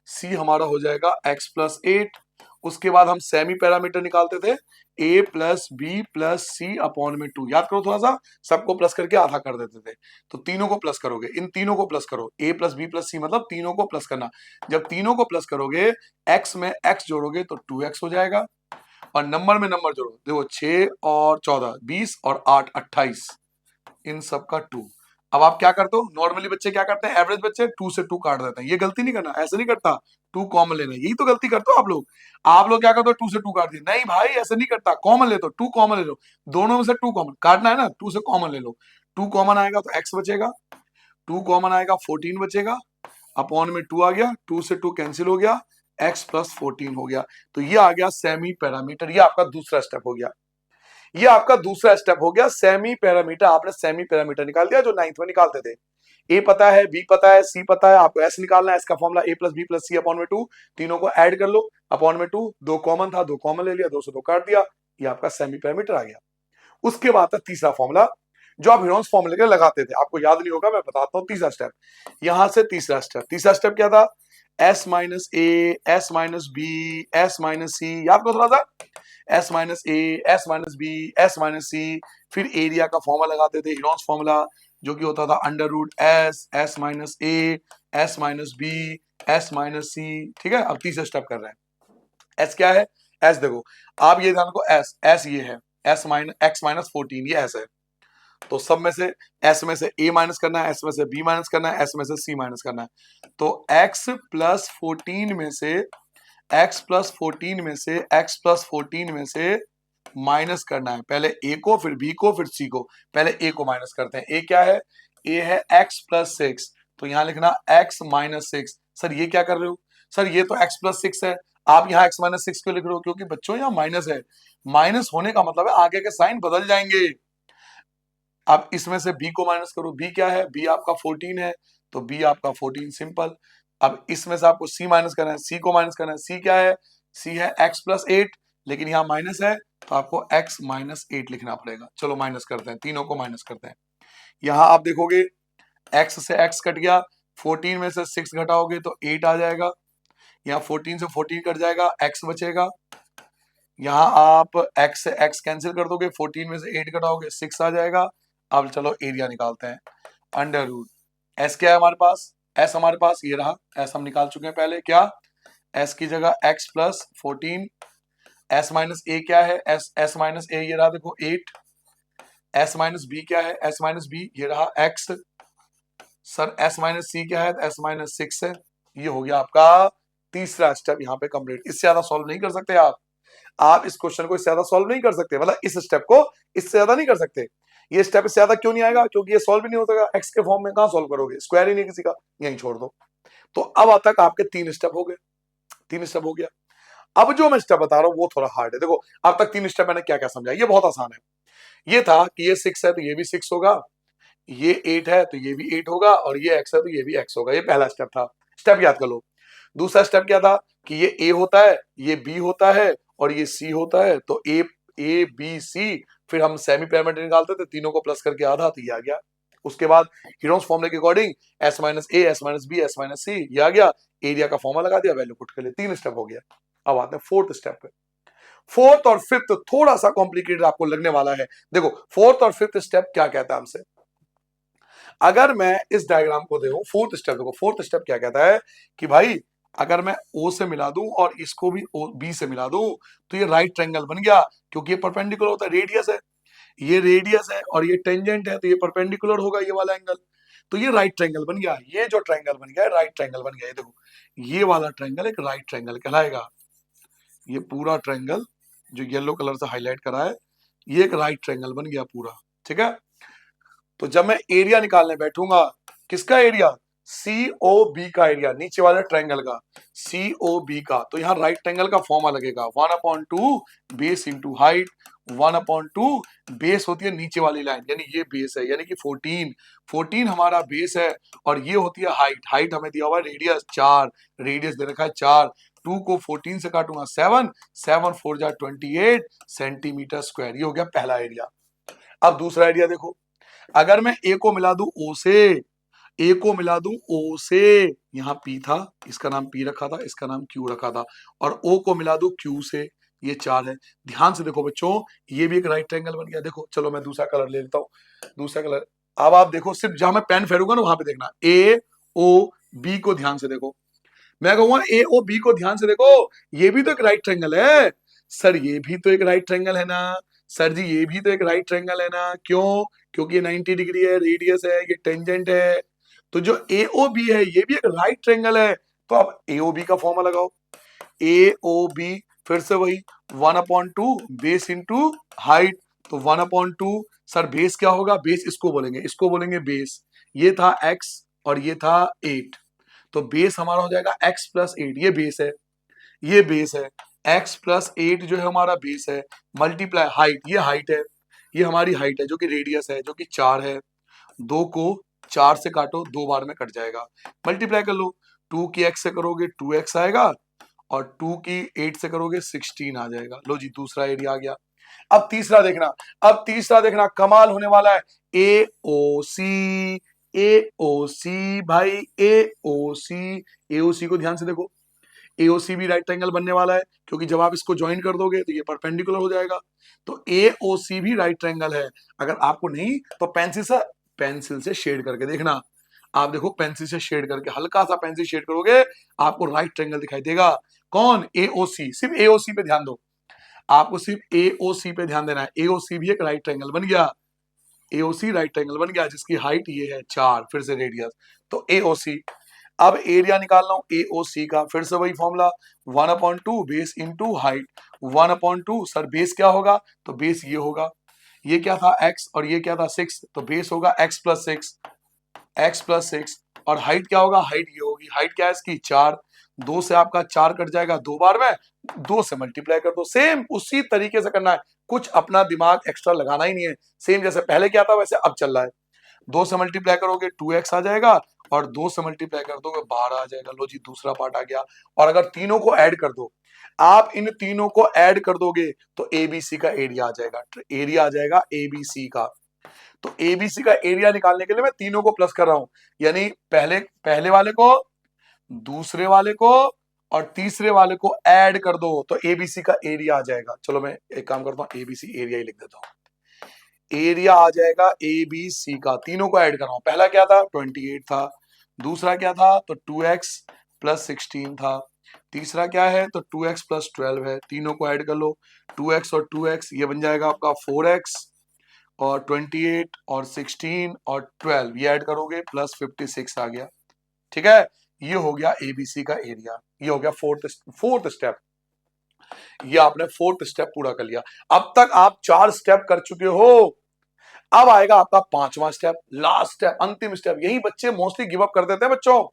S1: सी हमारा हो जाएगा x प्लस 8। उसके बाद हम सेमी पैरामीटर निकालते थे, a plus B plus C upon में 2। याद करो थोड़ा सा, सबको प्लस करके आधा कर देते थे, तो तीनों को प्लस करोगे, इन तीनों को प्लस करो, a प्लस बी प्लस सी मतलब तीनों को प्लस करना। जब तीनों को प्लस करोगे, x में x जोड़ोगे तो 2x हो जाएगा, और नंबर में नंबर जोड़ो, देखो 6 और 14 20 और 8 28, इन सब का 2। अब आप क्या करते हो, नॉर्मली बच्चे क्या करते हैं, एवरेज बच्चे 2 से 2 काट देते हैं। ये गलती नहीं करना, ऐसे नहीं करता, 2 कॉमन लेना, यही तो गलती करते हो आप लोग। आप लोग क्या करते हो, 2 से 2 काट दिए, नहीं भाई ऐसे नहीं करता, कॉमन ले तो 2 कॉमन ले लो, दोनों में से 2 कॉमन काटना है ना, 2 से कॉमन ले लो, 2 कॉमन आएगा तो x बचेगा, 2 कॉमन आएगा 14 बचेगा, अपॉन में 2 आ गया, 2 से 2 कैंसिल हो गया, x प्लस 14 हो गया। तो ये आ गया सेमी पैरामीटर, ये आपका दूसरा स्टेप हो गया, ये आपका दूसरा स्टेप हो गया सेमी पैरामीटर। आपने सेमी पैरामीटर निकाल दिया जो 9th में निकालते थे। ए पता है, बी पता है, सी पता है, आपको एस निकालना है, इसका फॉर्मूला ए plus B plus C upon में 2, तीनों को ऐड कर लो, अपॉन में 2, 2 कॉमन था, 2 कॉमन ले लिया, 2 से 2 काट दिया, ये आपका सेमी पैरामीटर आ गया। उसके बाद था तीसरा फॉर्मूला जो आप हिरोन्स फॉर्मूले के लगाते थे, आपको याद नहीं होगा, मैं बताता हूं तीसरा स्टेप। यहां से तीसरा स्टेप क्या था, S minus A, S minus B, S minus C, याद करो थोड़ा सा, S minus A, S minus B, S minus C, फिर एरिया का फॉर्मूला लगाते थे, हिरोन्स फॉर्मूला, जो कि होता था under root S, S minus A, S minus B, S minus C, ठीक है। अब तीसरा स्टेप कर रहे हैं। एस क्या है? एस देखो, आप ये ध्यान को, एस एस ये है, एस माइनस एक्स माइनस 14, ये एस है। तो सब में से एस में से ए माइनस करना है, एस में से बी माइनस करना है, एस में से सी माइनस करना है। तो एक्स प्लस 14 में से एक्स प्लस 14 में से एक्स प्लस 14 में से माइनस करना है, पहले ए को फिर बी को फिर सी को। पहले ए को माइनस करते हैं। ए क्या है? ए है एक्स प्लस 6, तो यहां लिखना एक्स माइनस 6। सर ये क्या कर रहे हो? सर ये तो एक्स प्लस 6 है, आप यहाँ एक्स माइनस 6 क्यों लिख रहे हो? क्योंकि बच्चों यहाँ माइनस है, माइनस होने का मतलब है आगे के साइन बदल जाएंगे। अब इसमें से b को माइनस करो, b क्या है? b आपका 14 है, तो b आपका 14 सिंपल। अब इसमें से आपको c माइनस करना है, c को माइनस करना है, c क्या है? c है x प्लस 8, लेकिन यहाँ माइनस है तो आपको x माइनस 8 लिखना पड़ेगा। चलो माइनस करते हैं, तीनों को माइनस करते हैं। यहाँ आप देखोगे x से x कट गया, 14 में से 6 घटाओगे तो 8 आ जाएगा, यहाँ 14 से 14 कट जाएगा, x बचेगा। यहाँ आप x से x कैंसिल कर दोगे, 14 में से 8 घटाओगे 6 आ जाएगा। अब चलो एरिया निकालते हैं। अंडर रूट एस क्या है हमारे पास? एस हमारे पास ये रहा, एस हम निकाल चुके हैं पहले। क्या? एस की जगह एक्स प्लस 14, एस माइनस ए क्या है? एस माइनस ए ये रहा, देखो 8। एस माइनस बी क्या है? एस माइनस बी ये रहा एक्स। सर एस माइनस सी क्या है? एस माइनस 6 है। ये हो गया आपका तीसरा स्टेप यहाँ पे कंप्लीट। इससे ज्यादा सॉल्व नहीं कर सकते आप इस क्वेश्चन को इससे ज्यादा सॉल्व नहीं कर सकते, मतलब इस स्टेप को इससे ज्यादा नहीं कर सकते। ये स्टेप इससे ज्यादा क्यों नहीं आएगा? क्योंकि ये सॉल्व भी नहीं हो सकेगा, एक्स के फॉर्म में कहां सॉल्व करोगे? स्क्वायर ही नहीं किसी का, यहीं छोड़ दो। तो अब तक आपके 3 स्टेप हो गए, 3 स्टेप हो गया। अब जो मैं स्टेप बता रहा हूं वो थोड़ा हार्ड है। देखो अब तक 3 स्टेप मैंने क्या क्या समझाया, ये बहुत आसान है। ये था कि ये 6 है तो ये भी 6 होगा, ये 8 है तो ये भी 8 होगा, और ये x है तो ये भी x होगा। ये पहला स्टेप था, स्टेप याद कर लो। दूसरा स्टेप क्या था कि ये a होता है, ये b होता है और ये c होता है, तो a b c, फिर हम सेमी पैरामीटर निकालते थे, तीनों को प्लस करके आधा, तो ये आ गया। उसके बाद हीरोन्स फॉर्मूले के according s minus A, s minus B, s minus C, ये आ गया। एरिया का फॉर्मूला लगा दिया, वैल्यू पुट कर लिया। 3 स्टेप हो गया। अब आते हैं फोर्थ स्टेप पे। फोर्थ और फिफ्थ थोड़ा सा कॉम्प्लिकेटेड आपको लगने वाला है। देखो फोर्थ और फिफ्थ स्टेप क्या कहता है हमसे। अगर मैं इस डायग्राम को देखूं, फोर्थ स्टेप देखो, फोर्थ स्टेप क्या कहता है कि भाई अगर मैं O से मिला दूं और इसको भी B से मिला दूं तो ये राइट ट्रायंगल बन गया, क्योंकि ये परपेंडिकुलर होता है, रेडियस है, ये रेडियस है और ये टेंजेंट है, तो ये परपेंडिकुलर होगा ये वाला एंगल, तो ये राइट ट्रायंगल बन गया। ये जो ट्रायंगल बन गया है राइट ट्रायंगल बन गया। ये देखो ये वाला ट्रायंगल एक राइट ट्रायंगल कहलाएगा। ये पूरा ट्रायंगल जो येलो कलर से हाईलाइट करा है ये एक राइट ट्रायंगल बन गया पूरा, ठीक है। तो जब मैं एरिया निकालने बैठूंगा, किसका एरिया? COB का एरिया, नीचे वाले ट्रायंगल का, COB का, तो यहाँ राइट ट्रायंगल का फॉर्मा लगेगा 1/2 बेस इंटू हाइट। 1/2 बेस होती है नीचे वाली लाइन, यानी ये बेस है, यानी कि 14 हमारा बेस है, और ये होती है हाइट। हाइट हमें दिया हुआ है रेडियस 4, रेडियस दे रखा है 4। 2 को 14 से काटूंगा 7, 7 4 जा 28 सेंटीमीटर स्क्वायर। ये हो गया पहला एरिया। अब दूसरा एरिया देखो, अगर मैं ए को मिला दूं ओ से, ए को मिला दूं ओ से, यहाँ पी था, इसका नाम पी रखा था, इसका नाम क्यू रखा था, और ओ को मिला दूं क्यू से, ये 4 है। ध्यान से देखो बच्चों, ये भी एक राइट ट्रायंगल बन गया। देखो चलो मैं दूसरा कलर ले लेता हूँ, दूसरा कलर। अब आप देखो, सिर्फ जहां मैं पेन फेरूंगा ना वहां पे देखना, ए ओ बी को ध्यान से देखो। मैं कहूंगा ए ओ बी को ध्यान से देखो, ये भी तो एक राइट ट्रायंगल है। सर ये भी तो एक राइट ट्रायंगल है ना। सर जी ये भी तो एक राइट ट्रायंगल है ना। क्यों? क्योंकि ये 90 डिग्री है, रेडियस है, ये टेंजेंट है, तो जो AOB है ये भी एक राइट ट्रायंगल है। तो अब AOB का फॉर्मूला लगाओ, AOB, फिर से वही 1/2 बेस इंटू हाइट, तो 1/2। सर बेस क्या होगा? बेस इसको बोलेंगे, इसको बोलेंगे बेस। ये था x और ये था 8, तो बेस हमारा हो जाएगा x प्लस 8, ये बेस है, ये बेस है। x प्लस 8 जो है हमारा बेस है, मल्टीप्लाई हाइट, ये हाइट है, ये हमारी हाइट है जो कि रेडियस है, जो कि 4 है। 2 को 4 से काटो, 2 बार में कट जाएगा, मल्टीप्लाई कर लो। 2 की x से करोगे 2x आएगा, और 2 की 8 से करोगे 16 आ जाएगा। लो जी दूसरा एरिया आ गया। अब तीसरा देखना, अब तीसरा देखना, कमाल होने वाला है। AOC, AOC भाई, AOC, AOC को ध्यान से देखो, AOC भी राइट ट्रायंगल बनने वाला है, क्योंकि जब आप इसको ज्वाइन कर दोगे तो ये परपेंडिकुलर हो जाएगा, तो AOC भी राइट ट्रायंगल है। अगर आपको नहीं तो पेंसिल से शेड करके देखना। आप देखो पेंसिल से शेड करके, हल्का सा पेंसिल शेड करोगे आपको राइट ट्रायंगल दिखाई देगा। कौन? एओसी। सिर्फ एओसी पे ध्यान दो, आपको सिर्फ एओसी पे ध्यान देना है। एओसी भी एक राइट ट्रायंगल बन गया, एओसी राइट ट्रायंगल बन गया जिसकी हाइट ये है 4, फिर से रेडियस, तो एओसी। अब एरिया निकालना हो एओसी का, फिर से वही formula 1/2 base into height. 1/2 sir base क्या होगा? तो बेस ये होगा, ये क्या था x और ये क्या था 6, तो बेस होगा x प्लस 6, x प्लस 6। और हाइट क्या होगा? हाइट ये होगी, हाइट क्या है इसकी? 4। 2 से आपका 4 कट जाएगा 2 बार में, 2 से मल्टीप्लाई कर दो। सेम उसी तरीके से करना है, कुछ अपना दिमाग एक्स्ट्रा लगाना ही नहीं है। सेम जैसे पहले क्या था वैसे अब चल रहा है। 2 से मल्टीप्लाई करोगे 2x आ जाएगा, और 2 से मल्टीप्लाई कर दोगे 12 आ जाएगा। लो जी दूसरा पार्ट आ गया। और अगर तीनों को ऐड कर दो, आप इन तीनों को ऐड कर दोगे तो एबीसी का एरिया आ जाएगा, एरिया आ जाएगा एबीसी का। तो एबीसी का एरिया निकालने के लिए मैं तीनों को प्लस कर रहा हूं, यानी पहले पहले वाले को, दूसरे वाले को और तीसरे वाले को ऐड कर दो तो एबीसी का एरिया आ जाएगा। चलो मैं एक काम करता हूं, एबीसी एरिया ही लिख देता हूं। एरिया आ जाएगा एबीसी का, तीनों को ऐड कर रहा हूं। पहला क्या था? 28 था। दूसरा क्या था? तो 2x प्लस 16 था। तीसरा क्या है? तो 2x प्लस 12 है। तीनों को ऐड कर लो, 2x और 2x ये बन जाएगा आपका 4x, और 28 और 16 और 12 ये ऐड करोगे प्लस 56 आ गया। ठीक है, ये हो गया एबीसी का एरिया। ये हो गया फोर्थ स्टेप। ये आपने फोर्थ स्टेप पूरा कर लिया। अब तक आप 4 स्टेप कर चुके हो। अब आएगा आपका 5वां स्टेप, लास्ट स्टेप, अंतिम स्टेप। यही बच्चे मोस्टली गिव अप कर देते हैं बच्चों,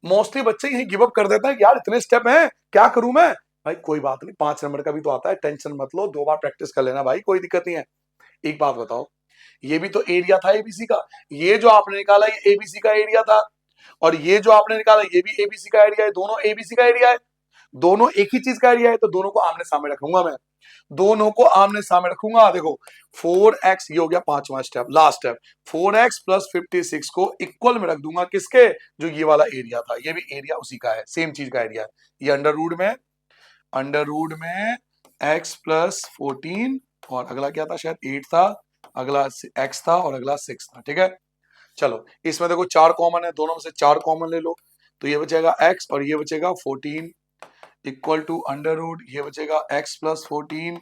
S1: मोस्टली बच्चे यही गिव अप कर देते हैं कि यार इतने स्टेप हैं क्या करूं मैं। भाई कोई बात नहीं, 5 नंबर का भी तो आता है, टेंशन मत लो, 2 बार प्रैक्टिस कर लेना भाई, कोई दिक्कत नहीं है। एक बात बताओ, ये भी तो एरिया था एबीसी का, ये जो आपने निकाला ये एबीसी का एरिया था, और ये जो आपने निकाला ये भी एबीसी का एरिया है, दोनों एबीसी का एरिया है, दोनों एक ही चीज का एरिया है, तो दोनों को आमने सामने रखूंगा मैं, दोनों को आमने सामने रखूंगा। देखो 4x, ये हो गया 5वां step, last step. 4x plus 56 को इक्वल में रख दूंगा किसके? जो ये वाला एरिया था, ये भी एरिया उसी का है, सेम चीज का एरिया है। ये अंडर रूट में x प्लस 14, और अगला क्या था? शायद 8 था, अगला x था, और अगला 6 था। ठीक है, चलो इसमें देखो 4 कॉमन है, दोनों में से 4 कॉमन ले लो, तो ये बचेगा x और ये बचेगा 14 इक्वल टू अंडर रूट, ये बचेगा x प्लस 14,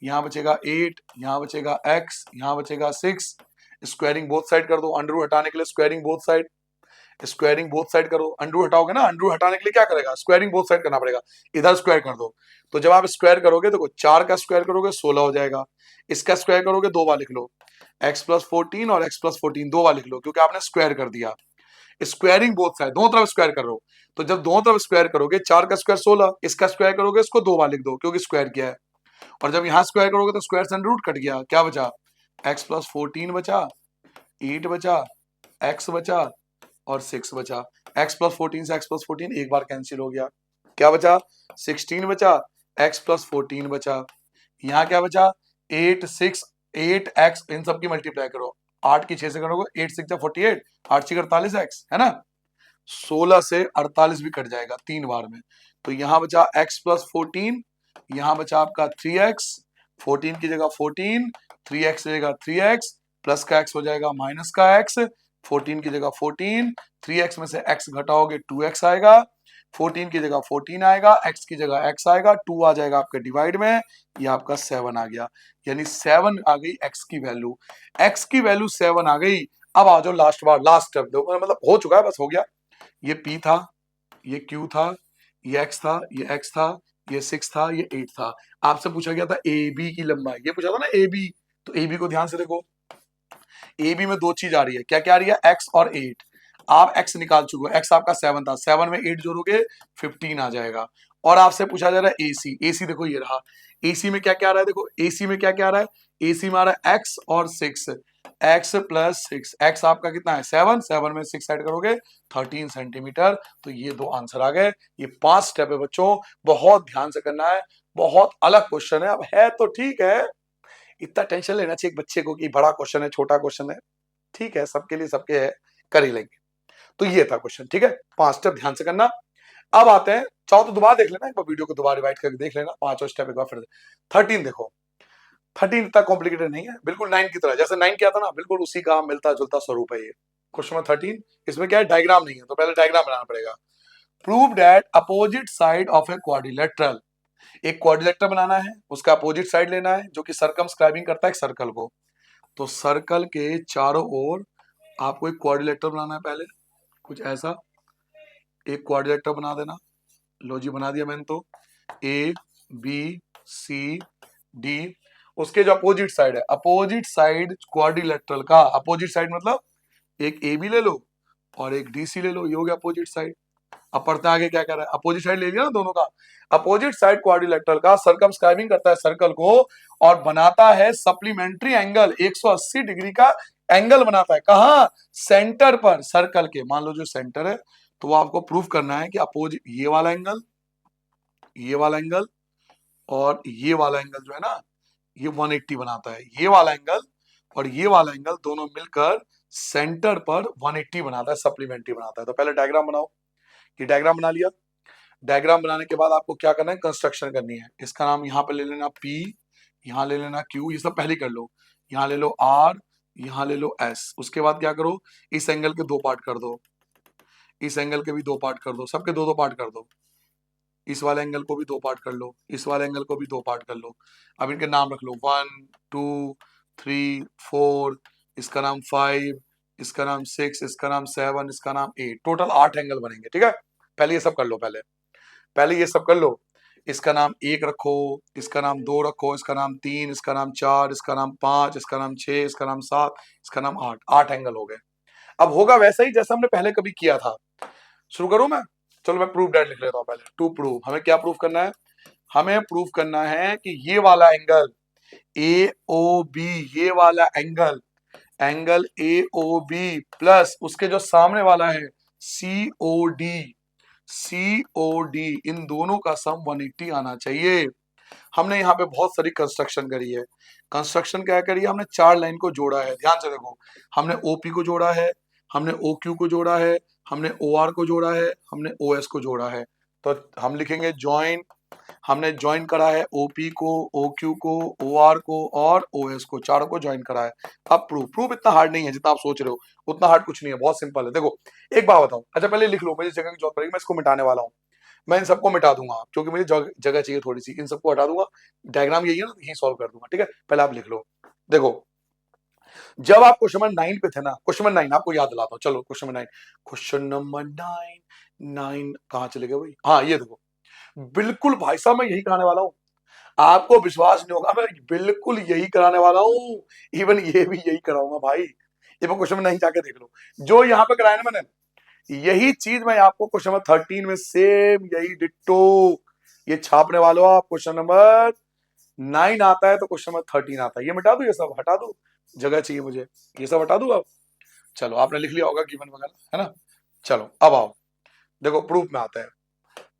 S1: यहाँ बचेगा 8, यहाँ बचेगा x, यहाँ बचेगा 6। स्क्वायरिंग बोथ साइड कर दो, अंडर रूट हटाने के लिए squaring both side, squaring both side करो। अंडर रूट हटाओगे ना, अंडर रूट हटाने के लिए क्या करेगा? स्क्वायरिंग बोथ साइड करना पड़ेगा, इधर स्क्वायर कर दो। तो जब आप स्क्वायर करोगे देखो 4 का स्क्वायर करोगे 16 हो जाएगा, इसका स्क्वायर करोगे 2 बार लिख लो, x प्लस 14 और x प्लस 14 2 बार लिख लो, क्योंकि आपने स्क्वायर कर दिया। स्क्वायरिंग बोथ साइड, दोनों तरफ स्क्वायर कर रहे हो, तो जब दोनों तरफ स्क्वायर करोगे 4 का स्क्वायर 16, इसका स्क्वायर करोगे इसको 2 बार लिख दो क्योंकि स्क्वायर किया है, और जब यहां स्क्वायर करोगे तो स्क्वायर से अंडर रूट कट गया, क्या बचा? x प्लस 14 बचा, 8 बचा, x बचा और 6 बचा। x प्लस 14 से x प्लस 14 एक बार कैंसिल हो गया, क्या बचा? 16 बचा, x प्लस 14 बचा, यहाँ क्या बचा? 8 6 8x, इन सब की मल्टीप्लाई करो, 8 की 6 से करोगे 8 6 48, 8 6 48x है ना, 16 से 48 भी कट जाएगा 3 बार में, तो यहाँ बचा x प्लस 14, यहाँ बचा आपका 3x, 14 की जगह 14, 3x की जगह 3x, प्लस का x हो जाएगा माइनस का x, 14 की जगह 14, 3x में से x घटाओगे 2x आएगा, 14 की जगह 14 आएगा, x की जगह x आएगा, 2 आ जाएगा आपके डिवाइड में, ये आपका 7 आ गया, यानी 7 आ गई x की वैल्यू, x की वैल्यू 7 आ गई। अब आ जाओ लास्ट बार, लास्ट स्टेप देखो, मतलब हो चुका है, बस हो गया। ये P था, ये Q था, ये X था, ये X था, ये 6 था, ये 8 था। आपसे पूछा गया था AB की लंबाई, ये पूछा था ना AB, तो AB को ध्यान से देखो, AB में 2 चीज आ रही है, क्या क्या आ रही है? X और 8। आप X निकाल चुके हो, X आपका 7 था, 7 में 8 जोड़ोगे 15 आ जाएगा। और आपसे पूछा जा रहा है AC, AC देखो ये रहा, AC में क्या क्या आ रहा है? देखो AC में क्या क्या आ रहा है? AC में आ रहा है X और 6, x प्लस 6, x आपका कितना है? 7, 7 में 6 ऐड करोगे 13 सेंटीमीटर। तो ये 2 आंसर आ गए। ये 5 स्टेप है बच्चों, बहुत ध्यान से करना है, बहुत अलग क्वेश्चन है। अब है तो ठीक है, इतना टेंशन लेना चाहिए एक बच्चे को कि बड़ा क्वेश्चन है छोटा क्वेश्चन है, ठीक है, सबके लिए सबके है, कर ही लेंगे। तो ये था क्वेश्चन, ठीक है, 5 स्टेप ध्यान से करना। अब आते हैं, चाहो तो दोबारा देख लेना, एक बार वीडियो को दोबारा रिवाइड करके देख लेना, 5 स्टेप एक बार फिर। 13 देखो, 13 इतना कॉम्प्लिकेटेड नहीं है, बिल्कुल 9 की तरह, जैसे 9 किया था ना, बिल्कुल उसी का मिलता जुलता स्वरूप है ये। क्वेश्चन नंबर 13, इसमें क्या है, डायग्राम नहीं है तो पहले डायग्राम बनाना पड़ेगा। Prove that opposite side of a quadrilateral, एक क्वाड्रिलेटरल बनाना है, उसका अपोजिट साइड लेना है जो कि सर्कमस्क्राइबिंग करता है एक सर्कल को। तो सर्कल के चारों ओर आपको एक क्वाड्रिलेटरल बनाना है, पहले कुछ ऐसा एक क्वाड्रिलेटरल बना देना। लो जी बना दिया मैंने, तो ए बी सी डी, उसके जो अपोजिट साइड है, अपोजिट साइड क्वाड्रिलेटरल का अपोजिट साइड मतलब एक ए बी ले लो और एक डी सी ले लो, ये हो गया अपोजिट साइड। अब पढ़ते आगे क्या कर रहा है, अपोजिट साइड ले लिया ना दोनों का, अपोजिट साइड क्वाड्रिलेटरल का सर्कमस्क्राइबिंग करता है सर्कल को और बनाता है सप्लीमेंट्री एंगल, 180 डिग्री का एंगल बनाता है। कहां, सेंटर पर सर्कल के, मान लो जो सेंटर है, तो वो आपको प्रूफ करना है कि अपोजिट ये वाला एंगल, ये वाला एंगल और ये वाला एंगल जो है ना, ये 180 बनाता है। ये वाला एंगल और ये वाला एंगल दोनों मिलकर सेंटर पर 180 बनाता है, सप्लीमेंट्री बनाता है। तो पहले डायग्राम बनाओ, ये डायग्राम बना लिया। डायग्राम बनाने के बाद आपको क्या करना है, कंस्ट्रक्शन करनी है। इसका नाम यहाँ पे ले लेना P, यहाँ ले लेना Q, ये सब पहले कर लो। यहाँ ले लो R, यहाँ ले लो S। उसके बाद क्या करो, इस एंगल के दो पार्ट कर दो, इस एंगल के भी दो पार्ट कर दो, सबके दो दो पार्ट कर दो। इस वाले एंगल को भी दो पार्ट कर लो, इस वाले एंगल को भी दो पार्ट कर लो। अब इनके नाम रख लो, 1 2 3 4, इसका नाम 5, इसका नाम 6, इसका नाम 7, इसका नाम 8, टोटल 8 एंगल बनेंगे। ठीक है, पहले ये सब कर लो, पहले पहले ये सब कर लो। इसका नाम 1 रखो, इसका नाम 2 रखो, इसका नाम 3, इसका नाम 4, इसका नाम 5, इसका नाम 6, इसका नाम 7, इसका नाम 8, 8 एंगल हो गए। अब होगा वैसा ही जैसा हमने पहले कभी किया था। शुरू करूं मैं, चलो मैं प्रूफ डेट लिख लेता हूं पहले। टू प्रूव, हमें क्या प्रूफ करना है, हमें प्रूफ करना है कि ये वाला एंगल ए ओ बी, ये वाला angle, angle A O B plus उसके जो सामने वाला है सी ओ डी, सी ओ डी, इन दोनों का सम 180 आना चाहिए। हमने यहाँ पे बहुत सारी कंस्ट्रक्शन करी है। कंस्ट्रक्शन क्या करी है, हमने 4 लाइन को जोड़ा है, ध्यान से देखो। हमने ओपी को जोड़ा है, हमने ओ क्यू को जोड़ा है, हमने ओ आर को जोड़ा है, हमने ओ एस को जोड़ा है। तो हम लिखेंगे ज्वाइन, हमने ज्वाइन करा है ओपी को, ओ क्यू को, ओ आर को और ओ एस को, चारों को ज्वाइन करा है। अब प्रूफ, प्रूफ इतना हार्ड नहीं है जितना आप सोच रहे हो, उतना हार्ड कुछ नहीं है, बहुत सिंपल है। देखो एक बात बताऊं, अच्छा पहले लिख लो, मुझे जगह की जरूरत पड़ेगी, मैं इसको मिटाने वाला हूँ। मैं इन सबको मिटा दूंगा क्योंकि मुझे जगह चाहिए थोड़ी सी, इन सबको हटा दूंगा। डायग्राम यही है ना, यही सॉल्व कर दूंगा। ठीक है, पहले आप लिख लो। देखो जब आप क्वेश्चन नंबर 9 पे थे ना, क्वेश्चन नंबर 9 आपको याद दिलाता हूँ, चलो क्वेश्चन नंबर 9, क्वेश्चन नंबर 9 कहाँ चले गए भाई, हाँ ये देखो, बिल्कुल भाई साहब मैं यही कराने वाला हूँ। आपको विश्वास नहीं होगा, मैं बिल्कुल यही कराने वाला हूँ, इवन ये भी यही कराऊंगा भाई। ये मैं क्वेश्चन नंबर 9 जाके देख लो, जो यहाँ पे कराया ना मैंने, यही चीज मैं आपको क्वेश्चन नंबर 13 में सेम यही डिट्टो, ये छापने वालों आप। क्वेश्चन नंबर 9 आता है तो क्वेश्चन नंबर 13 आता है, ये मिटा दू, ये सब हटा दू, जगह चाहिए मुझे, ये सब हटा दू। अब चलो आपने लिख लिया होगा गिवन वगैरह, है ना। चलो अब आओ, देखो प्रूफ में आता है।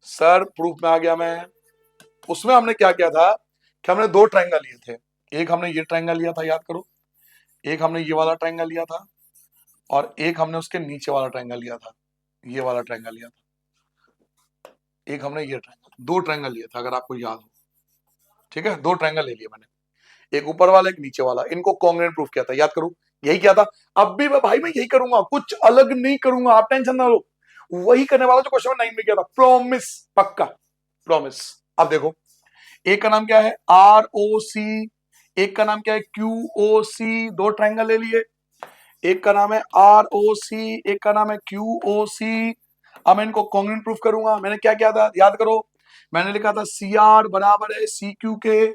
S1: सर प्रूफ में आ गया मैं। उसमें हमने क्या किया था कि हमने 2 ट्रायंगल लिए थे, एक हमने ये ट्रायंगल लिया था, याद करो, एक हमने ये वाला ट्रायंगल लिया था और एक हमने उसके नीचे वाला ट्रायंगल लिया था, ये वाला ट्रायंगल लिया था, एक हमने ये ट्रायंगल, 2 ट्रायंगल लिए था अगर आपको याद हो। ठीक है, 2 ट्रायंगल ले लिए मैंने, एक ऊपर वाला एक नीचे वाला, इनको कॉन्ग्रुएंट प्रूफ किया था, याद करो, यही किया था। अब भी भाई मैं यही करूंगा, कुछ अलग नहीं करूंगा, आप टेंशन ना लो, वही करने वाला जो क्वेश्चन 9 में किया था, प्रॉमिस, पक्का प्रॉमिस। अब देखो एक का नाम क्या है आर ओ सी, एक का नाम क्या है क्यू ओ सी, 2 ट्रायंगल ले लिए, एक का नाम है आर ओ सी, एक का नाम है क्यू ओ सी। अब मैं इनको कॉन्ग्रुएंट प्रूफ करूंगा। मैंने क्या किया था, याद करो, मैंने लिखा था सी आर बराबर है सी क्यू के,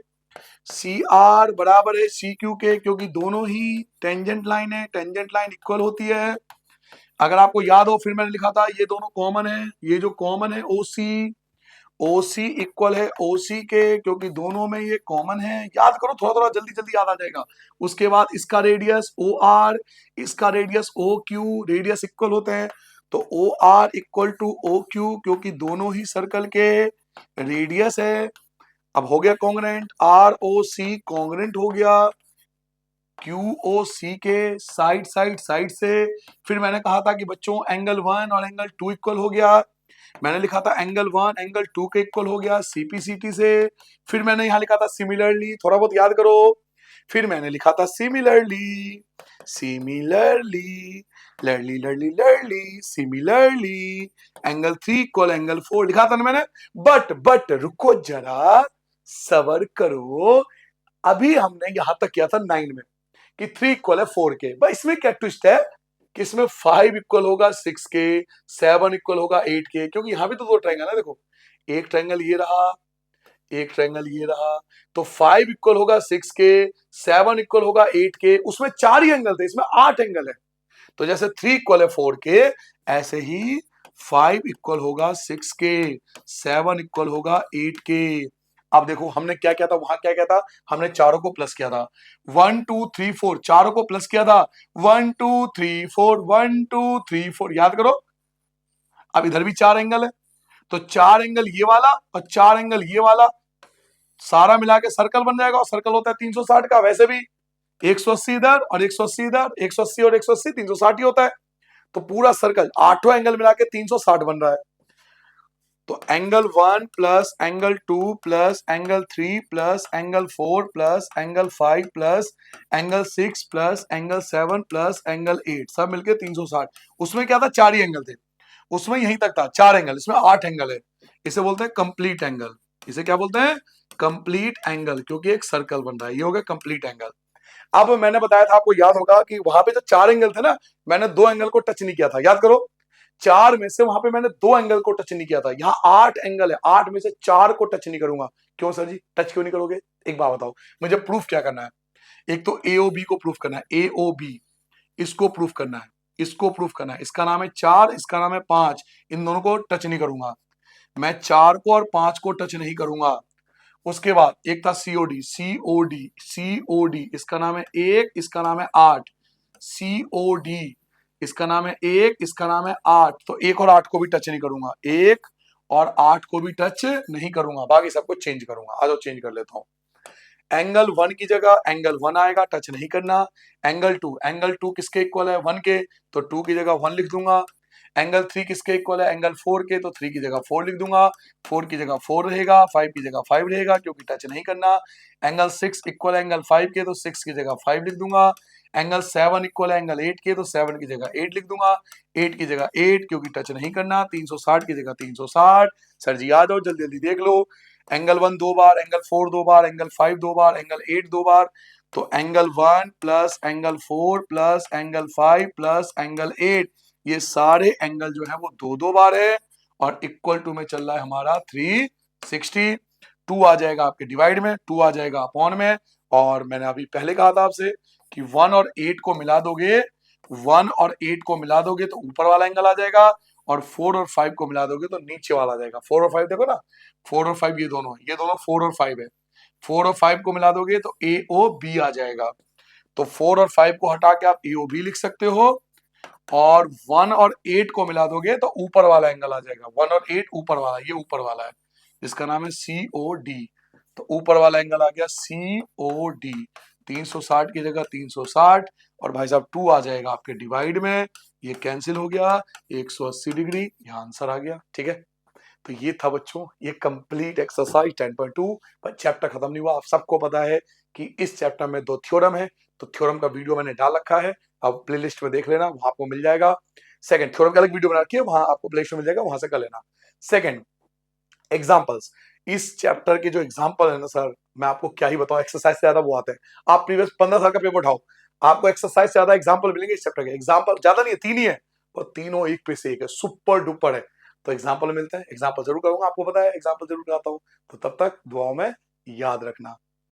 S1: सी आर बराबर है सी क्यू के, क्योंकि दोनों ही टेंजेंट लाइन है, टेंजेंट लाइन इक्वल होती है। अगर आपको याद हो, फिर मैंने लिखा था ये दोनों कॉमन है, ये जो कॉमन है ओ सी, ओ सी इक्वल है ओ सी के, क्योंकि दोनों में ये कॉमन है। याद करो, थोड़ा थोड़ा जल्दी जल्दी याद आ जाएगा। उसके बाद इसका रेडियस ओ आर, इसका radius O Q, radius equal होते हैं, तो O R equal to O Q, क्योंकि दोनों ही सर्कल के रेडियस है। अब हो गया congruent, R O C congruent हो गया क्यू ओ सी के, साइड साइड साइड से। फिर मैंने कहा था कि बच्चों एंगल 1 और एंगल 2 इक्वल हो गया, मैंने लिखा था एंगल 1 एंगल 2 के इक्वल हो गया सीपीसीटी से। फिर मैंने यहां लिखा था सिमिलरली, थोड़ा बहुत याद करो, फिर मैंने लिखा था सिमिलरली, सिमिलरली, लर्ली लर्ली लर्ली, सिमिलरली, एंगल 3 इक्वल एंगल 4 लिखा था ना मैंने। बट रुको जरा, सबर करो, अभी हमने यहां तक किया था 9 में कि 3 इक्वल है 4 के। भाई इसमें क्या ट्विस्ट है कि इसमें 5 इक्वल होगा 6 के, 7 इक्वल होगा 8 के, क्योंकि यहां भी तो दो ट्रायंगल है। देखो एक ट्रायंगल ये रहा, एक ट्रायंगल ये रहा, तो 5 इक्वल होगा 6 के, 7 इक्वल होगा 8 के, उसमें 4 ही एंगल थे, इसमें 8 एंगल है। तो जैसे 3 इक्वल है 4 के, ऐसे ही 5 इक्वल होगा 6 के, 7 इक्वल होगा 8 के। अब देखो हमने क्या किया था, वहां क्या किया था, हमने चारों को प्लस किया था, 1 2 3 4, चारों को प्लस किया था, 1 2 3 4, 1 2 3 4, याद करो। अब इधर भी 4 एंगल है, तो 4 एंगल ये वाला और 4 एंगल ये वाला, सारा मिला के सर्कल बन जाएगा, और सर्कल होता है 360 का। वैसे भी 180 इधर और 180 इधर, 180 और 180 360 ही होता है। तो पूरा सर्कल आठों एंगल मिला के 360 बन रहा है। तो angle 1 plus angle 2 plus angle 3 plus angle 4 plus angle 5 plus angle 6 plus angle 7 plus angle 8, सब मिलके 360। उसमें क्या था, 4 ही एंगल थे, उसमें यहीं तक था 4 एंगल, इसमें 8 एंगल है। इसे बोलते हैं कंप्लीट एंगल। इसे क्या बोलते हैं, कंप्लीट एंगल, क्योंकि एक सर्कल बन रहा है। ये हो गया कंप्लीट एंगल। अब मैंने बताया था, आपको याद होगा कि वहां पे जो 4 एंगल थे ना, मैंने 2 एंगल को टच नहीं किया था, याद करो। 4 में से वहां पे मैंने 2 एंगल को टच नहीं किया था। यहाँ 8 एंगल है, 8 में से 4 को टच नहीं करूंगा। क्यों सर जी, टच क्यों नहीं करोगे, एक बात बताओ मुझे। प्रूफ क्या करना है, एक तो एओबी को प्रूफ करना है, एओबी, इसको प्रूफ करना है, इसको प्रूफ करना है। इसका नाम है 4, इसका नाम है 5, इन दोनों को टच नहीं करूंगा मैं। 4 को और 5 को टच नहीं करूंगा। उसके बाद एक था सीओडी, सीओडी, सीओडी, इसका नाम है 1, इसका नाम है 8, सीओडी, इसका नाम है 1, इसका नाम है 8। तो 1 और 8 को भी टच नहीं करूंगा, 1 और 8 को भी टच नहीं करूंगा, बाकी सबको चेंज करूंगा। आ जाओ चेंज कर लेता हूं। एंगल 1 की जगह एंगल 1 आएगा, टच नहीं करना। एंगल 2, एंगल 2 किसके इक्वल है, 1 के, तो 2 की जगह 1 लिख दूंगा। एंगल 3 किसके इक्वल है, एंगल 4 के, तो 3 की जगह 4 लिख दूंगा। 4 की जगह 4 रहेगा, 5 की जगह 5 रहेगा, क्योंकि टच नहीं करना। एंगल 6 इक्वल है एंगल 5 के, तो 6 की जगह 5 लिख दूंगा। एंगल 7 इक्वल है एंगल 8 के, तो 7 की जगह 8 लिख दूंगा। 8 की जगह 8, क्योंकि टच नहीं करना। 360 की जगह 360। सर जी आ जाओ, जल्दी जल्दी देख लो। एंगल 1 2 बार, एंगल 4 2 बार, एंगल 5 2 बार, एंगल 8 2 बार। तो angle 1 plus angle 4 plus angle 5 plus angle 8, ये सारे एंगल जो है वो 2 2 बार है, और इक्वल टू में चल रहा है हमारा 360। 2 आ जाएगा आपके डिवाइड में, 2 आ जाएगा अपॉन में। और मैंने अभी पहले कहा था आपसे कि 1 और 8 को मिला दोगे, 1 और 8 को मिला दोगे तो ऊपर वाला एंगल आ जाएगा, और 4 और 5 को मिला दोगे तो नीचे वाला आ जाएगा। 4 और 5 देखो ना, 4 और 5 ये दोनों 4 और 5 है। 4 और 5 को मिला दोगे तो ए ओ बी आ जाएगा। तो 4 और 5 को हटा के आप ए ओ बी लिख सकते हो, और 1 और 8 को मिला दोगे तो ऊपर वाला एंगल आ जाएगा। 1 और 8 ऊपर वाला, ये ऊपर वाला है, इसका नाम है सी ओ डी। तो ऊपर वाला एंगल आ गया सी ओ डी। 360 की जगह 360, और भाई साहब 2 आ जाएगा आपके डिवाइड में, ये कैंसिल हो गया, 180 डिग्री, यहाँ आंसर आ गया। ठीक है, तो ये था बच्चों, ये कंप्लीट एक्सरसाइज 10.2। पर चैप्टर खत्म नहीं हुआ। आप सबको पता है कि इस चैप्टर में 2 थ्योरम है, तो थ्योरम का वीडियो मैंने डाल रखा है, अब प्लेलिस्ट में देख लेना, वहां आपको मिल जाएगा। सेकंड थ्योरम का अलग वीडियो बना रखी है, वहां आपको प्लेलिस्ट में मिल जाएगा, वहां से कर लेना। Second, examples. इस चैप्टर के जो एग्जाम्पल है ना सर, मैं आपको क्या ही बताऊं, एक्सरसाइज से ज्यादा वो आते हैं। आप प्रीवियस 15 साल का पेपर उठाओ, आपको एक्सरसाइज से ज्यादा एग्जाम्पल मिलेंगे इस चैप्टर के। एग्जाम्पल ज्यादा नहीं है, 3 ही है, और तीनों एक पे से एक है, सुपर डुपर है। तो एग्जाम्पल मिलता है, एग्जाम्पल जरूर करूंगा, आपको पता है एग्जाम्पल जरूर कराता हूं। तो तब तक दुआओं में याद रखना।